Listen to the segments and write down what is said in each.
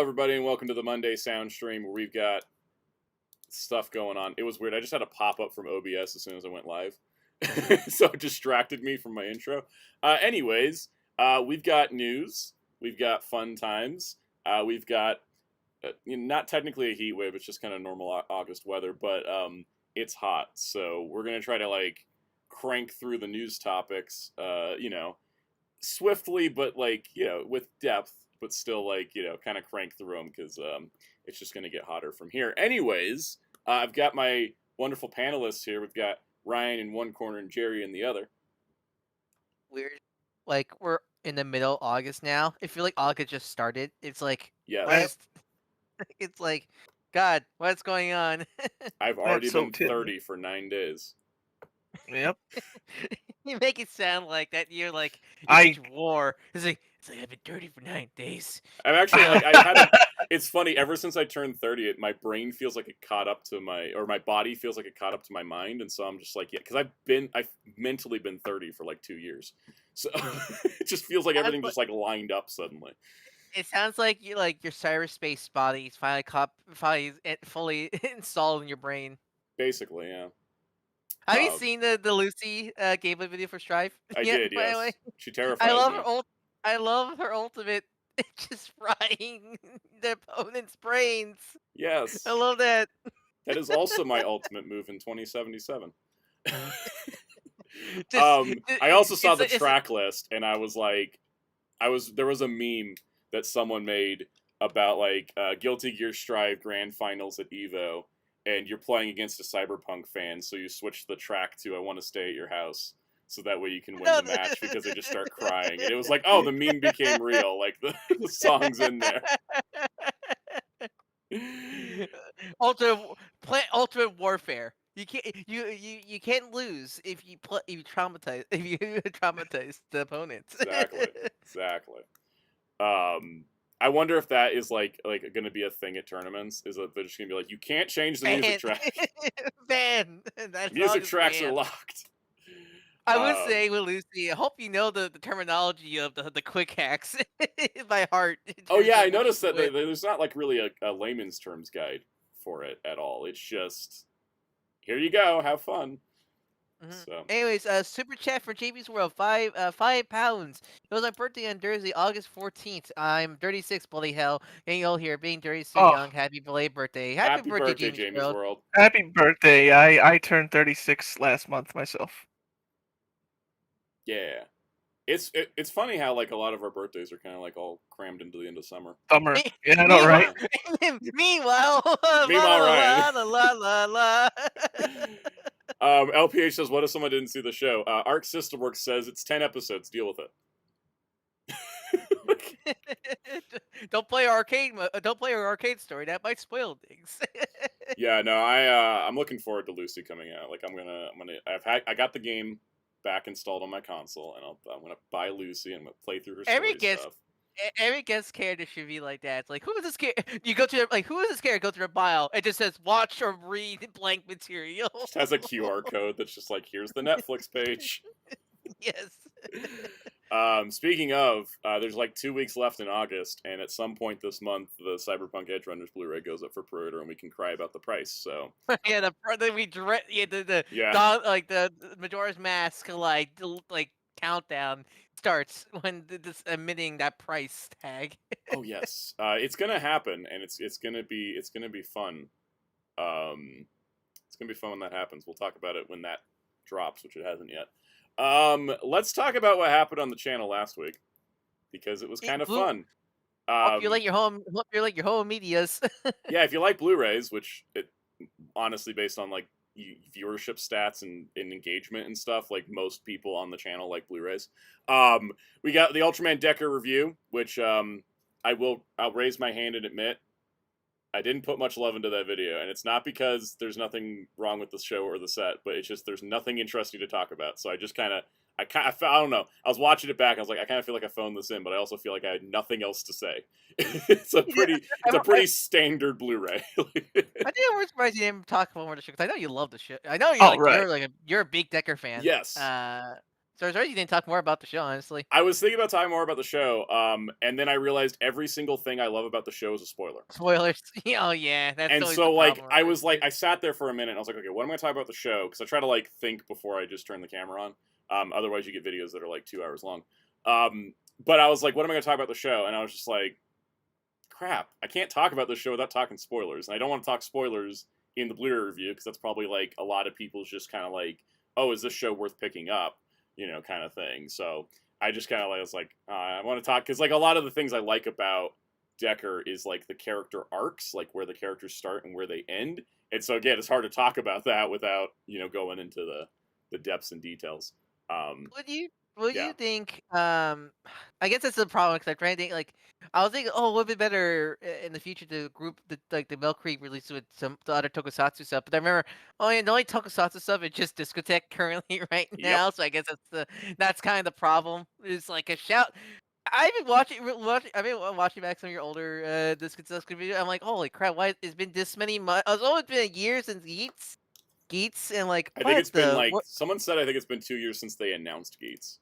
everybody, and welcome to the Monday Sound Stream, where we've got stuff going on. It was weird. I just had a pop-up from OBS as soon as I went live, so it distracted me from my intro. Anyways, we've got news. We've got fun times. We've got not technically a heat wave. It's just kind of normal August weather, but it's hot. So we're gonna try to crank through the news topics. Swiftly, but with depth. But still, kind of crank through them because it's just going to get hotter from here. Anyways, I've got my wonderful panelists here. We've got Ryan in one corner and Jerry in the other. Weird. We're in the middle of August now. I feel like August just started. It's like, Yes. it's like, God, what's going on? I've already been 30 for 9 days. Yep. You make it sound like that you're like, it's war. It's like I've been dirty for 9 days. I'm actually it's funny, ever since I turned 30, my brain feels like it caught up to my body feels like it caught up to my mind, and so I'm just like, yeah, because I've mentally been 30 for 2 years. So it just feels like everything just lined up suddenly. It sounds like your cyberspace body is finally fully installed in your brain. Basically, yeah. Have you seen the Lucy gameplay video for Strife? I did, yes. By the way? She terrifies me. I love her ultimate just frying the opponent's brains. Yes. I love that. That is also my ultimate move in 2077. I also saw the track list, and I was like, there was a meme that someone made about Guilty Gear Strive Grand Finals at EVO, and you're playing against a Cyberpunk fan, so you switch the track to "I Want to Stay at Your House," so that way you can win the match because they just start crying. And it was like, oh, the meme became real. The song's in there. Ultimate Warfare. You can't lose if you traumatize the opponents. Exactly. I wonder if that is going to be a thing at tournaments. Is that they're just going to be like, you can't change the music track. Ban. Music tracks are locked. I would say with Lucy, I hope you know the terminology of the quick hacks by heart. Oh yeah, I noticed that there's not really a layman's terms guide for it at all. It's just, here you go, have fun. So. Anyways, super chat for JB's World, £5. It was my birthday on Thursday, August 14th. I'm 36, bloody hell. Getting old here, being 30 so young. Happy belated birthday. Happy birthday, JB's World. Happy birthday. I turned 36 last month myself. Yeah. It's funny how a lot of our birthdays are kind of all crammed into the end of summer. Yeah, I know, right? Meanwhile, Ryan. La la la. LPH says, what if someone didn't see the show? Arc System Works says it's 10 episodes. Deal with it. Don't play our arcade story. That might spoil things. Yeah, no, I'm looking forward to Lucy coming out. I got the game back installed on my console, and I'm gonna buy Lucy and I'm gonna play through her story stuff. Every guest character should be like that. It's like, who is this character? You go to who is this character? Go to the bio. It just says watch or read blank material. It just has a QR code that's just here's the Netflix page. Yes. Speaking of, there's 2 weeks left in August, and at some point this month, the Cyberpunk Edge Runners Blu-ray goes up for pre-order, and we can cry about the price. So yeah, the Majora's Mask countdown starts when this emitting that price tag. Oh yes, it's gonna happen, and it's gonna be fun. It's gonna be fun when that happens. We'll talk about it when that drops, which it hasn't yet. Let's talk about what happened on the channel last week, because it was kind of fun. Hope you like your home medias. Yeah, if you like Blu-rays, which it honestly, based on viewership stats and engagement and stuff, most people on the channel like Blu-rays. We got the Ultraman Decker review, which I'll raise my hand and admit I didn't put much love into that video, and it's not because there's nothing wrong with the show or the set, but it's just there's nothing interesting to talk about. So I just I don't know. I was watching it back. I was like, I kind of feel like I phoned this in, but I also feel like I had nothing else to say. It's a pretty standard Blu-ray. I think I'm surprised you didn't talk about more of the show, because I know you love the show. I know you're you're a big Decker fan. Yes. So sorry you didn't talk more about the show, honestly. I was thinking about talking more about the show, and then I realized every single thing I love about the show is a spoiler. Spoilers. Oh yeah, that's And always so, the like, problem. I was like, I sat there for a minute, and I was like, okay, what am I going to talk about the show? Because I try to, like, think before I just turn the camera on. Otherwise, you get videos that are, like, 2 hours long. But I was like, what am I going to talk about the show? And I was just like, crap, I can't talk about the show without talking spoilers. And I don't want to talk spoilers in the Blu-ray review, because that's probably, like, a lot of people's just kind of like, oh, is this show worth picking up? You know, kind of thing. So I just kind of like, was like, I want to talk, because, like, a lot of the things I like about Decker is, like, the character arcs, like, where the characters start and where they end. And so, again, it's hard to talk about that without, you know, going into the depths and details. Would you would Yeah. you think, I guess that's the problem, because I'm trying to think, like, I was thinking, oh, it would be better in the future to group the Milk Creek release with some the other Tokusatsu stuff. But I remember, oh yeah, the only Tokusatsu stuff is just Discotek currently right Yep. now. So I guess that's kind of the problem. It's like a shout. I've been watching back some of your older Discotek videos. I'm like, holy crap, why it's been this many months? It's always been a year since Geats, and like, I think what it's been, the like, what? someone said I think it's been 2 years since they announced Gates.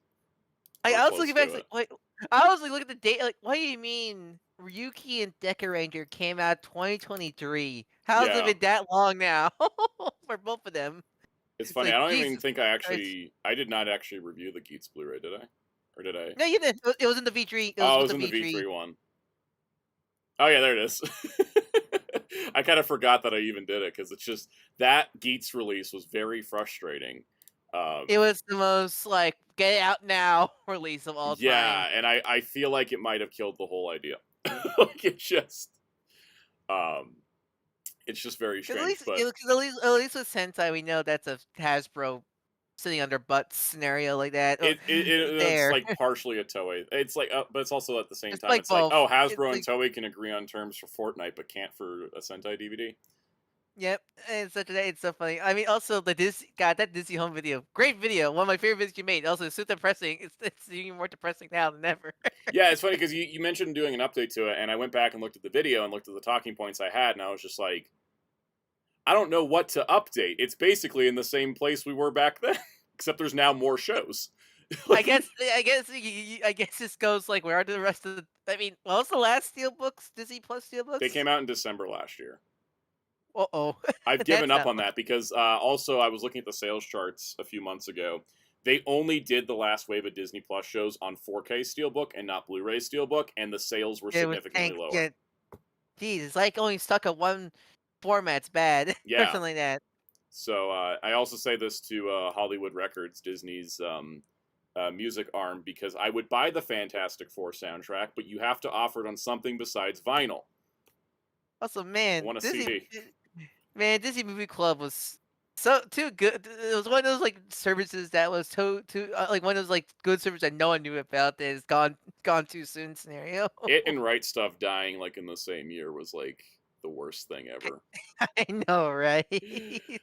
I was Close looking back, to like, it. wait, I was like, look at the date, like, what do you mean Ryuki and Deca Ranger came out 2023? How's it Yeah. been that long now for both of them? It's It's funny, I like, don't even Jesus think I Christ. did not actually review the Geats Blu-ray, did I? Or did I? No, you did. It was in the V3. It was Oh, it with was the in the V3. V3 one. Oh, yeah, there it is. I kind of forgot that I even did it, because it's just, that Geats release was very frustrating. It was the most like get it out now release of all Yeah, time. and I feel like it might have killed the whole idea. Like, um, it's just very Because strange, but at least with Sentai, we know that's a Hasbro sitting on their butt scenario like that. it's There, like partially a Toei. It's like, but it's also at the same it's time, like it's like, both. oh, It's Hasbro and like Toei can agree on terms for Fortnite, but can't for a Sentai DVD. yep, it's so funny. I mean, also the Disney, God, that Disney Home video, great video, one of my favorite videos you made. Also, it's so depressing. It's even more depressing now than ever. Yeah, it's funny because you mentioned doing an update to it, and I went back and looked at the video and looked at the talking points I had, and I was just like, I don't know what to update. It's basically in the same place we were back then, except there's now more shows. I guess, I guess this goes like, where are the rest of the? I mean, what was the last Steelbooks? Disney Plus They Steelbooks? came out in December last year. Oh, I've given that's up not on much. that because also I was looking at the sales charts a few months ago. They only did the last wave of Disney Plus shows on 4K Steelbook and not Blu-ray Steelbook, and the sales were It was significantly lower. yeah, geez, it's like only stuck at one format's bad or Yeah. something like that. So I also say this to Hollywood Records, Disney's music arm, because I would buy the Fantastic Four soundtrack, but you have to offer it on something besides vinyl. Also, I man, want a Disney, CD. man, Disney Movie Club was so too good. It was one of those like services that was too like one of those like good services that no one knew about. That is gone too soon scenario. It and Right Stuff dying like in the same year was like the worst thing ever. I know, right?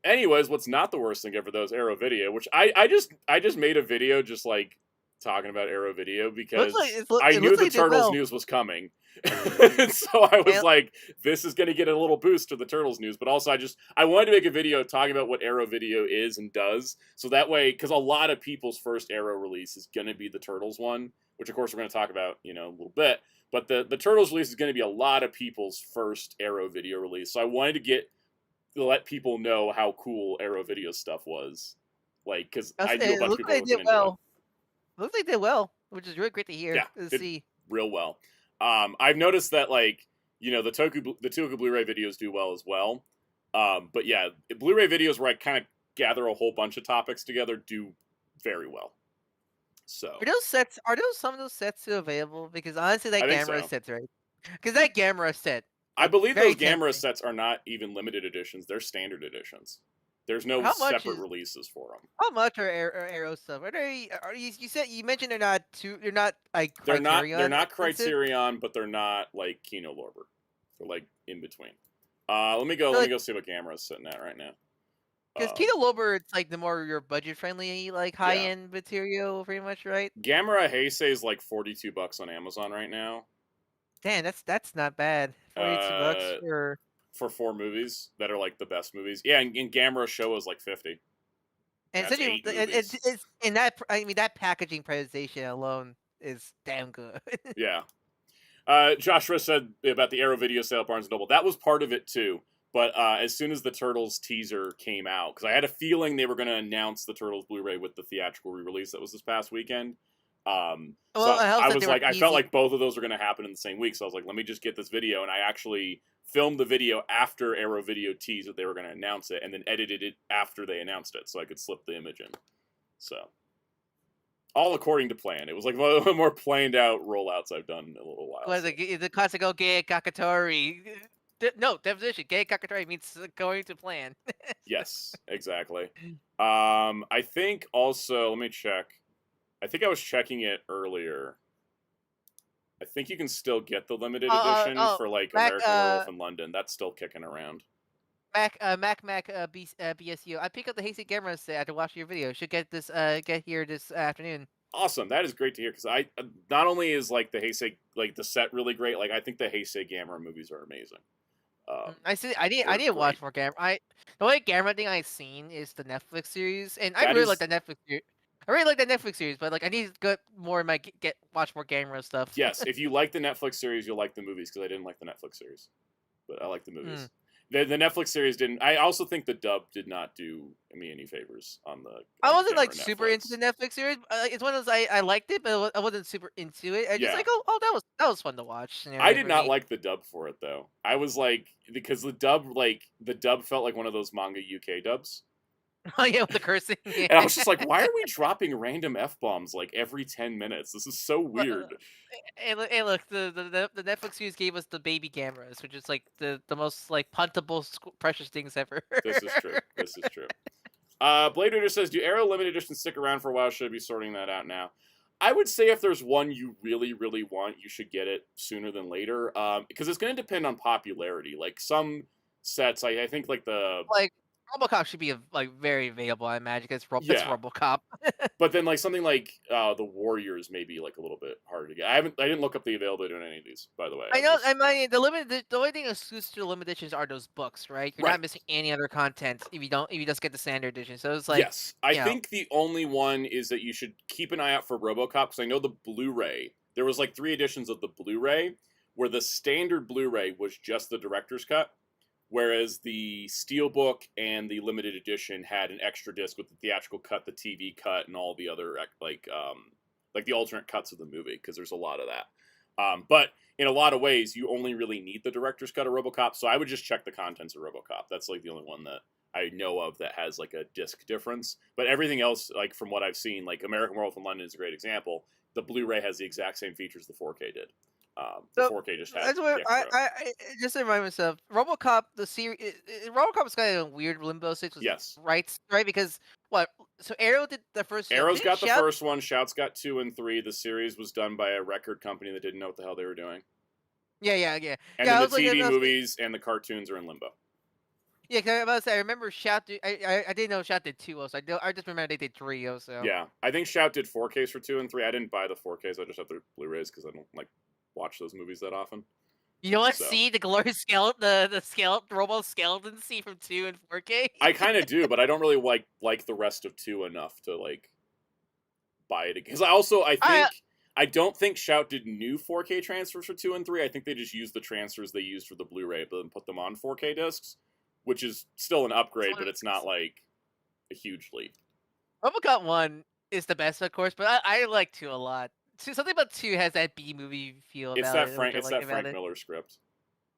Anyways, what's not the worst thing ever though is Arrow Video, which I just made a video just like talking about Arrow Video Looks like because I it knew looks the like it did Turtles well. news was coming. And so I was Yep. like, this is gonna get a little boost to the Turtles news, but also I wanted to make a video talking about what Arrow Video is and does, so that way, because a lot of people's first Arrow release is gonna be the Turtles one, which of course we're gonna talk about, you know, a little bit. But the Turtles release is gonna be a lot of people's first Arrow Video release. So I wanted to let people know how cool Arrow Video stuff was. Like, because I knew a It bunch of looks people were like they looking did into it. well. Looks like they did well, which is really great to hear Yeah, to did see. real well. I've noticed that, like, you know, the Toku Blu-ray videos do well as well. But yeah, Blu-ray videos where I kind of gather a whole bunch of topics together do very well. So Are those some of those sets still available? Because honestly, I that think Gamera so. set's right. Because that Gamera set, I like, believe very those Gamera tempting. sets are not even limited editions; they're standard editions. There's no How much separate is releases for them. how much are Arrow stuff? Are they? Are you said you mentioned they're not like They're Criterion not expensive. Criterion, but they're not like Kino Lorber. They're like in between. Let me So, like, go see what Gamera's sitting at right now. because Kino Lorber, it's like the more your budget friendly, like high Yeah, end material, pretty much, right? Gamera Heisei is like $42 on Amazon right now. Damn, that's not bad. $42 Uh, for. for 4 movies that are like the best movies. Yeah, and Gamera Showa is like 50. And That's essentially, 8 movies. it's in that. I mean, that packaging presentation alone is damn good. Yeah. Joshua said about the Arrow video sale at Barnes & Noble. That was part of it, too. But as soon as the Turtles teaser came out, because I had a feeling they were going to announce the Turtles Blu-ray with the theatrical re-release that was this past weekend. Well, So it helps I that was they were like, I felt teasing. like both of those were going to happen in the same week. So I was like, let me just get this video. And I actually filmed the video after Arrow Video teased that they were going to announce it, and then edited it after they announced it, so I could slip the image in. So, all according to plan. It was like one of the more planned out rollouts I've done in a little while. Was the classical gay Kakatori? No, definition. Gay Kakatori means going to plan. Yes, exactly. I think also, let me check. I think I was checking it earlier. I think you can still get the limited edition for like American Werewolf in London. That's still kicking around. BSU. I picked up the Hasty Gamera set after watching your video. Should get here this afternoon. Awesome, that is great to hear, because I not only is like the Heisei, like the set really great, like I think the Heisei Gamera movies are amazing. I need to watch more Gamera. The only Gamera thing I've seen is the Netflix series, and I really like the Netflix series. I really like the Netflix series, but like I need to get more in my watch more Gamera stuff. Yes, if you like the Netflix series, you'll like the movies, because I didn't like the Netflix series, but I like the movies. The Netflix series didn't. I also think the dub did not do me any favors on the. I wasn't like Netflix. super into the Netflix series. It's one of those I liked it, but I wasn't super into it. I just like that was fun to watch. You know, I did not like the dub for it though. I was like, because the dub felt like one of those manga UK dubs. Oh yeah, with the cursing. Yeah. And I was just like, why are we dropping random F-bombs like every 10 minutes? This is so weird. Hey, look, the Netflix series gave us the baby Gameras, which is like the most like puntable precious things ever. This is true. This is true. Blade Reader says, do Arrow limited editions stick around for a while? Should I be sorting that out now? I would say if there's one you really, really want, you should get it sooner than later. Because it's going to depend on popularity. Like some sets, I think like the... Like, RoboCop should be like very available, I imagine. It's RoboCop. But then like something like the Warriors may be like a little bit harder to get. I didn't look up the availability on any of these, by the way. I know. I mean, the only thing exclusive to the limited editions are those books, right? You're not missing any other content if you just get the standard edition. So it's like, yes, I think the only one is that you should keep an eye out for RoboCop, because I know the Blu-ray. There was like 3 editions of the Blu-ray where the standard Blu-ray was just the director's cut, whereas the Steelbook and the limited edition had an extra disc with the theatrical cut, the TV cut, and all the other like the alternate cuts of the movie, because there's a lot of that. But in a lot of ways, you only really need the director's cut of RoboCop, so I would just check the contents of RoboCop. That's like the only one that I know of that has like a disc difference. But everything else, like from what I've seen, like American Werewolf in London is a great example. The Blu-ray has the exact same features the 4K did. The 4K just had. That's what I just to remind myself. RoboCop the series. RoboCop is kind of a weird limbo situation. Yes. Right. Because what? So Arrow did the first. Arrow's got the first one. Shout's got 2 and 3. The series was done by a record company that didn't know what the hell they were doing. Yeah. And then the TV movies and the cartoons are in limbo. Yeah, because I was about to say, I remember Shout. I didn't know Shout did 2 also. I just remember they did 3 also. Yeah, I think Shout did 4Ks for 2 and 3. I didn't buy the 4Ks. I just have the Blu-rays because I don't like watch those movies that often. You don't want to see the glorious skeleton, the skeleton, Robo skeleton scene from 2 and 4K? I kind of do, but I don't really like the rest of 2 enough to like buy it again. Because I don't think Shout did new 4K transfers for 2 and 3. I think they just used the transfers they used for the Blu-ray, but then put them on 4K discs, which is still an upgrade, but it's not like a huge leap. RoboCop 1 is the best, of course, but I like 2 a lot. Something about 2 has that B movie feel. It's about that Frank. It's that Frank Miller script.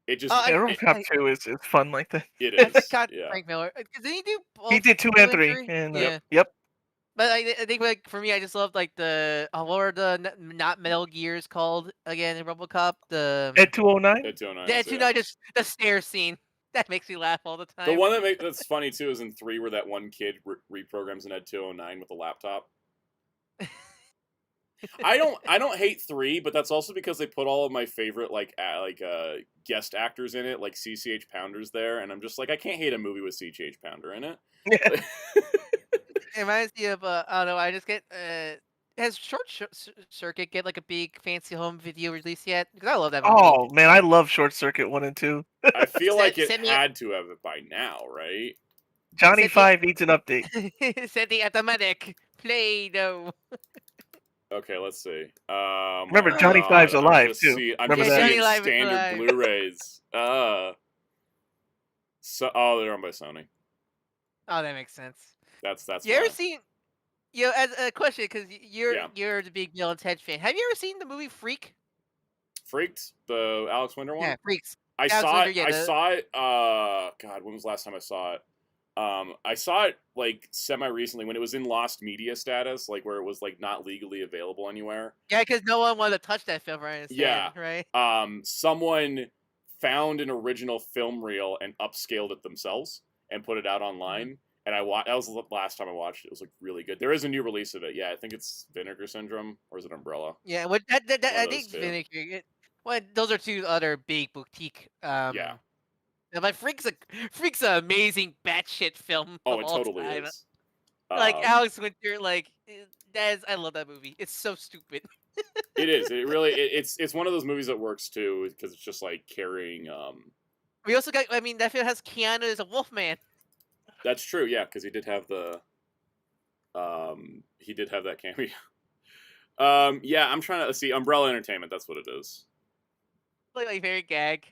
It just RoboCop 2 is fun like that. It is. Yeah. Frank Miller. Did he do? He did 2 and 3. And, yep. But I think like for me, I just love like the what are the not Metal Gears called again in RoboCop? The Ed 209. Ed 209. Ed 209. Just the stair scene. That makes me laugh all the time. The one that's funny too is in 3 where that one kid reprograms an Ed 209 with a laptop. I don't hate 3, but that's also because they put all of my favorite guest actors in it, like CCH Pounder's there, and I'm just like, I can't hate a movie with CCH Pounder in it. It reminds me of I don't know. I just get has Short Circuit get like a big fancy home video release yet? Because I love that movie. Oh man, I love Short Circuit 1 and 2. I feel like it had to have it by now, right? Johnny 5 needs an update. Setting automatic. Play no. Okay, let's see. Remember, My Johnny God, 5's alive too. I'm Remember just that? Johnny seeing Live is standard alive. Blu-rays. So they're owned by Sony. Oh, that makes sense. That's You ever fine. seen? You know, as a question, because Yeah. you're the big Bill and Ted fan. Have you ever seen the movie Freak? Freaked, the Alex Winter one? Yeah, Freaks. I Alex saw Winter, it. yeah, I saw it. God, when was the last time I saw it? I saw it like semi recently when it was in lost media status, like where it was like not legally available anywhere. Yeah, because no one wanted to touch that film, I understand, Yeah. right? Someone found an original film reel and upscaled it themselves and put it out online. And that was the last time I watched it. It was like really good. There is a new release of it. Yeah, I think it's Vinegar Syndrome, or is it Umbrella? Yeah, what that I of those think two. Vinegar. Well, those are two other big boutique. Yeah. But Freak's an amazing batshit film Oh, of it all totally time. is. Like Alex Winter, I love that movie. It's so stupid. It is. It really. It's one of those movies that works too because it's just like carrying. We also got. I mean, that film has Keanu as a Wolfman. That's true. Yeah, because he did have the. He did have that cameo. Yeah, I'm trying to see Umbrella Entertainment. That's what it is. Like my favorite gag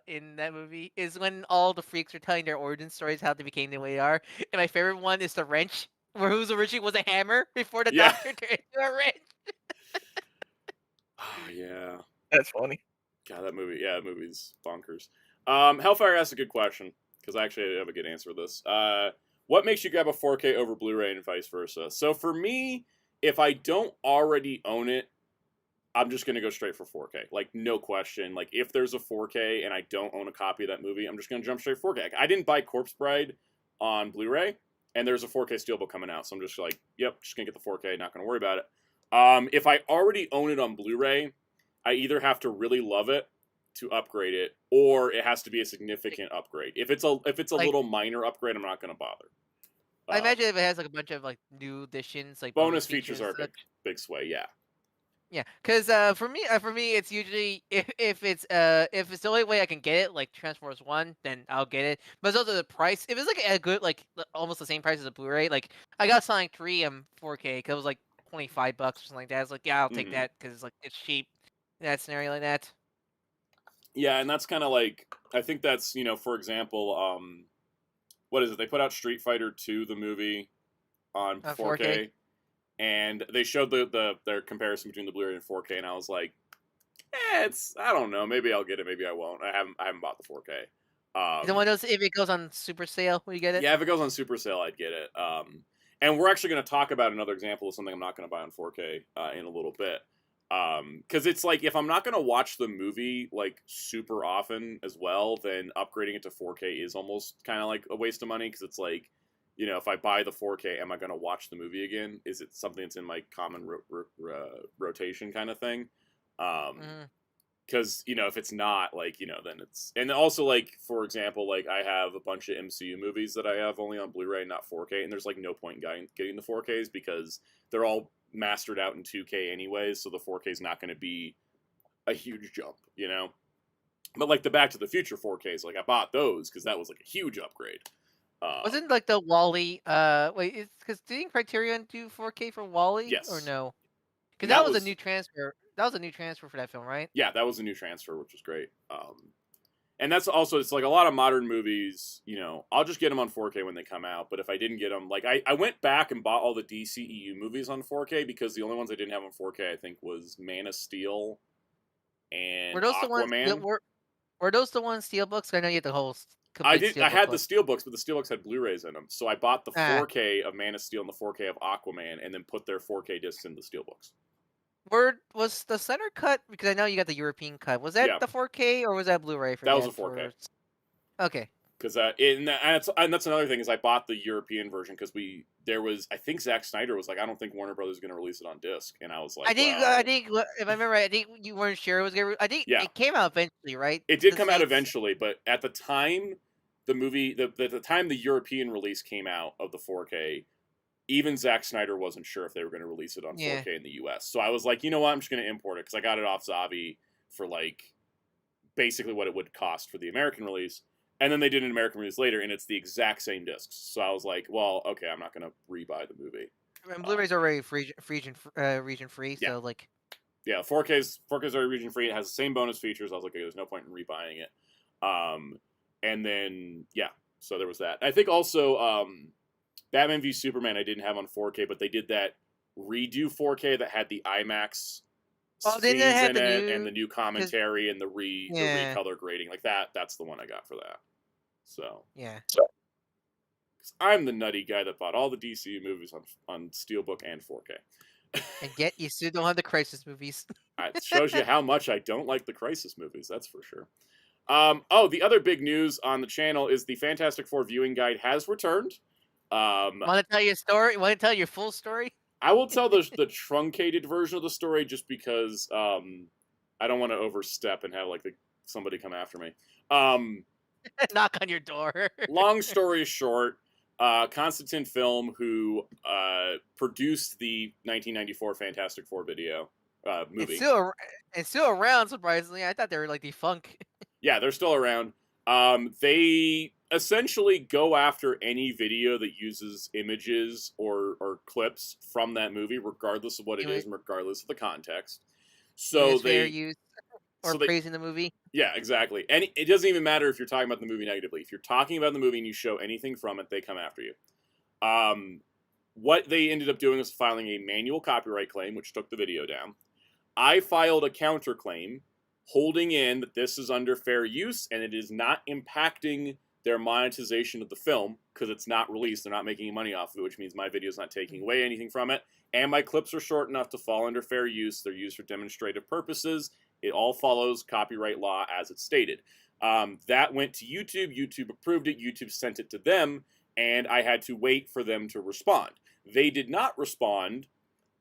in that movie is when all the freaks are telling their origin stories, how they became the way they are. And my favorite one is the wrench, where whose originally was a hammer before the Yeah. doctor turned into a wrench. Oh, yeah. That's funny. God, that movie. Yeah, that movie's bonkers. Hellfire asked a good question because I actually have a good answer to this. What makes you grab a 4K over Blu-ray and vice versa? So for me, if I don't already own it, I'm just gonna go straight for 4K. Like no question. Like if there's a 4K and I don't own a copy of that movie, I'm just gonna jump straight 4K. I didn't buy Corpse Bride on Blu-ray, and there's a 4K steelbook coming out, so I'm just like, yep, just gonna get the 4K. Not gonna worry about it. If I already own it on Blu-ray, I either have to really love it to upgrade it, or it has to be a significant upgrade. If it's a little minor upgrade, I'm not gonna bother. I imagine if it has like a bunch of like new additions, like bonus features are a big sway. Yeah. Yeah, because for me, it's usually if it's the only way I can get it, like Transformers 1, then I'll get it. But it's also the price. If it's like a good, like almost the same price as a Blu-ray, like I got Sonic 3 in 4K because it was like $25 or something like that. It's like, yeah, I'll take that because like it's cheap in that scenario like that. Yeah, and that's kind of like I think that's for example, what is it? They put out Street Fighter 2, the movie, on 4K. And they showed their comparison between the Blu-ray and 4K, and I was like, I don't know, maybe I'll get it, maybe I won't. I haven't bought the 4K. The one knows if it goes on super sale, will you get it? Yeah, if it goes on super sale, I'd get it. And we're actually going to talk about another example of something I'm not going to buy on 4K in a little bit. Because it's like if I'm not going to watch the movie like super often as well, then upgrading it to 4K is almost kind of like a waste of money because it's like. If I buy the 4K, am I going to watch the movie again? Is it something that's in my common rotation kind of thing? Because, if it's not, like, then it's... And also, like, for example, like, I have a bunch of MCU movies that I have only on Blu-ray, not 4K, and there's, like, no point in getting the 4Ks because they're all mastered out in 2K anyways, so the 4K is not going to be a huge jump, But, like, the Back to the Future 4Ks, like, I bought those because that was, like, a huge upgrade. Wasn't like the Wall-E? Wait, because didn't Criterion do 4K for Wall-E? Yes. Or no? Because that was a new transfer. That was a new transfer for that film, right? Yeah, that was a new transfer, which was great. And that's also it's like a lot of modern movies. I'll just get them on 4K when they come out. But if I didn't get them, like I went back and bought all the DCEU movies on 4K because the only ones I didn't have on 4K I think was Man of Steel and were those Aquaman. The ones? Were those the ones steelbooks? I know you had the whole. I had the steelbooks, but the steelbooks had Blu-rays in them, so I bought the 4K of Man of Steel and the 4K of Aquaman, and then put their 4K discs in the steelbooks. Was the center cut? Because I know you got the European cut. Was that the 4K or was that Blu-ray for that? Was a 4K. Okay. Because and that's another thing is I bought the European version because I think Zack Snyder was like I don't think Warner Brothers is going to release it on disc, and I was like I think if I remember right, I think you weren't sure it was going to. I think it came out eventually, right? It did come out eventually, but at the time the movie the time the European release came out of the 4K, even Zack Snyder wasn't sure if they were going to release it on 4K in the US. So I was like, you know what, I'm just going to import it because I got it off Zavi for like basically what it would cost for the American release. And then they did an American release later, and it's the exact same discs. So I was like, well, okay, I'm not gonna rebuy the movie. And Blu-ray's already region free, Yeah. so like. Yeah, 4K's already region free. It has the same bonus features. I was like, okay, there's no point in rebuying it. And then yeah, so there was that. I think also Batman v Superman I didn't have on 4K, but they did that redo 4K that had the IMAX scenes in it and the new commentary and the recolor grading like that. That's the one I got for that. So yeah. I'm the nutty guy that bought all the DC movies on Steelbook and 4K. And yet you still don't have the Crisis movies. It shows you how much I don't like the Crisis movies, that's for sure. Oh, the other big news on the channel is the Fantastic Four viewing guide has returned. Want to tell your story? Want to tell your full story? I will tell the truncated version of the story just because I don't want to overstep and have like somebody come after me. Knock on your door. Long story short, Constantine Film, who produced the 1994 Fantastic Four video movie. It's still around, surprisingly. I thought they were like defunct. Yeah, they're still around. They essentially go after any video that uses images or clips from that movie, regardless of what it is and regardless of the context. So they use or praising the movie. Yeah, exactly. And it doesn't even matter if you're talking about the movie negatively. If you're talking about the movie and you show anything from it, they come after you. What they ended up doing was filing a manual copyright claim, which took the video down. I filed a counterclaim holding in that this is under fair use and it is not impacting their monetization of the film because it's not released. They're not making any money off of it, which means my video is not taking away anything from it. And my clips are short enough to fall under fair use. They're used for demonstrative purposes. It all follows copyright law as it's stated. That went to YouTube. YouTube approved it. YouTube sent it to them, and I had to wait for them to respond. They did not respond,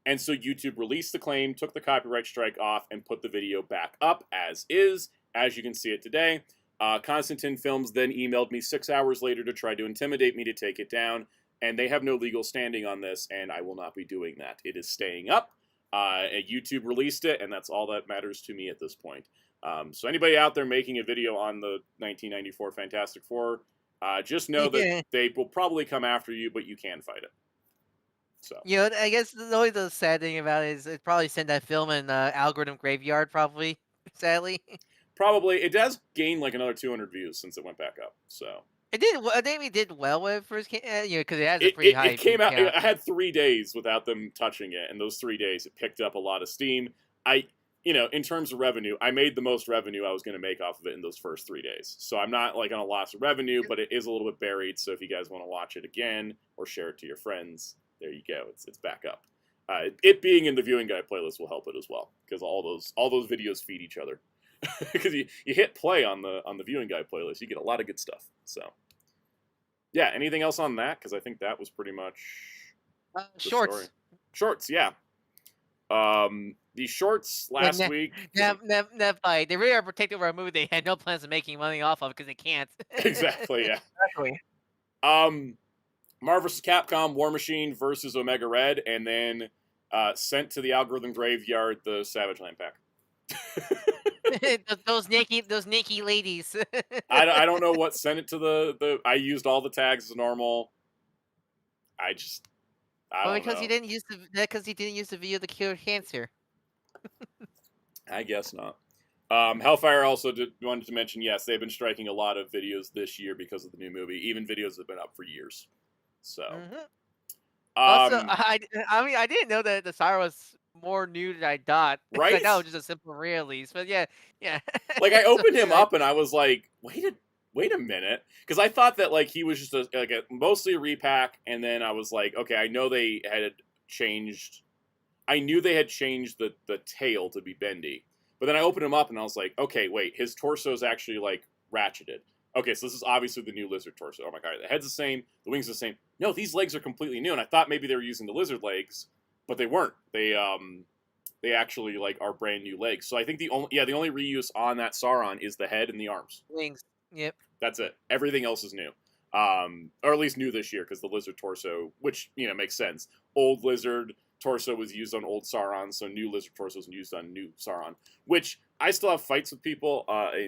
and so YouTube released the claim, took the copyright strike off, and put the video back up as is, as you can see it today. Constantine Films then emailed me 6 hours later to try to intimidate me to take it down, and they have no legal standing on this, and I will not be doing that. It is staying up. YouTube released it, and that's all that matters to me at this point. So anybody out there making a video on the 1994 Fantastic Four, just know that they will probably come after you, but you can fight it. So I guess the sad thing about it is it probably sent that film in algorithm graveyard, probably, sadly. Probably. It does gain like another 200 views since it went back up, so... It did. I think we did well when it first came. Because it has a pretty high. It came out. I had 3 days without them touching it, and those 3 days it picked up a lot of steam. In terms of revenue, I made the most revenue I was going to make off of it in those first 3 days. So I'm not like on a loss of revenue, but it is a little bit buried. So if you guys want to watch it again or share it to your friends, there you go. It's back up. It being in the viewing guide playlist will help it as well because all those videos feed each other. Because you hit play on the viewing guide playlist, you get a lot of good stuff. So, yeah. Anything else on that? Because I think that was pretty much shorts. Story. Shorts, yeah. The shorts last week. They really are protected over a movie they had no plans of making money off of because they can't. Exactly. Yeah. Exactly. Marvel vs. Capcom War Machine versus Omega Red, and then sent to the algorithm graveyard the Savage Land pack. those naked ladies. I don't know what sent it to the. I used all the tags as normal. I don't because know. you didn't use the video to cure cancer. I guess not. Hellfire also wanted to mention, yes, they've been striking a lot of videos this year because of the new movie. Even videos that have been up for years. So. Also, I didn't know that the Sire was more new than I thought. Right? I thought it was just a simple release, but yeah. Like I opened him up and I was like, wait a minute, because I thought that like he was just mostly a repack, and then I was like, okay, I know they had changed. I knew they had changed the tail to be bendy, but then I opened him up and I was like, okay, wait, his torso is actually like ratcheted. Okay, so this is obviously the new lizard torso. Oh my god, the head's the same, the wings are the same. No, these legs are completely new, and I thought maybe they were using the lizard legs, but they weren't. They actually like are brand new legs. So I think the only reuse on that Sauron is the head and the arms. Wings. Yep. That's it. Everything else is new. Or at least new this year, because the lizard torso, which makes sense. Old lizard torso was used on old Sauron, so new lizard torso is used on new Sauron. Which I still have fights with people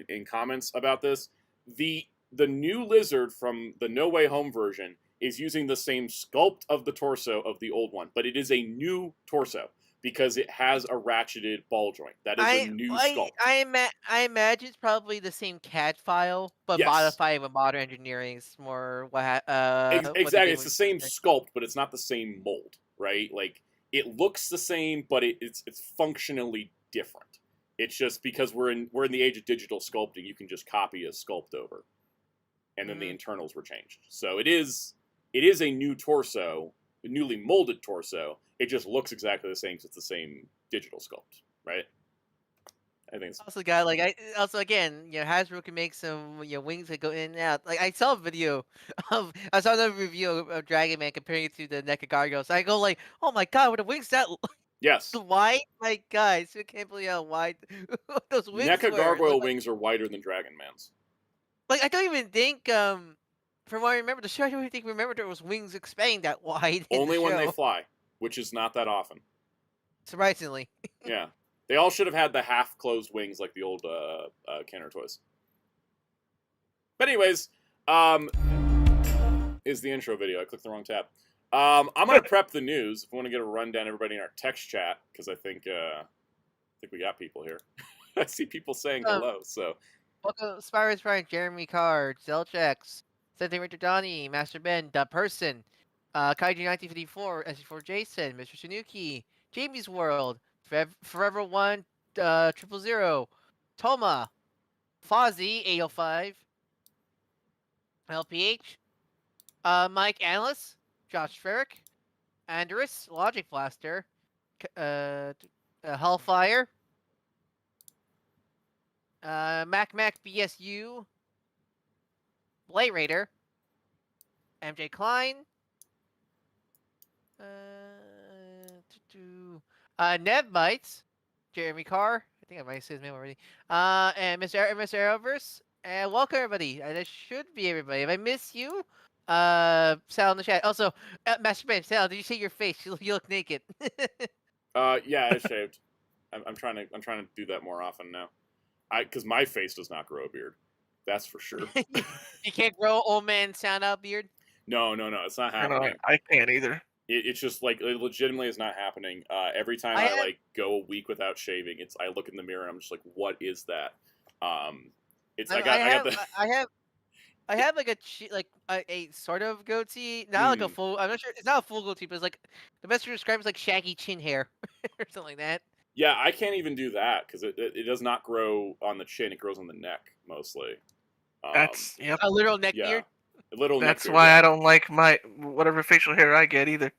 in comments about this. The the new Lizard from the No Way Home version is using the same sculpt of the torso of the old one, but it is a new torso because it has a ratcheted ball joint. That is a new sculpt. I imagine it's probably the same CAD file, but Yes. modified with modern engineering. It's more what Exactly. It's the same sculpt, but it's not the same mold, right? Like it looks the same, but it's functionally different. It's just because we're in the age of digital sculpting, you can just copy a sculpt over, and then the internals were changed. So it is a new torso, a newly molded torso. It just looks exactly the same because it's the same digital sculpt, right? I think it's also got again, Hasbro can make some wings that go in and out. Like I saw a video I saw another review of Dragon Man comparing it to the NECA Gargoyles. I go like, oh my god, with the wings that yes, wide? My god, I can't believe how wide those wings NECA were. Gargoyle wings are wider than Dragon Man's. Like I don't even think from what I remember the show, I don't even think there was wings expanding that wide. Only in the when show. they fly, which is not that often. Surprisingly. Yeah. They all should have had the half-closed wings like the old Kenner toys. But anyways, is the intro video. I clicked the wrong tab. I'm going to prep the news if we want to get a rundown everybody in our text chat, because I think we got people here. I see people saying hello, so... Welcome, Spyro's Brian, Jeremy Card, Zelchex, Sentai Richard Donnie, Master Ben, The Person, Kaiju1954, SC4 Jason, Mr. Tanuki, Jamie's World, Forever One, 000, Toma, Fozzie, 805, LPH, Mike Analyst, Josh Ferrick, Andrus, Logic Blaster, Hellfire, Mac BSU, Blade Raider, MJ Klein, Neb Bites, Jeremy Carr. I think I might have said his name already. And Mr. Arrowverse. And welcome everybody. That should be everybody. If I miss you, Sal in the chat. Also, Master Ben, Sal, did you see your face? You look naked. Yeah, I shaved. I'm trying to do that more often now. Because my face does not grow a beard. That's for sure. You can't grow old man Soundout beard? No, it's not happening. I can't either. It's just like it legitimately is not happening. Every time I like go a week without shaving, I look in the mirror and I'm just like, what is that? I have like a sort of goatee, not like a full. I'm not sure. It's not a full goatee, but it's like the best to describe is like shaggy chin hair or something like that. Yeah, I can't even do that because it does not grow on the chin. It grows on the neck mostly. That's a literal neck beard. A little. That's neck why beard, I don't like my whatever facial hair I get either.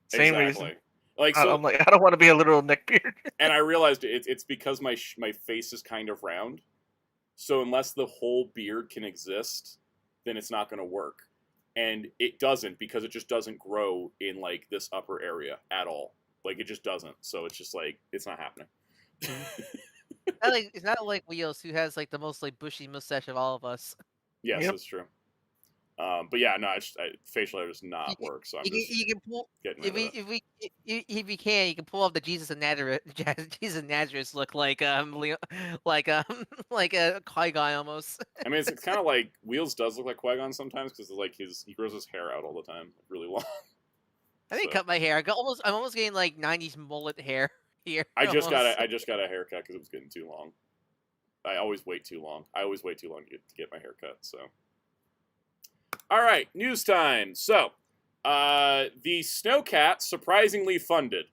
Same reason. Like so, I'm like, I don't want to be a literal neck beard. And I realized it's because my face is kind of round, so unless the whole beard can exist, then it's not going to work, and it doesn't because it just doesn't grow in like this upper area at all. Like it just doesn't. So it's just like it's not happening. It's not like Wheels, who has like the most like bushy mustache of all of us. Yes, that's true. But yeah, no, facial hair does not work. So I'm just you can pull getting rid of it. if you can, you can pull off the Jesus of Nazareth look like like a Qui-Gon almost. I mean, it's kind of like Wheels does look like Qui-Gon sometimes because like he grows his hair out all the time, really long. I didn't cut my hair. I'm almost getting like '90s mullet hair here. I just got a haircut because it was getting too long. I always wait too long. To get my hair cut. So, all right, news time. So, the Snowcat surprisingly funded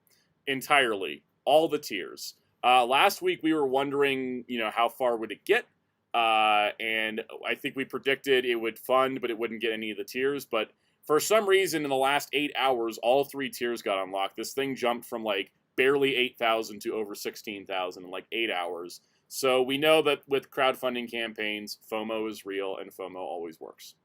entirely all the tiers. Last week we were wondering, how far would it get? And I think we predicted it would fund, but it wouldn't get any of the tiers. But for some reason, in the last 8 hours, all 3 tiers got unlocked. This thing jumped from like barely 8,000 to over 16,000 in like 8 hours. So we know that with crowdfunding campaigns, FOMO is real and FOMO always works.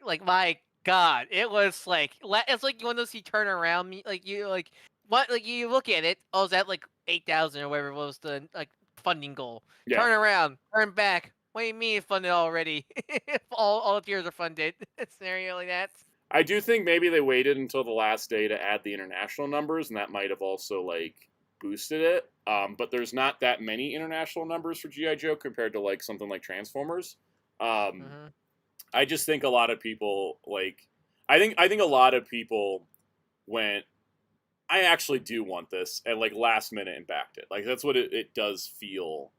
Like my God, it was like it's like you want to see turn around me you look at it. Oh, is that like 8,000 or whatever was the like funding goal? Yeah. Turn around, turn back. What do you mean it's funded already? If all the tiers are funded, a scenario like that. I do think maybe they waited until the last day to add the international numbers, and that might have also like boosted it. But there's not that many international numbers for G.I. Joe compared to like something like Transformers. I I just think a lot of people like. I think a lot of people went. I actually do want this at like last minute and backed it. Like that's what it does feel.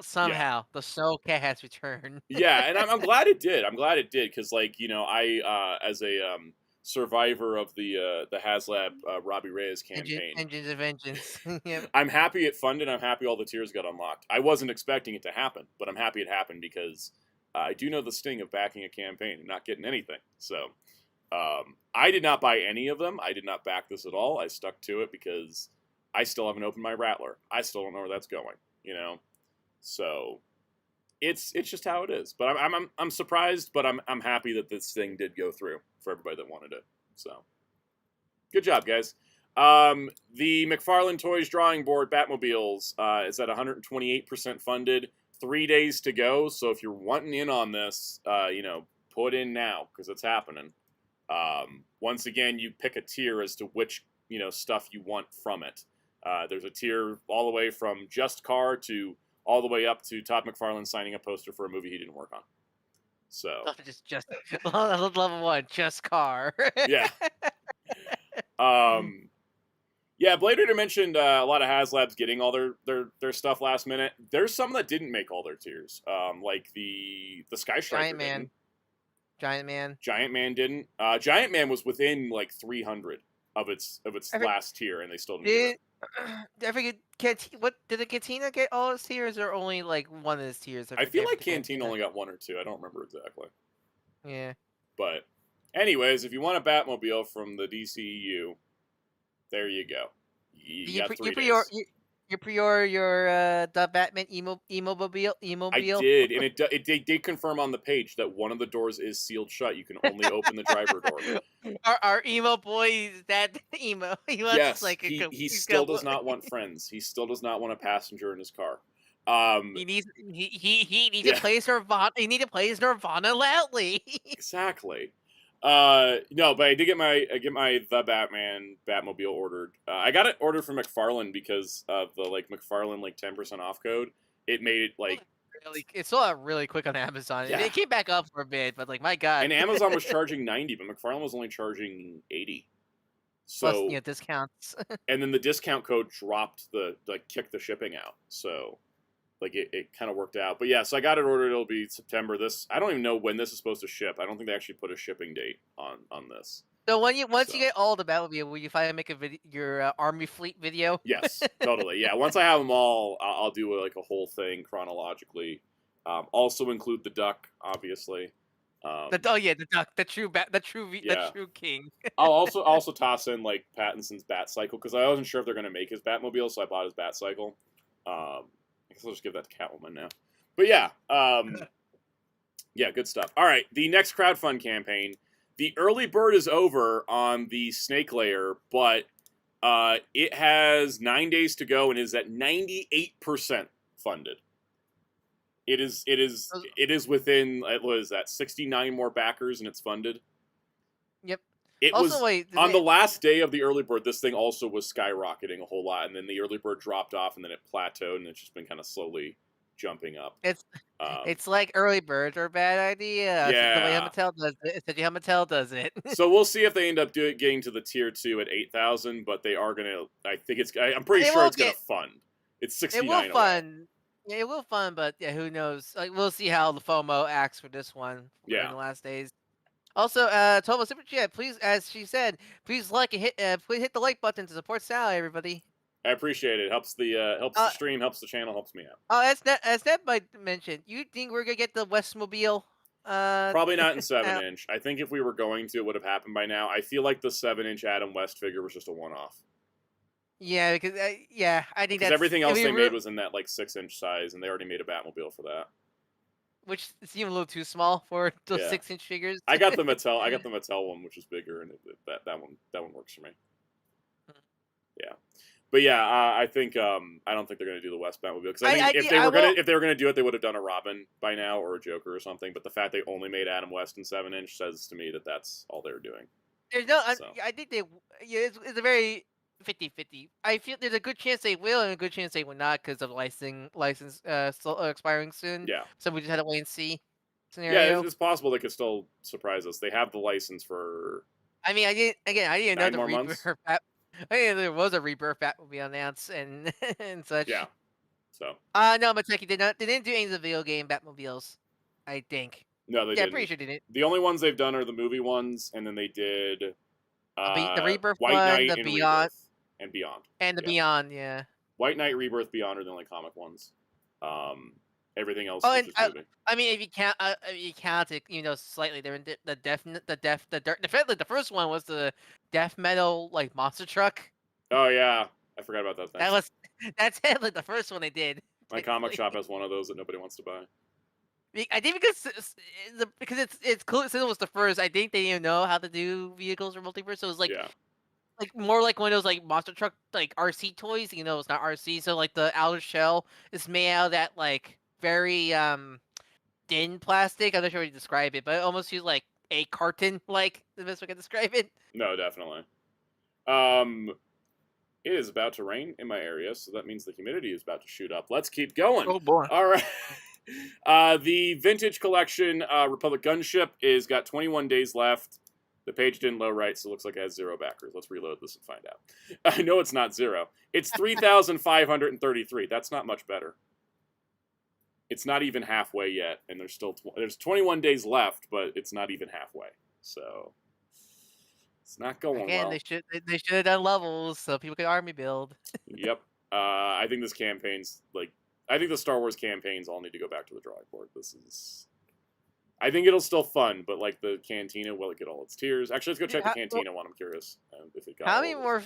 Somehow, the Soul Cat has returned. Yeah, and I'm glad it did. I'm glad it did because, like, I as a survivor of the Haslab Robbie Reyes campaign, Engines of Vengeance. Yep. I'm happy it funded. I'm happy all the tiers got unlocked. I wasn't expecting it to happen, but I'm happy it happened because I do know the sting of backing a campaign and not getting anything. So I did not buy any of them. I did not back this at all. I stuck to it because I still haven't opened my Rattler. I still don't know where that's going. So. It's just how it is, but I'm surprised, but I'm happy that this thing did go through for everybody that wanted it. So, good job, guys. The McFarlane Toys drawing board Batmobiles is at 128% funded. 3 days to go. So if you're wanting in on this, put in now because it's happening. Once again, you pick a tier as to which stuff you want from it. There's a tier all the way from just car to all the way up to Todd McFarlane signing a poster for a movie he didn't work on. So just level 1, just car. Yeah. Yeah, Blade Raider mentioned a lot of Haslabs getting all their stuff last minute. There's some that didn't make all their tiers. Like the Sky Striker didn't. Giant Man didn't. Giant Man was within like 300 of its last tier, and they still didn't get it. I forget. What did the Cantina get all its tiers, or only like one of its tiers? I feel like Cantina only got 1 or 2. I don't remember exactly. Yeah. But, anyways, if you want a Batmobile from the DCEU, there you go. You got 3 days. You pre-order your the Batman emo-mobile? I did, and it did confirm on the page that one of the doors is sealed shut. You can only open the driver door. Our emo boy is that emo. He wants yes, like he still does not want friends. He still does not want a passenger in his car. He needs to play his Nirvana. He need to play his Nirvana loudly. Exactly. No, but I did get my The Batman Batmobile ordered. I got it ordered from McFarlane because of the McFarlane 10% off code. It made it it sold out really quick on Amazon. Yeah. It came back up for a bit, but my God. And Amazon was charging 90, but McFarlane was only charging 80. So plus, discounts. And then the discount code dropped kicked the shipping out. So it kind of worked out. But yeah, so I got it ordered. It'll be September. I don't even know when this is supposed to ship. I don't think they actually put a shipping date on this. So once you get all the Batmobile, will you finally make your Army Fleet video? Yes, totally. Yeah, once I have them all, I'll do a whole thing chronologically. Also include the duck, obviously. The duck, the true king. I'll also toss in Pattinson's Bat Cycle because I wasn't sure if they're gonna make his Batmobile, so I bought his Bat Cycle. I guess I'll just give that to Catwoman now. But yeah, yeah, good stuff. All right, the next crowdfund campaign. The early bird is over on the Snake Layer, but it has 9 days to go and is at 98% funded. It is within, what is that, 69 more backers and it's funded. Yep. It also, on the last day of the early bird, this thing also was skyrocketing a whole lot, and then the early bird dropped off, and then it plateaued, and it's just been kind of slowly jumping up. It's like early birds are a bad idea. Yeah. Mattel does it. So we'll see if they end up getting to the tier 2 at 8,000, but they are gonna. I'm pretty sure it's gonna fund. It's 69. It will fund. Yeah, it will fund, but yeah, who knows? We'll see how the FOMO acts for this one. In the last days. Also, Tomo Super Chat, please, as she said, please please hit the like button to support Sally, everybody. I appreciate it. Helps the stream, helps the channel, helps me out. Oh, as Ned might mention, you think we're gonna get the Westmobile? Probably not in 7-inch. I think if we were going to, it would have happened by now. I feel like the 7-inch Adam West figure was just a one-off. Yeah, because I think that's everything else they made was in that 6-inch size, and they already made a Batmobile for that. Which seemed a little too small for those 6-inch figures. I got the Mattel one, which is bigger, and that one works for me. Yeah, but yeah, I think I don't think they're gonna do the West Batmobile because I think if they were gonna do it, they would have done a Robin by now or a Joker or something. But the fact they only made Adam West in 7-inch says to me that that's all they're doing. I think it's a very 50-50. I feel there's a good chance they will and a good chance they will not because of license expiring soon. Yeah. So we just had to wait and see. scenario. it's possible they could still surprise us. They have the license for. I mean, I didn't know 9 the more months? Rebirth. I didn't know there was a Rebirth Batmobile announced and and such. Yeah. So. No, but Techie did not. They didn't do any of the video game Batmobiles. I think. No, they Yeah, didn't. pretty sure they didn't. The only ones they've done are the movie ones, and then they did The Rebirth White one, Knight the and Beyond, Rebirth and Beyond. and the Yeah. Beyond. Yeah. White Knight, Rebirth, Beyond are the only comic ones. Everything else Oh, is and just movie. I mean, if you count it, slightly, they're in definitely the first one was the death metal like monster truck. Oh yeah, I forgot about that thing. That's like the first one they did. My comic shop has one of those that nobody wants to buy. I think because it's cool. Since it was the first, I think they didn't know how to do vehicles for multiverse. So it was like more like one of those like monster truck like RC toys. It's not RC. So like the outer shell is made out of that like very thin plastic. I'm not sure how to describe it, but it almost feels like a carton. Like the best way I can describe it. No, definitely. It is about to rain in my area, so that means the humidity is about to shoot up. Let's keep going. Oh boy! All right. The vintage collection Republic Gunship is got 21 days left. The page didn't load right, so it looks like it has 0 backers. Let's reload this and find out. I know it's not 0. It's 3,533. That's not much better. It's not even halfway yet, and there's 21 days left, but it's not even halfway. So it's not going well. They should have done levels so people could army build. Yep. I think this campaign's I think the Star Wars campaigns all need to go back to the drawing board. I think it'll still fun, but like the Cantina, will it get all its tiers? Actually, let's go check the Cantina one. I'm curious if it got. How many more?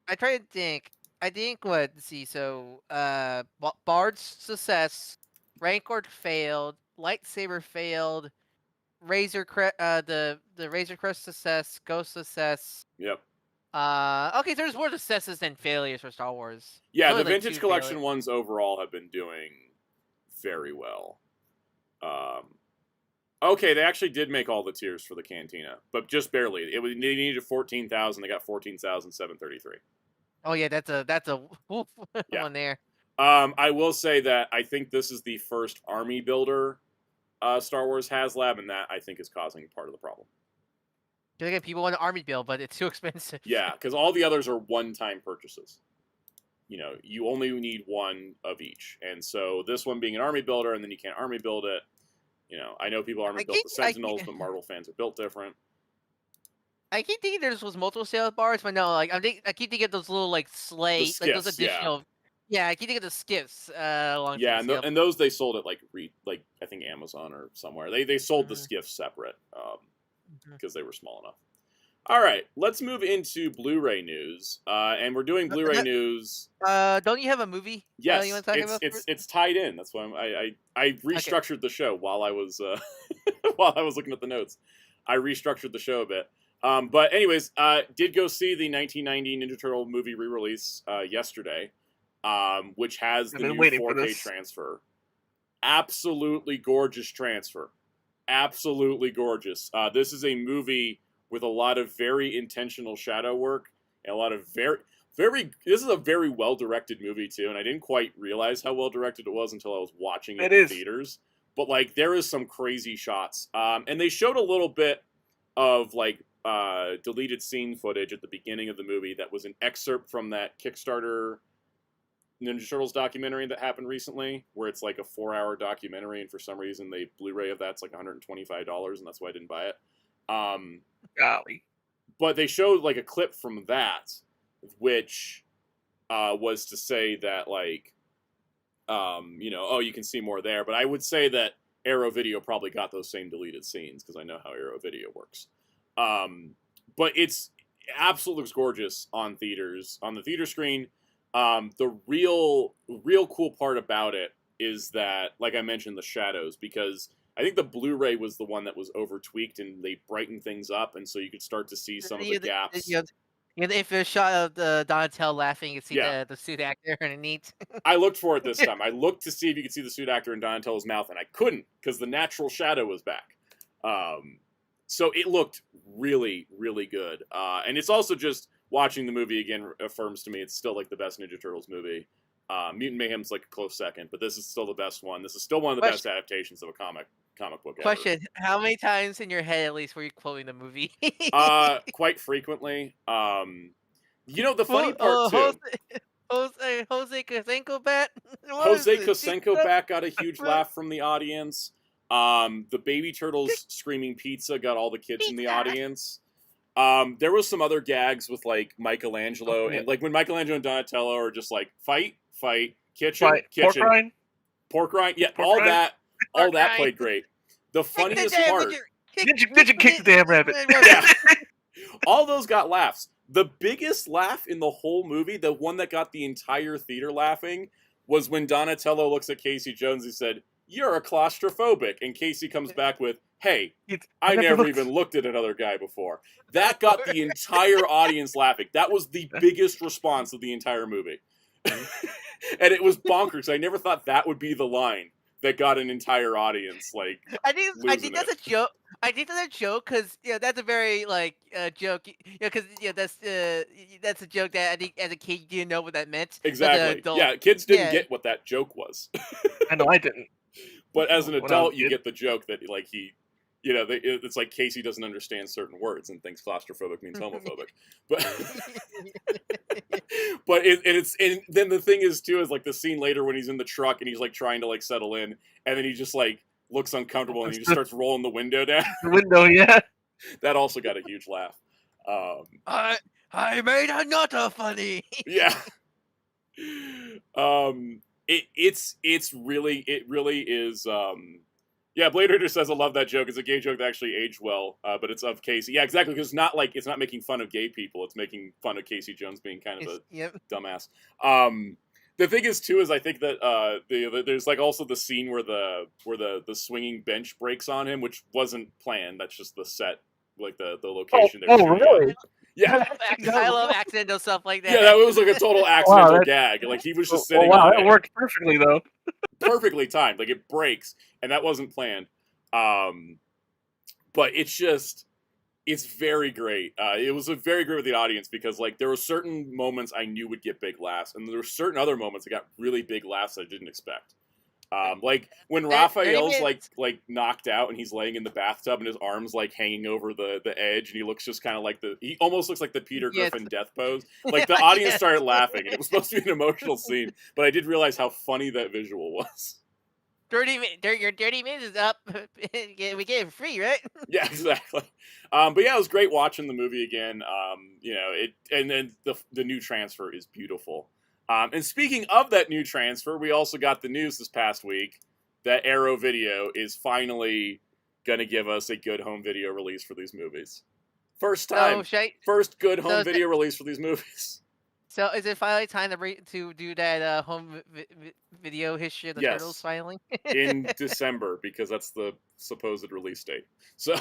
I try to think. I think what? Let's see. So, Bard's success, Rancor failed, Lightsaber failed, Razor Crest, the Razor Crest success, Ghost success. Yep. Okay, there's more successes than failures for Star Wars. Yeah, the vintage collection ones overall have been doing very well. Okay, they actually did make all the tiers for the Cantina, but just barely. They needed 14,000. They got 14,733. Oh yeah, that's a one there. I will say that I think this is the first army builder Star Wars Haslab, and that I think is causing part of the problem. Again, people want an army build, but it's too expensive. Yeah, because all the others are one-time purchases. You only need one of each, and so this one being an army builder, and then you can't army build it. I know people army built the Sentinels, but Marvel fans are built different. I keep thinking there was multiple sales bars, but no, like I keep thinking of those little like sleigh, like those additional. Yeah, I keep thinking of the skiffs. Yeah, and those they sold at like I think Amazon or somewhere. They sold the skiffs separate because they were small enough. All right, let's move into Blu-ray news, and we're doing Blu-ray news. Don't you have a movie? Yes, you want to talk about it's tied in. That's why I restructured the show while I was while I was looking at the notes. I restructured the show a bit. But anyways, did go see the 1990 Ninja Turtle movie re-release yesterday, which has the new 4K transfer. Absolutely gorgeous transfer. Absolutely gorgeous. This is a movie with a lot of very intentional shadow work and a lot of this is a very well-directed movie too, and I didn't quite realize how well-directed it was until I was watching it in theaters. But like, there is some crazy shots. And they showed a little bit of like deleted scene footage at the beginning of the movie that was an excerpt from that Kickstarter Ninja Turtles documentary that happened recently, where it's like a 4-hour documentary, and for some reason the Blu-ray of that's like $125, and that's why I didn't buy it. Golly. But they showed like a clip from that, which was to say that like, you can see more there. But I would say that Arrow Video probably got those same deleted scenes because I know how Arrow Video works. But it's absolutely looks gorgeous on the theater screen. The real cool part about it is that, like I mentioned, the shadows, because I think the Blu-ray was the one that was over tweaked and they brightened things up, and so you could start to see some of the gaps. If a shot of the Donatello laughing, you can see the suit actor underneath. I looked for it this time. I looked to see if you could see the suit actor in Donatello's mouth, and I couldn't because the natural shadow was back. So it looked really, really good. And it's also just watching the movie again affirms to me it's still like the best Ninja Turtles movie. Mutant Mayhem's like a close second, but this is still the best one. This is still one of the best adaptations of a comic comic book ever. Question: how many times in your head, at least, were you quoting the movie? Quite frequently. The funny part too. Jose Kosenko bat. Jose Kosenko bat got a huge laugh from the audience. The Baby Turtles screaming pizza got all the kids in the audience. There was some other gags with like Michelangelo and like when Michelangelo and Donatello are just like fight, kitchen. Pork rind. Yeah, all that played great. The funniest part. Did you kick the damn rabbit? Yeah. All those got laughs. The biggest laugh in the whole movie, the one that got the entire theater laughing, was when Donatello looks at Casey Jones and said, "You're a claustrophobic," and Casey comes back with, "Hey, I never even looked at another guy before." That got the entire audience laughing. That was the biggest response of the entire movie. And it was bonkers. I never thought that would be the line that got an entire audience like. I think that's a joke. I think that's a joke because that's a very like joke. Because that's a joke that I think as a kid you didn't know what that meant. Exactly. Yeah, kids didn't get what that joke was. I know I didn't. But as an adult, you get the joke that like he. It's like Casey doesn't understand certain words and thinks claustrophobic means homophobic. But and then the thing is too is like the scene later when he's in the truck and he's like trying to like settle in and then he just like looks uncomfortable and he just starts rolling the window down. The window, yeah. That also got a huge laugh. I made a not a funny. Yeah. It really is. Yeah, Blade Raider says I love that joke. It's a gay joke that actually aged well, but it's of Casey. Yeah, exactly, because it's not making fun of gay people. It's making fun of Casey Jones being kind of a dumbass. The thing is too is I think that there's like also the scene where the swinging bench breaks on him, which wasn't planned. That's just the set, like the location. Really? Yeah, I love accidental stuff like that. Yeah, that was like a total accidental gag. Like he was just sitting. Wow, that worked perfectly though. Perfectly timed. Like it breaks, and that wasn't planned. But it's very great. It was very great with the audience because like there were certain moments I knew would get big laughs, and there were certain other moments that got really big laughs I didn't expect. Like when Raphael's like knocked out and he's laying in the bathtub and his arms like hanging over the edge and he looks just kind of like he almost looks like the Peter Griffin death pose. Like the audience started laughing and it was supposed to be an emotional scene, but I did realize how funny that visual was. Your 30 minutes is up. We get it free, right? Yeah, exactly. But yeah, it was great watching the movie again. And then the new transfer is beautiful. And speaking of that new transfer, we also got the news this past week that Arrow Video is finally going to give us a good home video release for these movies. First time. First good home video release for these movies. So is it finally time to do that home video history of the Turtles finally? In December, because that's the supposed release date. So,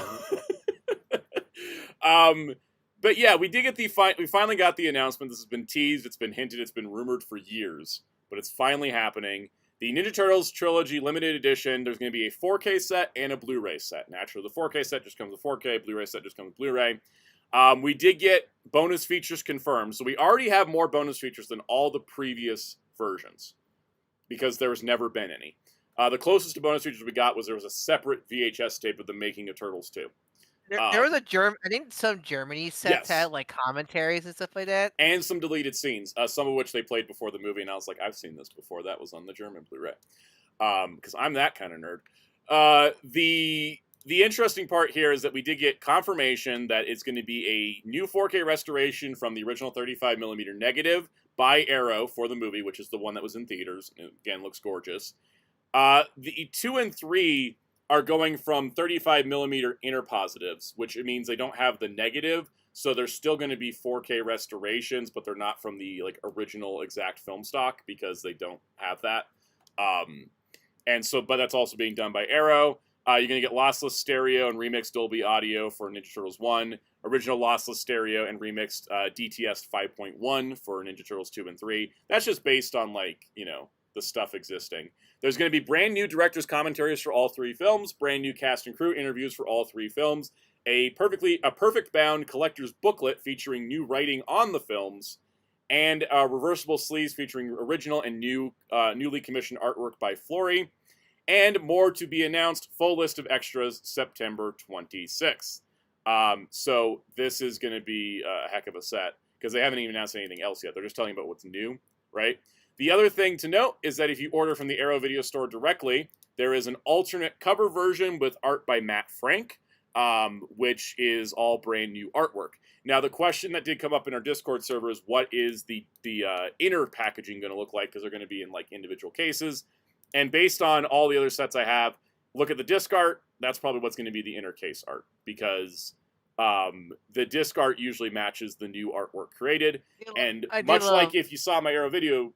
but yeah, we did get we finally got the announcement. This has been teased, it's been hinted, it's been rumored for years, but it's finally happening. The Ninja Turtles Trilogy Limited Edition, there's going to be a 4K set and a Blu-ray set. Naturally, the 4K set just comes with 4K, Blu-ray set just comes with Blu-ray. We did get bonus features confirmed, so we already have more bonus features than all the previous versions, because there has never been any. The closest to bonus features we got was there was a separate VHS tape of the making of Turtles 2. There was I think some Germany sets had like commentaries and stuff like that. And some deleted scenes, some of which they played before the movie, and I was like, I've seen this before. That was on the German Blu-ray. Because I'm that kind of nerd. The interesting part here is that we did get confirmation that it's going to be a new 4K restoration from the original 35mm negative by Arrow for the movie, which is the one that was in theaters. And again, looks gorgeous. The 2 and 3 are going from 35mm inner positives, which means they don't have the negative, so they're still going to be 4K restorations, but they're not from the like original exact film stock because they don't have that. But that's also being done by Arrow. You're going to get lossless stereo and remixed Dolby Audio for Ninja Turtles 1, original lossless stereo and remixed DTS 5.1 for Ninja Turtles 2 and 3. That's just based on the stuff existing. There's going to be brand new director's commentaries for all 3 films, brand new cast and crew interviews for all 3 films, a perfect bound collector's booklet featuring new writing on the films, and reversible sleeves featuring original and newly commissioned artwork by Flory. and more to be announced. Full list of extras September 26th. So this is going to be a heck of a set because they haven't even announced anything else yet. They're just telling you about what's new, right? The other thing to note is that if you order from the Arrow Video Store directly, there is an alternate cover version with art by Matt Frank, which is all brand new artwork. Now, the question that did come up in our Discord server is what is the inner packaging going to look like, because they're going to be in like individual cases. And based on all the other sets I have, look at the disc art. That's probably what's going to be the inner case art, because the disc art usually matches the new artwork created. And much like if you saw my Arrow video,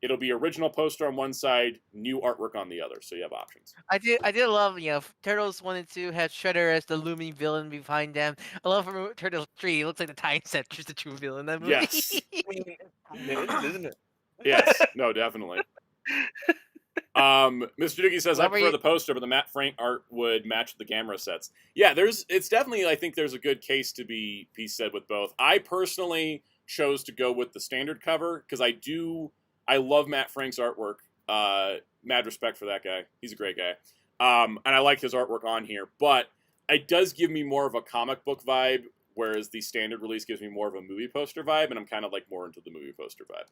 it'll be original poster on one side, new artwork on the other, so you have options. I did love, Turtles 1 and 2 had Shredder as the looming villain behind them. I love from Turtles 3, it looks like the Time Setcher's the true villain in that movie. Yes. Isn't it? Yes, no, definitely. Mr. Doogie says, I prefer the poster, but the Matt Frank art would match the Gamera sets. Yeah, it's definitely, I think there's a good case to be said with both. I personally chose to go with the standard cover, because I love Matt Frank's artwork. Mad respect for that guy. He's a great guy. And I like his artwork on here, but it does give me more of a comic book vibe, whereas the standard release gives me more of a movie poster vibe, and I'm kind of like more into the movie poster vibe.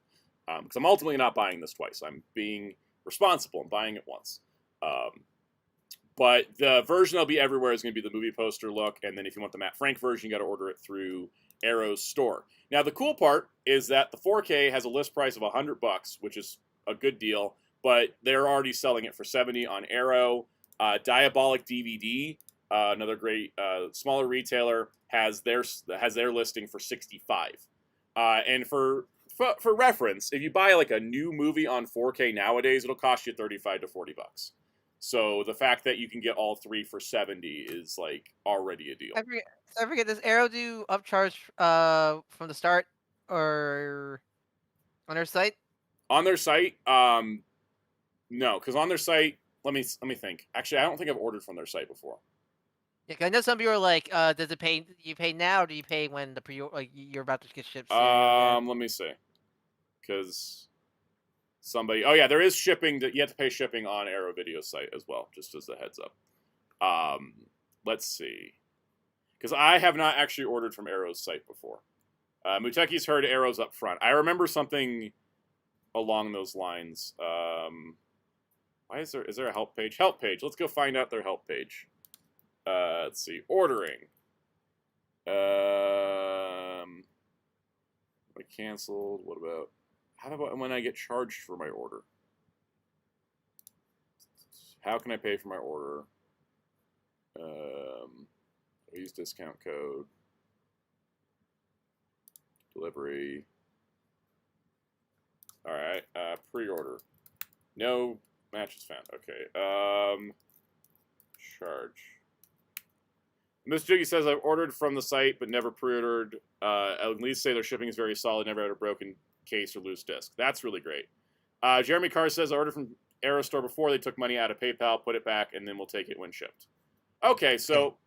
Because I'm ultimately not buying this twice. I'm being responsible and buying it once. But the version that'll be everywhere is going to be the movie poster look, and then if you want the Matt Frank version, you got to order it through Arrow's store. Now, the cool part is that the 4K has a list price of $100, which is a good deal, but they're already selling it for $70 on Arrow. Diabolic DVD, another great smaller retailer, has their listing for $65. And for reference, if you buy like a new movie on 4K nowadays, it'll cost you $35 to $40. So the fact that you can get all three for $70 is like already a deal. I forget, does Arrow do upcharge from the start or on their site? On their site, no, because on their site, let me think. Actually, I don't think I've ordered from their site before. Yeah, 'cause I know some people are like, does it pay? Do you pay now, or do you pay when you're about to get shipped? Let me see, because oh yeah, there is shipping that you have to pay shipping on Arrow Video site as well, just as a heads up. Let's see, because I have not actually ordered from Arrow's site before. Muteki's heard Arrow's up front. I remember something along those lines. Why is there a help page? Help page. Let's go find out their help page. Let's see. Ordering. I canceled. What about? How about when I get charged for my order? How can I pay for my order? Use discount code. Delivery. All right. Pre-order. No matches found. Okay. Charge. Miss Jiggy says, I've ordered from the site but never pre-ordered. At least say their shipping is very solid, never had a broken case or loose disc. That's really great. Jeremy Carr says, I ordered from Arrow Store before. They took money out of PayPal, put it back, and then we'll take it when shipped. Okay, so...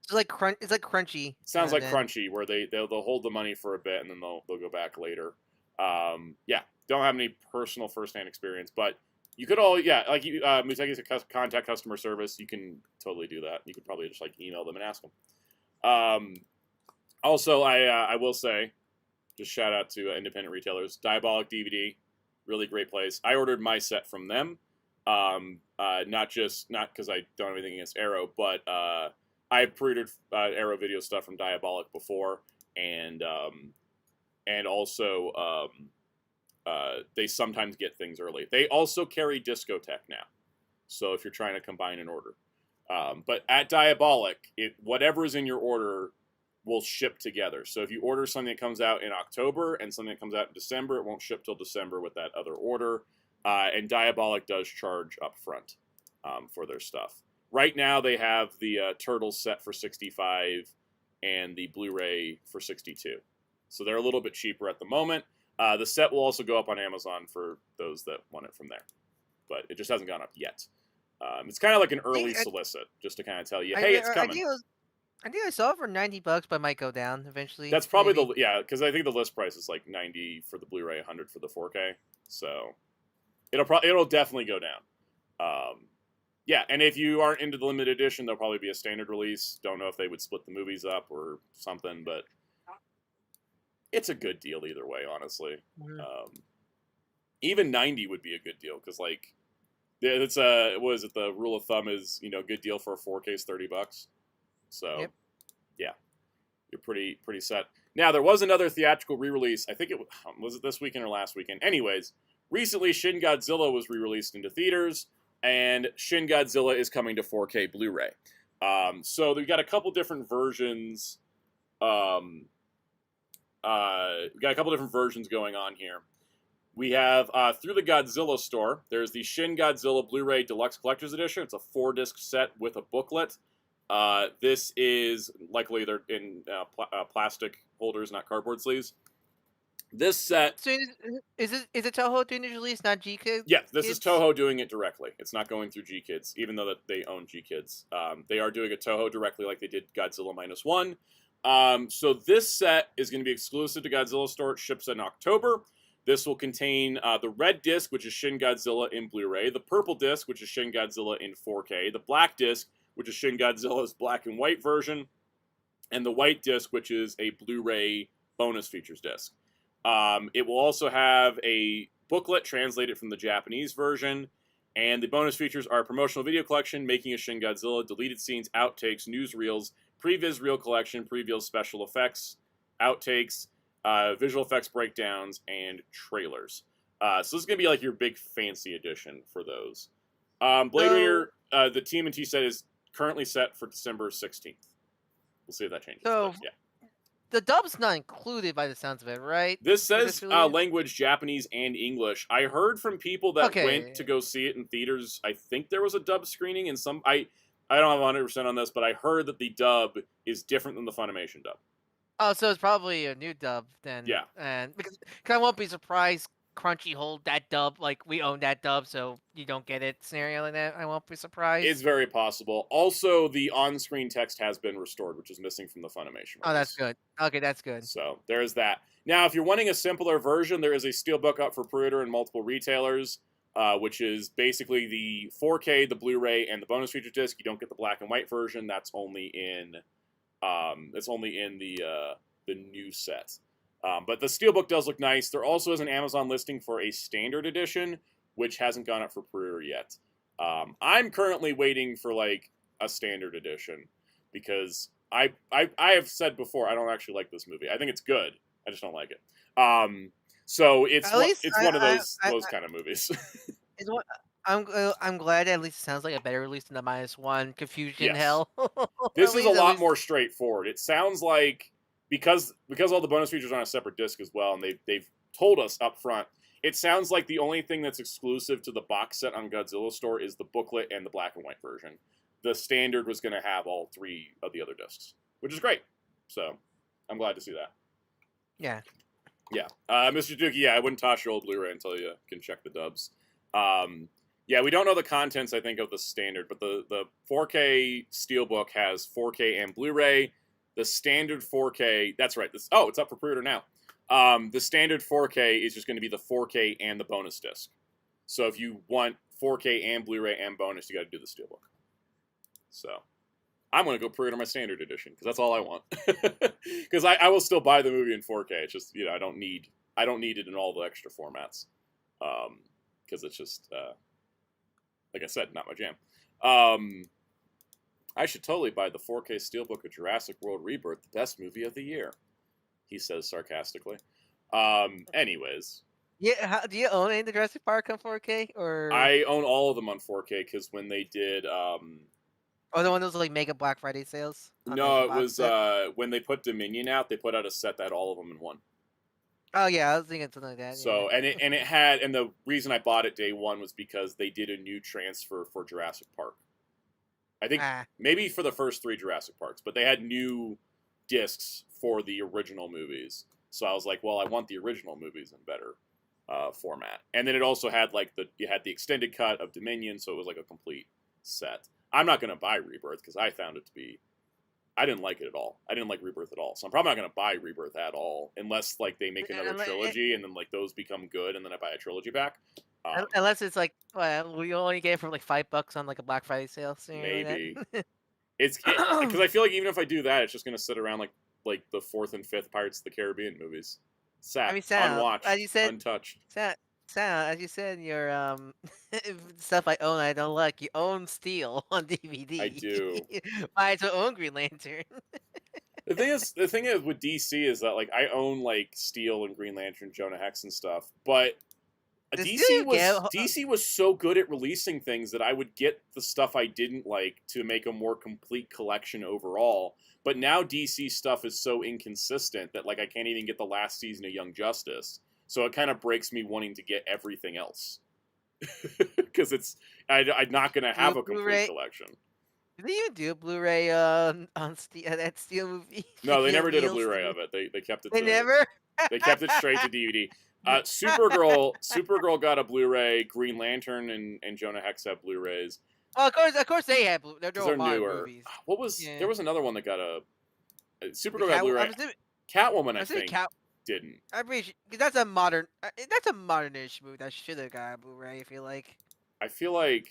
It's like Crunchy. Sounds like Crunchy, where they'll hold the money for a bit, and then they'll go back later. Yeah, don't have any personal first-hand experience, but you could all, yeah, like Muteki's contact customer service, you can totally do that. You could probably just like email them and ask them. Also, I will say, just shout out to independent retailers, Diabolic DVD, really great place. I ordered my set from them, not because I don't have anything against Arrow, but I've pre-ordered Arrow Video stuff from Diabolic before, and also they sometimes get things early. They also carry Discotek now, so if you're trying to combine an order. But at Diabolic, whatever is in your order will ship together. So if you order something that comes out in October and something that comes out in December, it won't ship till December with that other order. And Diabolic does charge up front for their stuff. Right now, they have the Turtles set for $65 and the Blu-ray for $62. So they're a little bit cheaper at the moment. The set will also go up on Amazon for those that want it from there. But it just hasn't gone up yet. It's kind of like an early solicit, just to kind of tell you, hey, it's coming. I think I saw it for $90, but it might go down eventually. That's probably because I think the list price is like $90 for the Blu-ray, $100 for the 4K. So it'll definitely go down. Yeah, and if you aren't into the limited edition, there'll probably be a standard release. Don't know if they would split the movies up or something, but it's a good deal either way, honestly. Even 90 would be a good deal because, like, it's what is it? The rule of thumb is, good deal for a 4K is $30. So, yeah, you're pretty set. Now, there was another theatrical re-release. I think it was it this weekend or last weekend. Anyways, recently Shin Godzilla was re-released into theaters, and Shin Godzilla is coming to 4K Blu-ray. So we've got a couple different versions. We've got a couple different versions going on here. We have, through the Godzilla store, there's the Shin Godzilla Blu-ray Deluxe Collector's Edition. It's a 4-disc set with a booklet. This is, likely they're in plastic holders, not cardboard sleeves. This set... So is it Toho doing the release, not G-Kids? Yeah, this is Toho doing it directly. It's not going through G-Kids, even though that they own G-Kids. They are doing it Toho directly like they did Godzilla -1. So this set is going to be exclusive to Godzilla store. It ships in October. This will contain the red disc, which is Shin Godzilla in Blu-ray, the purple disc, which is Shin Godzilla in 4K, the black disc, which is Shin Godzilla's black and white version, and the white disc, which is a Blu-ray bonus features disc. It will also have a booklet translated from the Japanese version, and the bonus features are a promotional video collection, Making a Shin Godzilla, deleted scenes, outtakes, newsreels, previs reel collection, previews, special effects, outtakes, visual effects breakdowns, and trailers. So this is going to be like your big fancy edition for those. Blade Runner, the TMNT set is currently set for December 16th. We'll see if that changes. So, but, yeah. The dub's not included by the sounds of it, right? This says language Japanese and English. I heard from people that went to go see it in theaters. I think there was a dub screening, and I don't have 100% on this, but I heard that the dub is different than the Funimation dub. Oh, so it's probably a new dub then. Yeah. And because I won't be surprised Crunchyroll that dub, like we own that dub, so you don't get it scenario like that. I won't be surprised. It's very possible. Also, the on-screen text has been restored, which is missing from the Funimation. Oh, that's good. Okay, that's good. So there's that. Now, if you're wanting a simpler version, there is a steelbook up for pre-order in multiple retailers, which is basically the 4K, the Blu-ray, and the bonus feature disc. You don't get the black and white version. That's only in the new set. But the steelbook does look nice. There also is an Amazon listing for a standard edition, which hasn't gone up for pre-order yet. I'm currently waiting for like a standard edition because I have said before I don't actually like this movie. I think it's good. I just don't like it. So it's one of those kind of movies. I'm glad at least it sounds like a better release than the -1 confusion hell. This is a lot more straightforward. It sounds like because all the bonus features are on a separate disc as well, and they've told us up front, it sounds like the only thing that's exclusive to the box set on Godzilla store is the booklet and the black and white version. The standard was going to have all 3 of the other discs, which is great. So I'm glad to see that. Yeah. Yeah. Mr. Dookie, I wouldn't toss your old Blu-ray until you can check the dubs. Yeah, we don't know the contents, I think, of the standard, but the 4K Steelbook has 4K and Blu-ray. The standard 4K, that's right. It's up for pre-order now. The standard 4K is just going to be the 4K and the bonus disc. So if you want 4K and Blu-ray and bonus, you got to do the Steelbook. So I'm going to go pre-order my standard edition because that's all I want. Because I will still buy the movie in 4K. It's just, I don't need it in all the extra formats. Because it's just, like I said, not my jam. I should totally buy the 4K Steelbook of Jurassic World Rebirth, the best movie of the year, he says sarcastically. Anyways. Yeah, do you own any of the Jurassic Park on 4K? Or I own all of them on 4K because when they did... the one that was like Mega Black Friday sales? No, it was when they put Dominion out, they put out a set that had all of them in one. Oh yeah, I was thinking something like that. So yeah. and the reason I bought it day one was because they did a new transfer for Jurassic Park. I think maybe for the first 3 Jurassic Parks, but they had new discs for the original movies. So I was like, well, I want the original movies in better format. And then it also had you had the extended cut of Dominion, so it was like a complete set. I'm not going to buy Rebirth because I found it to be, I didn't like it at all. I didn't like Rebirth at all. So I'm probably not going to buy Rebirth at all unless they make another trilogy and then those become good and then I buy a trilogy back. Unless it's like, well, we only get it for like $5 on like a Black Friday sale. So Maybe. Because I feel like even if I do that, it's just gonna sit around like the 4th and 5th Pirates of the Caribbean movies. I Sat, mean, Sam, unwatched, as you said, untouched. Sam, as you said, your stuff I own, I don't like. You own Steel on DVD. I do. Buy its own Green Lantern. The thing is with DC is that like I own like Steel and Green Lantern, Jonah Hex and stuff, but DC was so good at releasing things that I would get the stuff I didn't like to make a more complete collection overall. But now DC stuff is so inconsistent that like I can't even get the last season of Young Justice. So it kind of breaks me wanting to get everything else. Because I'm not going to have a complete collection. Did they even do a Blu-ray on that Steel movie? No, they never did a Blu-ray of it. They kept it. They never. They kept it straight to DVD. Supergirl got a Bluray. Green Lantern and Jonah Hex have Blu-rays. Well, of course they have. They're newer movies. What was? Yeah. There was another one that got a Supergirl got Blu-ray. Catwoman, I think, didn't. I'm pretty sure, that's a modern. That's a modern-ish movie that should have got a Blu-ray. I feel like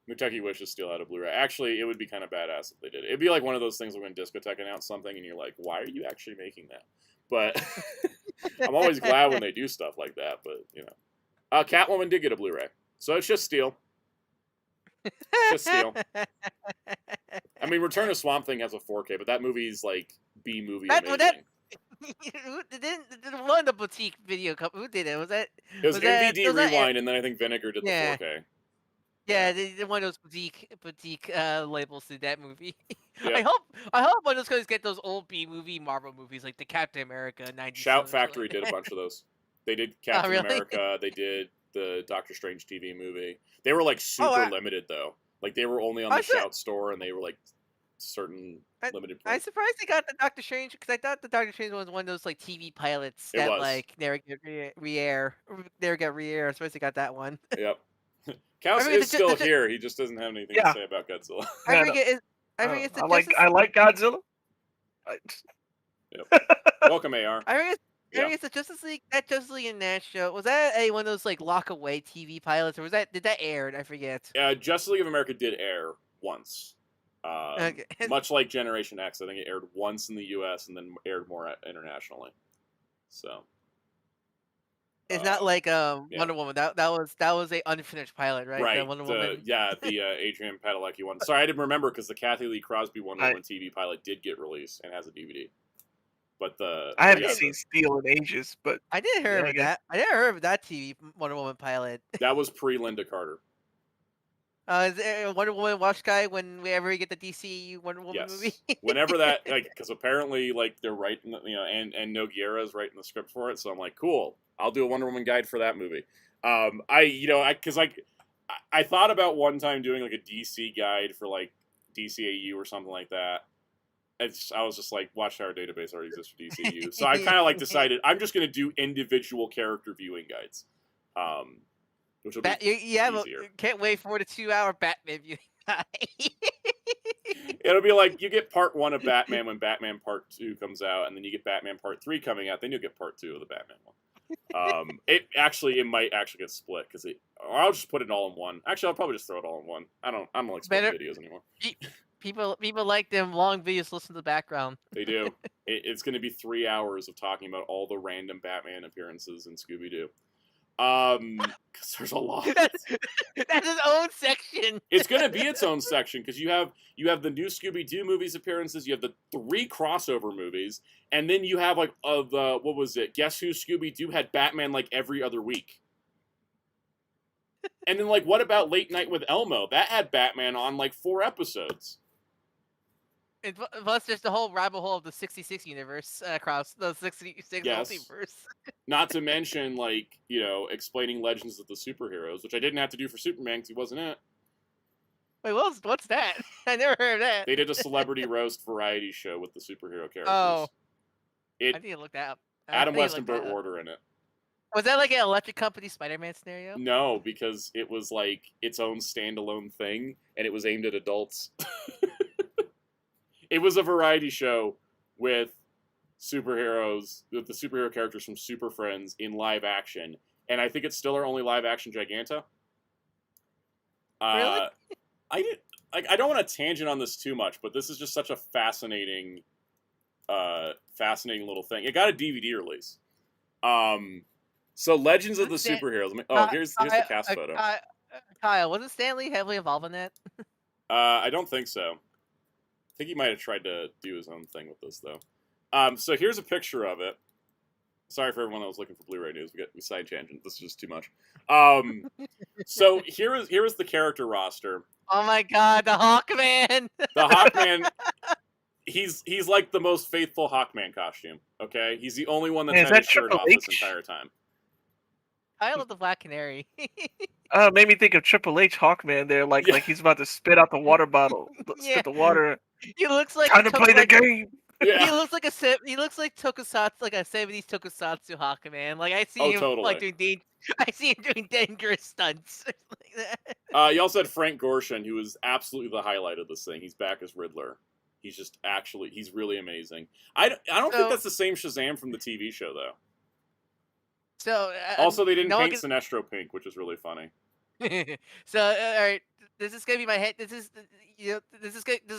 Kentucky Wishes still had a Blu-ray. Actually, it would be kind of badass if they did it. It'd be like one of those things when Discotek announced something and you're like, why are you actually making that? But I'm always glad when they do stuff like that. But, you know. Catwoman did get a Blu-ray. So it's just Steel. It's just Steel. I mean, Return of Swamp Thing has a 4K, but that movie's like B-movie amazing. One of the boutique video company. Who did it? Was that? It was MVD Rewind, and then I think Vinegar did the 4K. Yeah, they one of those boutique labels did that movie. Yep. I hope one of those guys get those old B movie Marvel movies like the Captain America 90s. Shout Factory did a bunch of those. They did Captain America. They did the Doctor Strange TV movie. They were like super limited though. Like they were only on the Shout store, and they were like certain limited. I'm surprised they got the Doctor Strange because I thought the Doctor Strange was one of those like TV pilots that like never get re-air. I'm surprised they got that one. Yep. Kaus is still here. He just doesn't have anything to say about Godzilla. I like Godzilla. Yep. Welcome, AR. I think it's the Justice League. That Justice League in that show, was that one of those like lock away TV pilots, or did that air? I forget. Justice League of America did air once. Much like Generation X, I think it aired once in the U.S. and then aired more internationally. So. It's not like Wonder Woman. That was a unfinished pilot, right? Right. The Wonder Woman. The Adrian Padalecki one. Sorry, I didn't remember because the Kathy Lee Crosby Wonder Woman TV pilot did get released and has a DVD. But I haven't seen Steel in ages, but I didn't hear of that. I never heard of that TV Wonder Woman pilot. That was pre-Linda Carter. Is there a Wonder Woman watch guy whenever we get the DCU Wonder Woman movie? Whenever that, because apparently, they're writing, and Nogueira is writing the script for it, so I'm like, cool, I'll do a Wonder Woman guide for that movie. I thought about one time doing like a DC guide for like DCAU or something like that. I was just like, Watchtower Database already exists for DCU, so I kind of decided I'm just going to do individual character viewing guides. Which will be easier. Can't wait for the 2-hour Batman viewing guide. It'll be like you get part 1 of Batman when Batman Part 2 comes out, and then you get Batman Part 3 coming out, then you'll get Part 2 of the Batman one. It might actually get split or I'll just put it all in one. Actually, I'll probably just throw it all in one. I don't like split videos anymore. People like them long videos. Listen to the background. They do. It's going to be 3 hours of talking about all the random Batman appearances in Scooby Doo. Because there's a lot. That's its own section. It's gonna be its own section because you have the new Scooby Doo movies appearances. You have the 3 crossover movies, and then you have what was it? Guess Who Scooby Doo had Batman like every other week. And then what about Late Night with Elmo? That had Batman on 4 episodes. And plus, there's the whole rabbit hole of the 66 universe across the 66 multiverse. Not to mention, explaining Legends of the Superheroes, which I didn't have to do for Superman because he wasn't in it. Wait, what's that? I never heard of that. They did a celebrity roast variety show with the superhero characters. Oh. I need to look that up. Adam West and Burt Ward are in it. Was that like an Electric Company Spider-Man scenario? No, because it was its own standalone thing, and it was aimed at adults. It was a variety show with superheroes, with the superhero characters from Super Friends in live action, and I think it's still our only live-action Giganta. Really? I don't want to tangent on this too much, but this is just such a fascinating little thing. It got a DVD release. So Legends of the Superheroes. Here's the cast photo. Kyle, wasn't Stanley heavily involved in that? I don't think so. I think he might have tried to do his own thing with this though. So here's a picture of it. Sorry for everyone that was looking for Blu-ray news. We side tangent. This is just too much. So here is the character roster. Oh my God, the Hawkman! The Hawkman. He's like the most faithful Hawkman costume. Okay, he's the only one that's had his shirt off this entire time. I love the Black Canary. Made me think of Triple H Hawkman there, like he's about to spit out the water bottle, spit the water. He looks like time to play the game. Yeah. He looks like Tokusatsu, like a 70s Tokusatsu Hawkman. Like I see him totally. like doing dangerous stunts like that. You also had Frank Gorshin, who was absolutely the highlight of this thing. He's back as Riddler. He's just he's really amazing. I don't think that's the same Shazam from the TV show though. So also they didn't paint Sinestro pink, which is really funny. So all right, this is gonna be my head. This is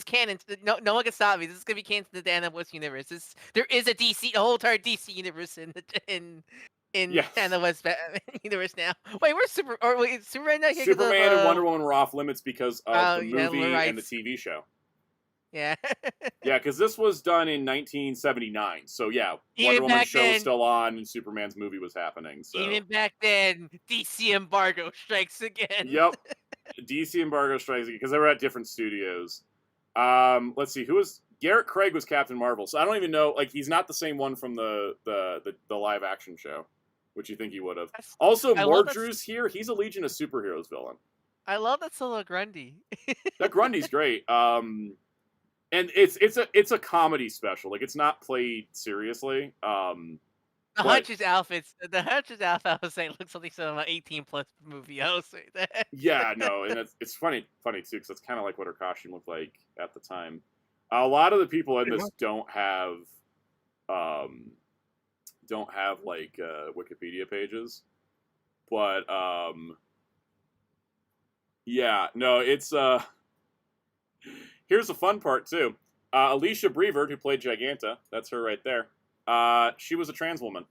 canon. No one can stop me. This is gonna be canon to the Dan West universe. There is a DC, the whole entire DC universe in Dan West universe now. Wait, where's Superman not here? Superman and Wonder Woman were off limits because of the movie and the TV show. Yeah. Yeah, because this was done in 1979. So yeah, Wonder Woman's show was still on and Superman's movie was happening. So even back then, DC embargo strikes again. Yep. DC embargo strikes again because they were at different studios. Let's see, Garrett Craig was Captain Marvel. So I don't even know, like he's not the same one from the live action show, which you think he would have. Also, Mordru's here. He's a Legion of Superheroes villain. I love that solo Grundy. That Grundy's great. And it's a comedy special. Like it's not played seriously. The Huntress outfits. The Huntress outfit, I was saying, looks something like an 18+ movie. I was saying that. Yeah, no, and it's funny too because that's kind of like what her costume looked like at the time. A lot of the people in this don't have like Wikipedia pages, but yeah, no, it's Here's the fun part, too. Alicia Brevard, who played Giganta, that's her right there, she was a trans woman.